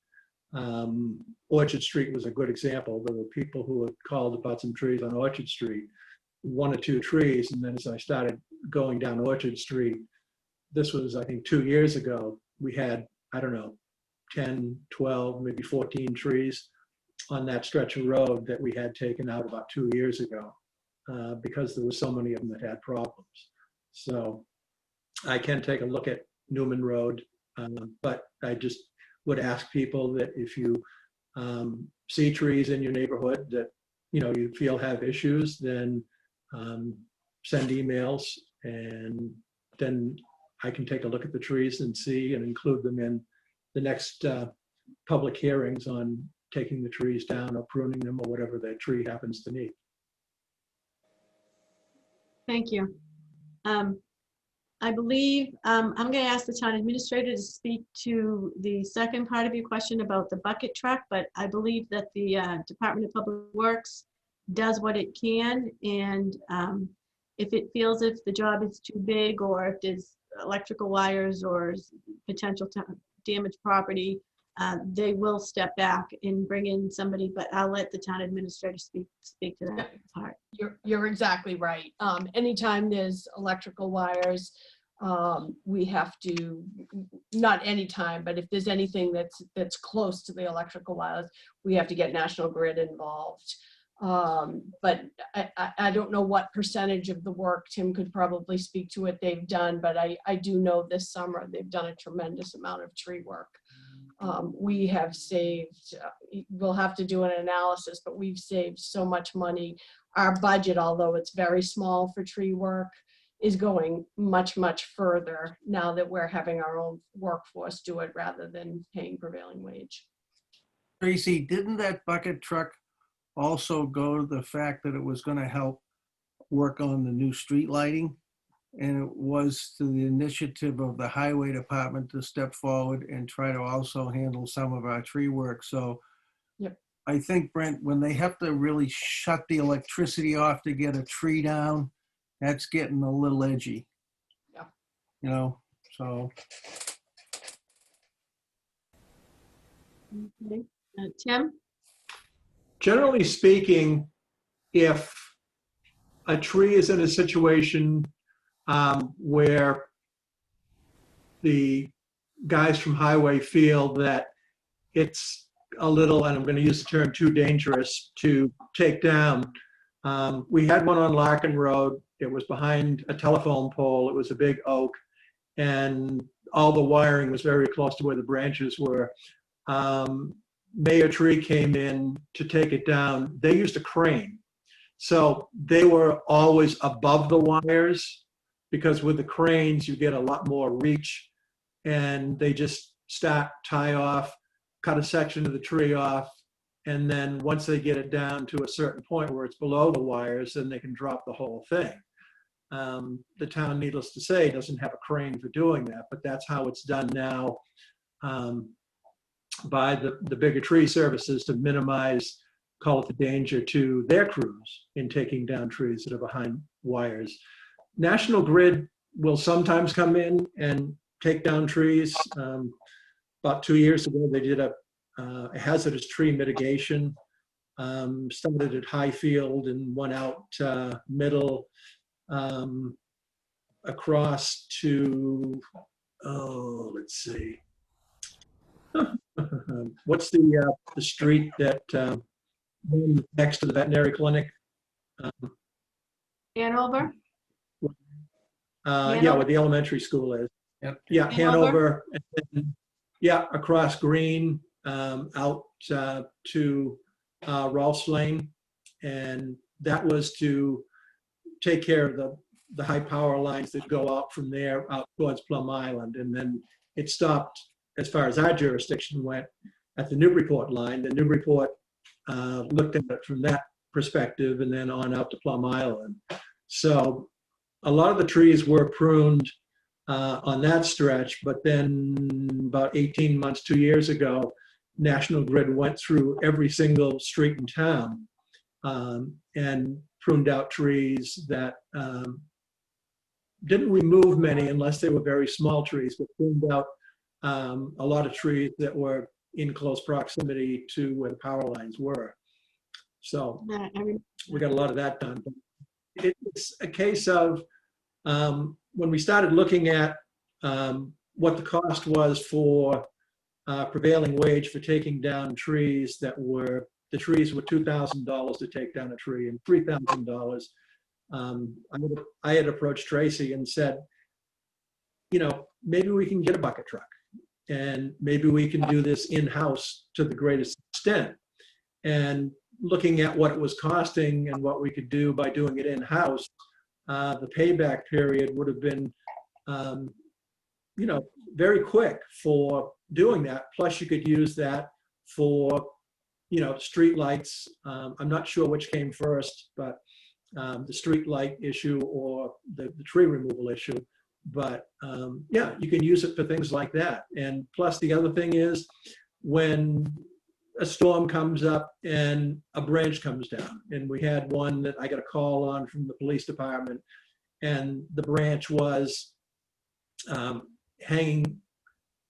Orchard Street was a good example. There were people who had called about some trees on Orchard Street, 1 or 2 trees. And then as I started going down Orchard Street, this was, I think, 2 years ago, we had, I don't know, 10, 12, maybe 14 trees on that stretch of road that we had taken out about 2 years ago. because there were so many of them that had problems. So I can take a look at Newman Road, but I just would ask people that if you see trees in your neighborhood that you feel have issues, then send emails, and then I can take a look at the trees and see and include them in the next public hearings on taking the trees down or pruning them or whatever that tree happens to need. Thank you. I believe I'm going to ask the town administrator to speak to the second part of your question about the bucket truck, but I believe that the Department of Public Works does what it can, and if it feels if the job is too big, or if there's electrical wires or potential damaged property, they will step back and bring in somebody, but I'll let the town administrator speak to that part. You're exactly right. Anytime there's electrical wires, we have to, not anytime, but if there's anything that's close to the electrical wires, we have to get National Grid involved. But I don't know what percentage of the work, Tim could probably speak to it, they've done, but I do know this summer they've done a tremendous amount of tree work. We have saved, we'll have to do an analysis, but we've saved so much money. Our budget, although it's very small for tree work, is going much, much further now that we're having our own workforce do it rather than paying prevailing wage. Tracy, didn't that bucket truck also go to the fact that it was going to help work on the new street lighting? And it was to the initiative of the highway department to step forward and try to also handle some of our tree work. So yep. I think, Brent, when they have to really shut the electricity off to get a tree down, that's getting a little edgy. Yeah. So. Okay. Tim? Generally speaking, if a tree is in a situation where the guys from highway feel that it's a little, and I'm going to use the term, too dangerous to take down. We had one on Larkin Road. It was behind a telephone pole. It was a big oak, and all the wiring was very close to where the branches were. Mayor Tree came in to take it down. They used a crane. So they were always above the wires, because with the cranes, you get a lot more reach, and they just tie off, cut a section of the tree off, and then once they get it down to a certain point where it's below the wires, then they can drop the whole thing. The town, needless to say, doesn't have a crane for doing that, but that's how it's done now by the bigger tree services to minimize, call it the danger to their crews in taking down trees that are behind wires. National Grid will sometimes come in and take down trees. About 2 years ago, they did a hazardous tree mitigation. Started at Highfield and went out middle across to, let's see. What's the street that next to the veterinary clinic? Hanover? Yeah, where the elementary school is. Yep. Yeah, Hanover. And then, yeah, across Green, out to Rolfs Lane. And that was to take care of the high power lines that go out from there out towards Plum Island. And then it stopped, as far as our jurisdiction went, at the Newburyport line. The Newburyport looked at it from that perspective, and then on out to Plum Island. So a lot of the trees were pruned on that stretch, but then about 18 months, 2 years ago, National Grid went through every single street in town and pruned out trees that didn't remove many unless they were very small trees, but pruned out a lot of trees that were in close proximity to where the power lines were. So we got a lot of that done. It's a case of when we started looking at what the cost was for prevailing wage for taking down trees that were, the trees were $2,000 to take down a tree and $3,000 I had approached Tracy and said, maybe we can get a bucket truck and maybe we can do this in-house to the greatest extent. And looking at what it was costing and what we could do by doing it in-house, the payback period would have been, very quick for doing that. Plus you could use that for, street lights. I'm not sure which came first, but the street light issue or the tree removal issue. But yeah, you can use it for things like that. And plus the other thing is when a storm comes up and a branch comes down, and we had one that I got a call on from the police department, and the branch was hanging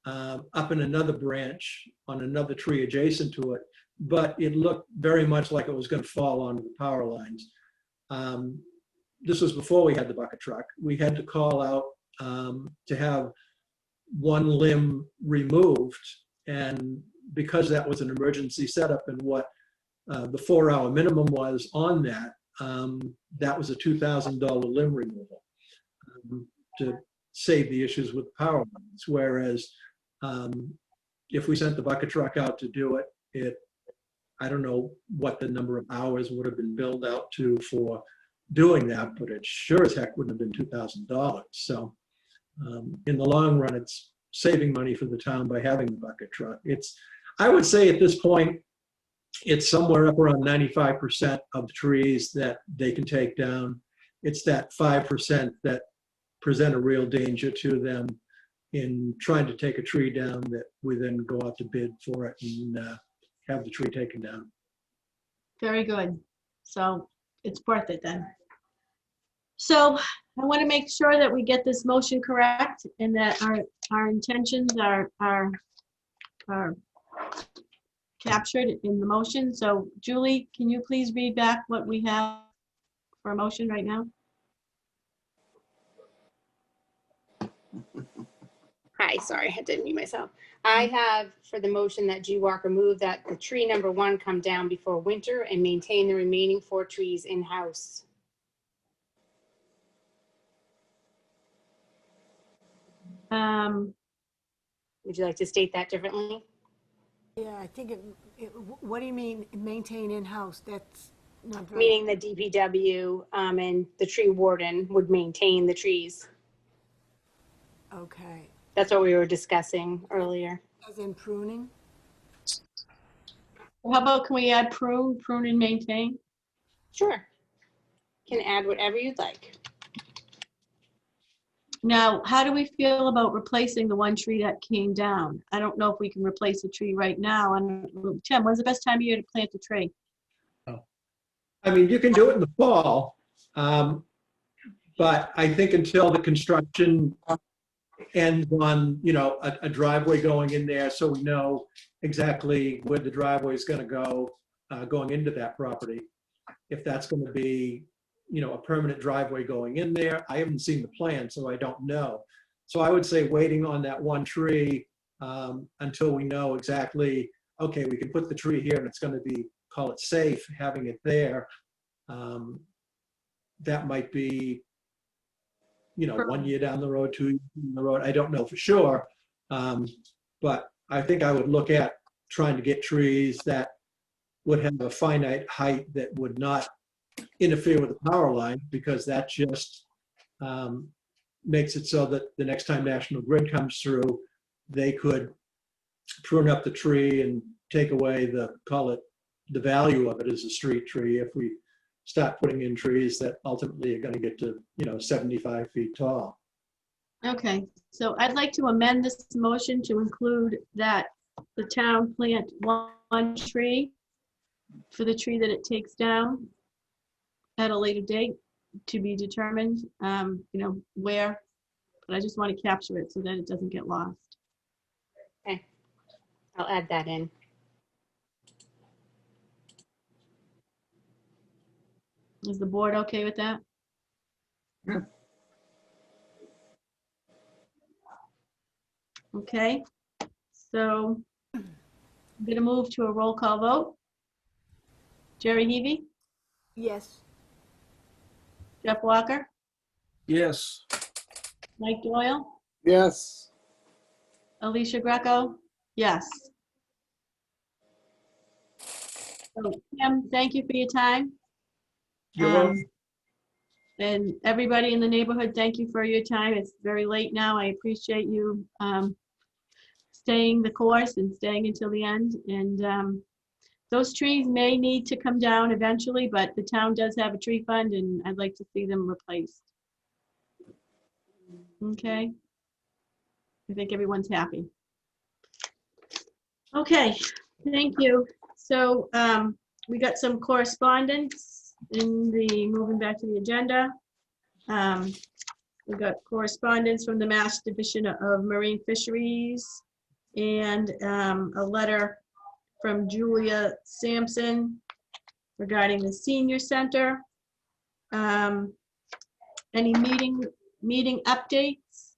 up in another branch on another tree adjacent to it, but it looked very much like it was going to fall onto the power lines. This was before we had the bucket truck. We had to call out to have one limb removed, and because that was an emergency setup and what the 4-hour minimum was on that, that was a $2,000 limb removal to save the issues with the power lines. Whereas if we sent the bucket truck out to do it, I don't know what the number of hours would have been billed out to for doing that, but it sure as heck wouldn't have been $2,000. So in the long run, it's saving money for the town by having the bucket truck. I would say at this point, it's somewhere up around 95% of the trees that they can take down. It's that 5% that present a real danger to them in trying to take a tree down that we then go out to bid for it and have the tree taken down. Very good. So it's worth it then. So I want to make sure that we get this motion correct and that our intentions are captured in the motion. So Julie, can you please read back what we have for a motion right now? Hi, sorry, I had to mute myself. I have for the motion that G. Walker move that the tree number 1 come down before winter and maintain the remaining 4 trees in-house. Would you like to state that differently? Yeah, I think what do you mean maintain in-house? That's not very. Meaning the DPW and the tree warden would maintain the trees. Okay. That's what we were discussing earlier. As in pruning? How about, can we add prune and maintain? Sure. Can add whatever you'd like. Now, how do we feel about replacing the one tree that came down? I don't know if we can replace a tree right now. And Tim, when's the best time of year to plant a tree? I mean, you can do it in the fall, but I think until the construction ends on, a driveway going in there, so we know exactly where the driveway is going to go going into that property. If that's going to be, a permanent driveway going in there, I haven't seen the plan, so I don't know. So I would say waiting on that one tree until we know exactly, okay, we can put the tree here and it's going to be, call it safe, having it there. That might be, 1 year down the road, 2 years down the road. I don't know for sure. But I think I would look at trying to get trees that would have a finite height that would not interfere with the power line, because that just makes it so that the next time National Grid comes through, they could prune up the tree and take away the value of it as a street tree if we start putting in trees that ultimately are going to get to 75 feet tall. Okay, so I'd like to amend this motion to include that the town plant one tree for the tree that it takes down at a later date to be determined, where, but I just want to capture it so that it doesn't get lost. Okay, I'll add that in. Is the board okay with that? Yeah. Okay, so I'm gonna move to a roll call vote. Jerry Heavy, Yes. Jeff Walker, Yes. Mike Doyle, Yes. Alicia Greco, yes. So, Kim, thank you for your time. You're welcome. And everybody in the neighborhood, thank you for your time. It's very late now. I appreciate you staying the course and staying until the end. And those trees may need to come down eventually, but the town does have a tree fund and I'd like to see them replaced. Okay. I think everyone's happy. Okay, thank you. So we got some correspondence moving back to the agenda. We got correspondence from the Mass Division of Marine Fisheries and a letter from Julia Sampson regarding the senior center. Any meeting updates?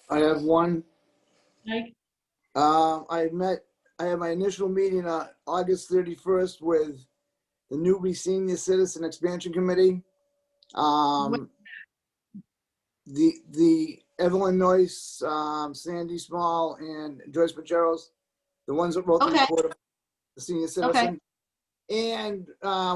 I have one. Mike? I had my initial meeting on August 31st with the Newbury Senior Citizen Expansion Committee. The Evelyn Noyce, Sandy Small, and Joyce Pacheros, the ones that wrote the Okay. report of the senior citizen. And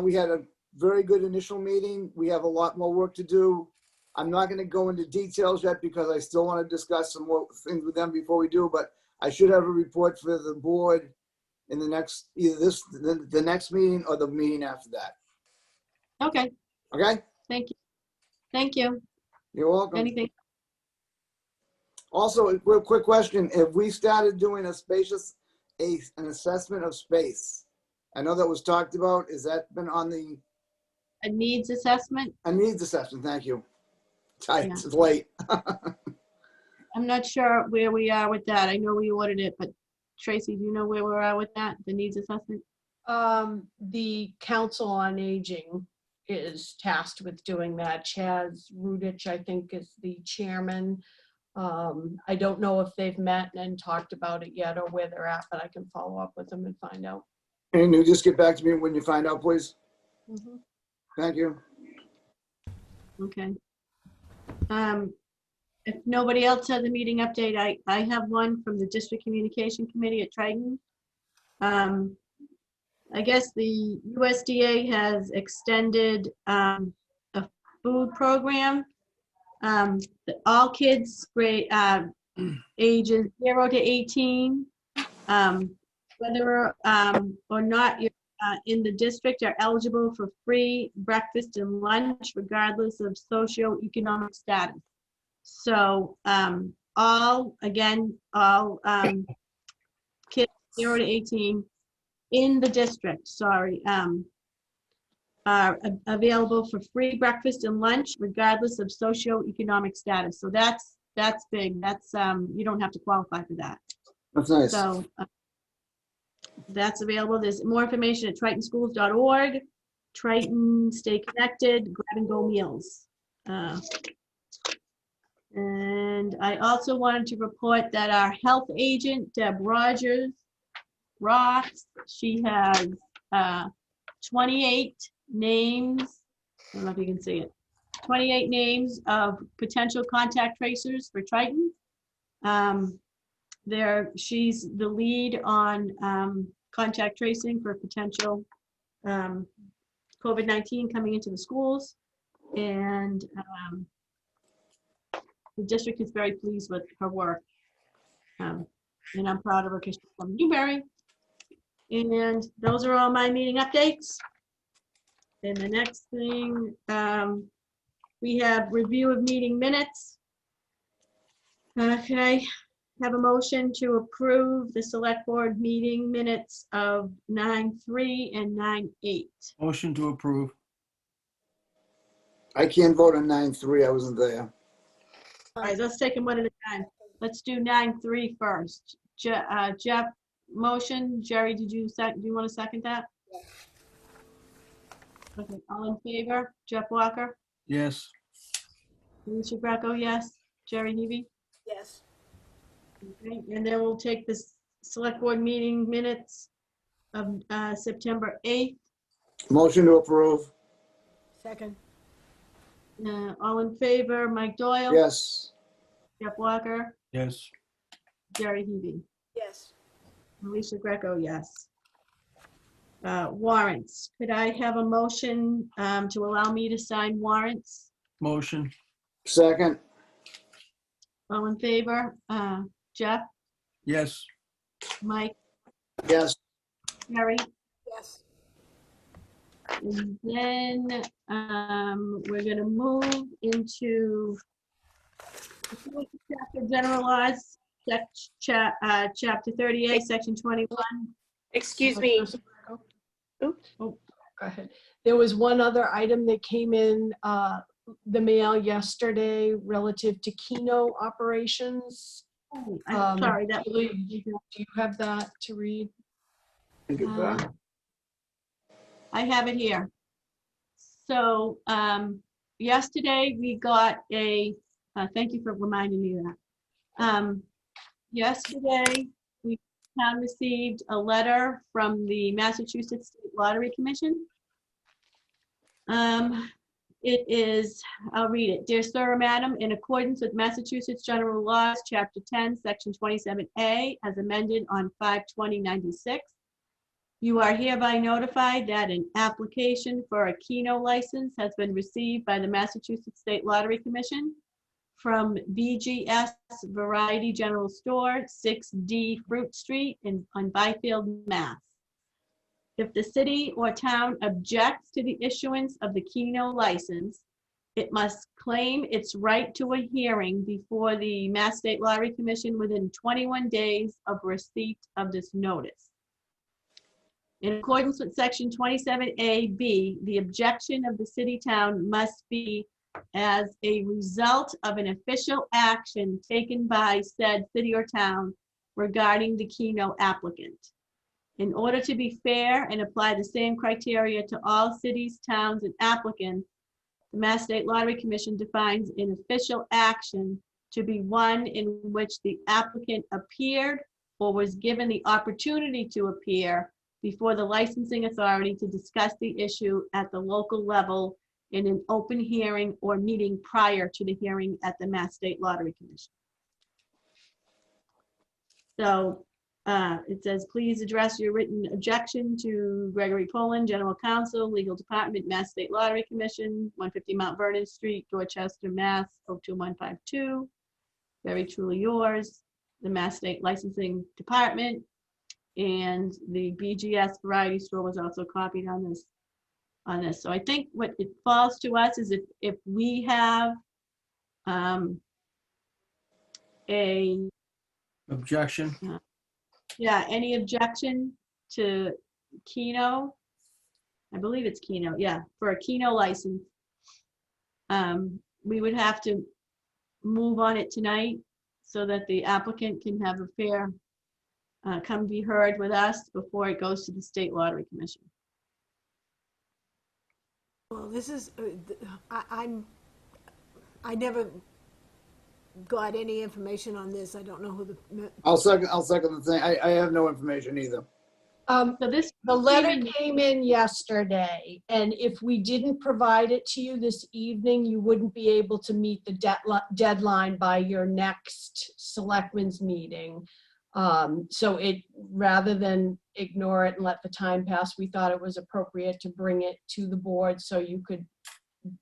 we had a very good initial meeting. We have a lot more work to do. I'm not going to go into details yet because I still want to discuss some more things with them before we do, but I should have a report for the board in the next, either the next meeting or the meeting after that. Okay, Okay? thank you. Thank you. You're welcome. Anything? Also, a quick question. If we started doing an assessment of space, I know that was talked about. Is that been on the, A needs assessment? a needs assessment? Thank you. Tight, Yeah. it's late. I'm not sure where we are with that. I know we ordered it, but Tracy, do you know where we are with that, the needs assessment? The Council on Aging is tasked with doing that. Chaz Rudich, I think, is the chairman. I don't know if they've met and talked about it yet or where they're at, but I can follow up with them and find out. And you just get back to me when you find out, please. Mhm. Thank you. Okay. If nobody else has a meeting update, I have one from the District Communication Committee at Triton. I guess the USDA has extended a food program. All kids grade ages 0 to 18, whether or not you're in the district, are eligible for free breakfast and lunch regardless of socioeconomic status. So all kids 0 to 18 in the district, are available for free breakfast and lunch regardless of socioeconomic status. So that's big. That's you don't have to qualify for that. That's nice. So that's available. There's more information at tritonschools.org. Triton Stay Connected, Grab and Go Meals. And I also wanted to report that our health agent, Deb Ross, she has 28 names. I don't know if you can see it. 28 names of potential contact tracers for Triton. She's the lead on contact tracing for potential COVID-19 coming into the schools. And the district is very pleased with her work. And I'm proud of her because she's from Newbury. And those are all my meeting updates. And the next thing, we have review of meeting minutes. Can I have a motion to approve the select board meeting minutes of 9/3 and 9/8? Motion to approve. I can't vote on 9/3. I wasn't there. All right, let's take them one at a time. Let's do 9/3 first. Jeff, motion. Jerry, do you want to second that? Okay, all in favor? Jeff Walker? Yes. Alicia Greco, yes. Jerry Nevy? Yes. Okay, and then we'll take this select board meeting minutes of September 8th. Motion to approve. Second. All in favor, Mike Doyle? Yes. Jeff Walker? Yes. Jerry Heavy? Yes. Alicia Greco, yes. Warrants. Could I have a motion to allow me to sign warrants? Motion. Second. All in favor? Jeff? Yes. Mike? Yes. Jerry? Yes. And then we're gonna move into chapter general laws, chapter 38, section 21. Excuse me. Oops. Go ahead. There was one other item that came in the mail yesterday relative to Keno operations. Oh, I'm sorry, that was. Julie, do you have that to read? I have it here. So yesterday we got a, thank you for reminding me of that. Yesterday, we received a letter from the Massachusetts State Lottery Commission. It is, I'll read it. Dear Sir or Madam, in accordance with Massachusetts General Laws, Chapter 10, Section 27A, as amended on 5/20/96, you are hereby notified that an application for a Keno license has been received by the Massachusetts State Lottery Commission from BGS Variety General Store, 6D Fruit Street on Byfield, Mass. If the city or town objects to the issuance of the Keno license, it must claim its right to a hearing before the Mass State Lottery Commission within 21 days of receipt of this notice. In accordance with section 27A(b), the objection of the city-town must be as a result of an official action taken by said city or town regarding the Keno applicant. In order to be fair and apply the same criteria to all cities, towns, and applicants, the Mass State Lottery Commission defines an official action to be one in which the applicant appeared or was given the opportunity to appear before the licensing authority to discuss the issue at the local level in an open hearing or meeting prior to the hearing at the Mass State Lottery Commission. So it says, please address your written objection to Gregory Poland, General Counsel, Legal Department, Mass State Lottery Commission, 150 Mount Vernon Street, Dorchester, Mass. 02152. Very truly yours, the Mass State Licensing Department. And the BGS Variety Store was also copied on this. So I think what it falls to us is if we have a Objection. any objection to Keno, I believe it's Keno, yeah, for a Keno license, we would have to move on it tonight so that the applicant can have a fair come be heard with us before it goes to the State Lottery Commission. Well, this is, I never got any information on this. I don't know who the. I'll second the thing. I have no information either. So this, The letter came in yesterday, and if we didn't provide it to you this evening, you wouldn't be able to meet the deadline by your next selectmen's meeting. So rather than ignore it and let the time pass, we thought it was appropriate to bring it to the board so you could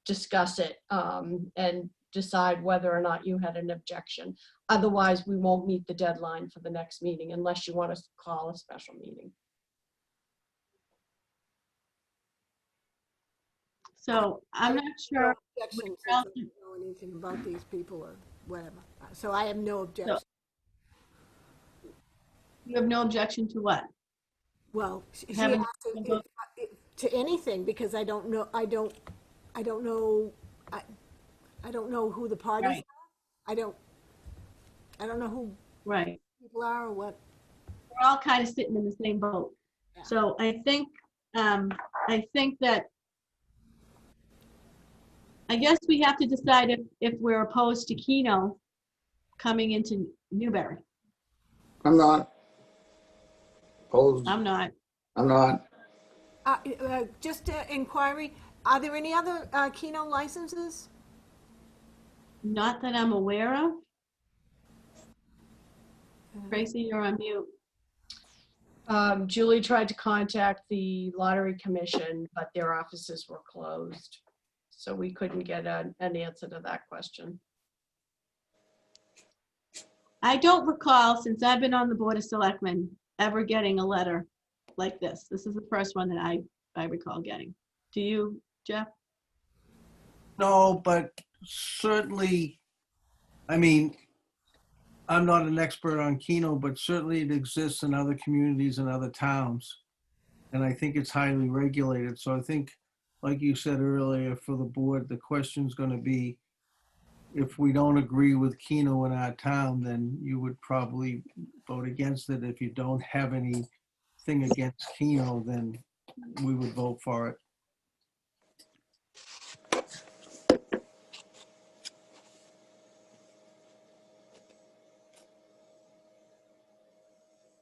discuss it and decide whether or not you had an objection. Otherwise, we won't meet the deadline for the next meeting unless you want us to call a special meeting. so I'm not sure. Objection, since I don't know anything about these people or whatever. So I have no objection. You have no objection to what? Well, she Haven't- asked to anything because I don't know. I don't know. I don't know who the parties Right. are. I don't know who Right. people are or what. We're all kind of sitting in the same boat. Yeah. So I think that I guess we have to decide if we're opposed to Keno coming into Newbury. I'm not. Opposed. I'm not. I'm not. Just inquiry. Are there any other Keno licenses? Not that I'm aware of. Tracy, you're on mute. Julie tried to contact the Lottery Commission, but their offices were closed. So we couldn't get an answer to that question. I don't recall, since I've been on the Board of Selectmen, ever getting a letter like this. This is the first one that I recall getting. Do you, Jeff? No, but certainly, I mean, I'm not an expert on Keno, but certainly it exists in other communities and other towns. And I think it's highly regulated. So I think, like you said earlier, for the board, the question's going to be, if we don't agree with Keno in our town, then you would probably vote against it. If you don't have anything against Keno, then we would vote for it.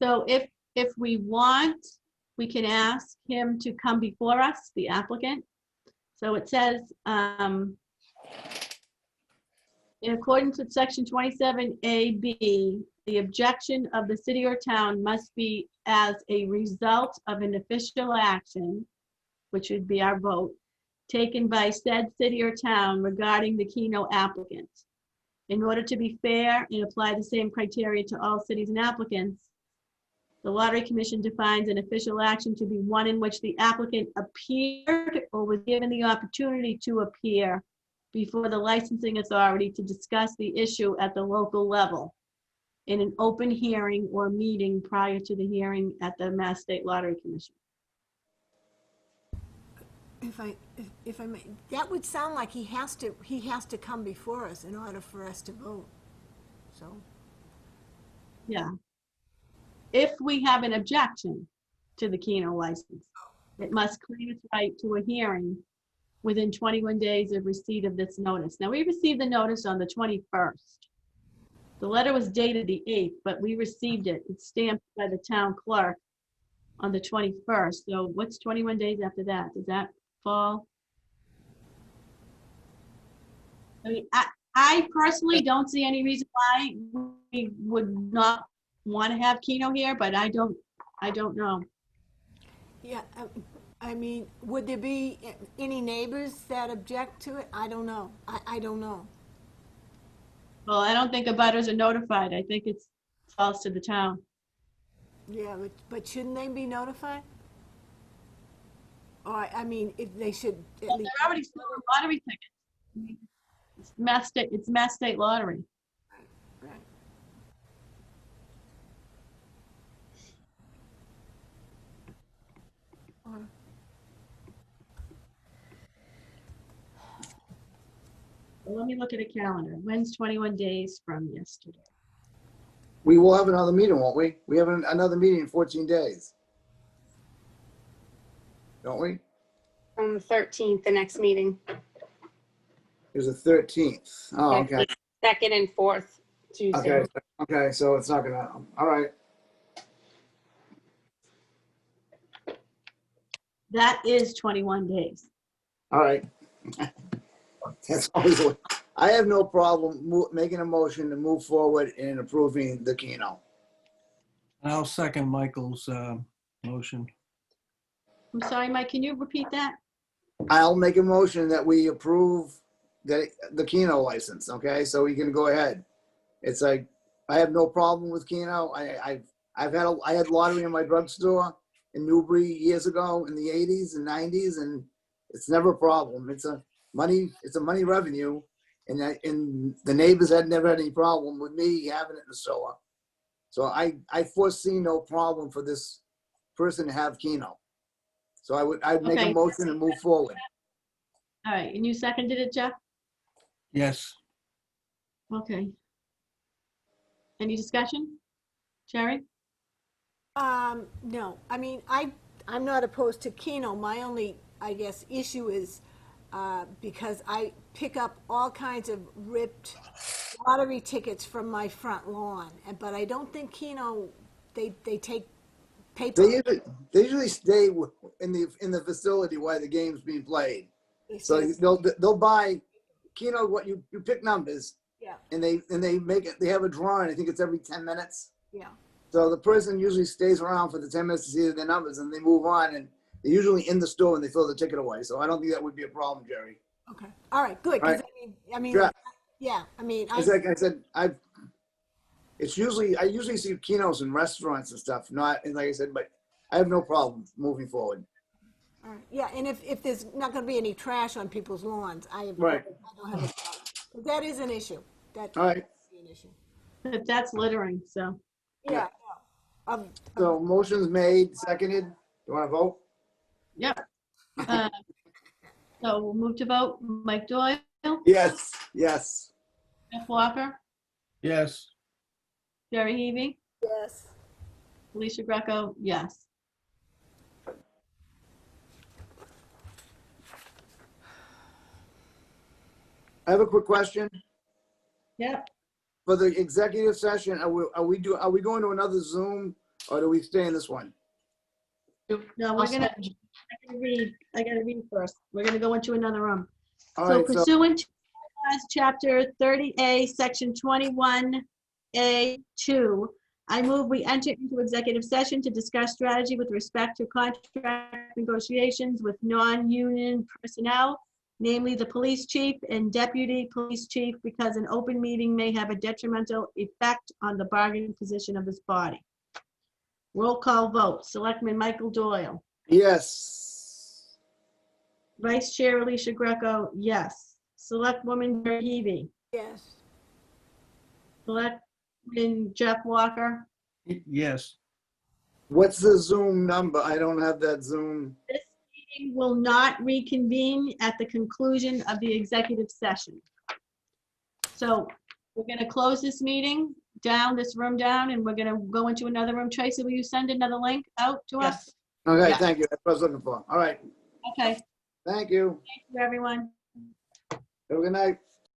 So if we want, we can ask him to come before us, the applicant. So it says, in accordance with section 27AB, the objection of the city or town must be as a result of an official action, which would be our vote, taken by said city or town regarding the Keno applicant. In order to be fair and apply the same criteria to all cities and applicants, the Lottery Commission defines an official action to be one in which the applicant appeared or was given the opportunity to appear before the licensing authority to discuss the issue at the local level in an open hearing or meeting prior to the hearing at the Mass State Lottery Commission. If I may, that would sound like he has to come before us in order for us to vote. So, Yeah. If we have an objection to the Keno license, it must claim its right to a hearing within 21 days of receipt of this notice. Now, we received the notice on the 21st. The letter was dated the 8th, but we received it. It's stamped by the town clerk on the 21st. So what's 21 days after that? Does that fall? I mean, I personally don't see any reason why we would not want to have Keno here, but I don't know. yeah, I mean, would there be any neighbors that object to it? I don't know. I don't know. Well, I don't think abutters are notified. I think it falls to the town. Yeah, but shouldn't they be notified? Or, I mean, if they should at Well, least. they're already selling lottery tickets. It's Mass State Lottery. Right. Or- Well, let me look at a calendar. When's 21 days from yesterday? We will have another meeting, won't we? We have another meeting in 14 days. Don't we? On the 13th, the next meeting. It was the 13th. Oh, okay. Second and fourth Tuesday. Okay. Okay. So it's not gonna, all right. That is 21 days. All right. That's always, I have no problem making a motion to move forward in approving the Keno. I'll second Michael's motion. I'm sorry, Mike, can you repeat that? I'll make a motion that we approve the Keno license, okay? So we can go ahead. It's like, I have no problem with Keno. I had lottery in my drugstore in Newbury years ago in the 80s and 90s, and it's never a problem. It's a money revenue, and the neighbors had never had any problem with me having it in the store. So I foresee no problem for this person to have Keno. So I'd make Okay. a motion and move forward. All right, and you seconded it, Jeff? Yes. Okay. Any discussion? Jerry? No, I mean, I'm not opposed to Keno. My only, I guess, issue is because I pick up all kinds of ripped lottery tickets from my front lawn, but I don't think Keno, they take paper. They usually stay in the facility while the game's being played. So they'll buy keynote, what you pick numbers Yeah, and they make it, they have a drawing, I think it's every 10 minutes. yeah. So the person usually stays around for the 10 minutes to see their numbers and they move on and they're usually in the store when they throw the ticket away. So I don't think that would be a problem, Jerry. Okay, all right, good, All because right. I mean, Yeah. yeah, I mean, It's like I said, I usually see keynotes in restaurants and stuff, not, and like I said, but I have no problem moving forward. all right, yeah, and if there's not gonna be any trash on people's lawns, Right. I don't have a problem. But that is an issue. That All right. is an issue. But that's littering, so. Yeah. Um, So motion's made, seconded. You want to vote? Yep. Uh, So we'll move to vote. Mike Doyle, Yes, yes. Jeff Walker, Yes. Jerry Heavy, yes. Alicia Greco, yes. I have a quick question. Yep. For the executive session, are we going to another Zoom or do we stay in this one? No, I'll send you- I gotta read first. We're gonna go into another room. All So right, so, pursuant to Chapter 30A, Section 21A2, I move we enter into executive session to discuss strategy with respect to contract negotiations with non-union personnel, namely the police chief and deputy police chief, because an open meeting may have a detrimental effect on the bargaining position of this body. Roll call vote. Selectman Michael Doyle. yes. Vice Chair Alicia Greco, yes. Selectwoman Jerry Heavy. Yes. Selectman Jeff Walker. Yes. What's the Zoom number? I don't have that Zoom. This meeting will not reconvene at the conclusion of the executive session. So we're going to close this meeting down, this room down, and we're going to go into another room. Tracy, will you send another link out to us? Yes. Okay, Yeah. thank you. That's what I was looking for. All right. Okay, Thank you. thank you, everyone. Have a good night.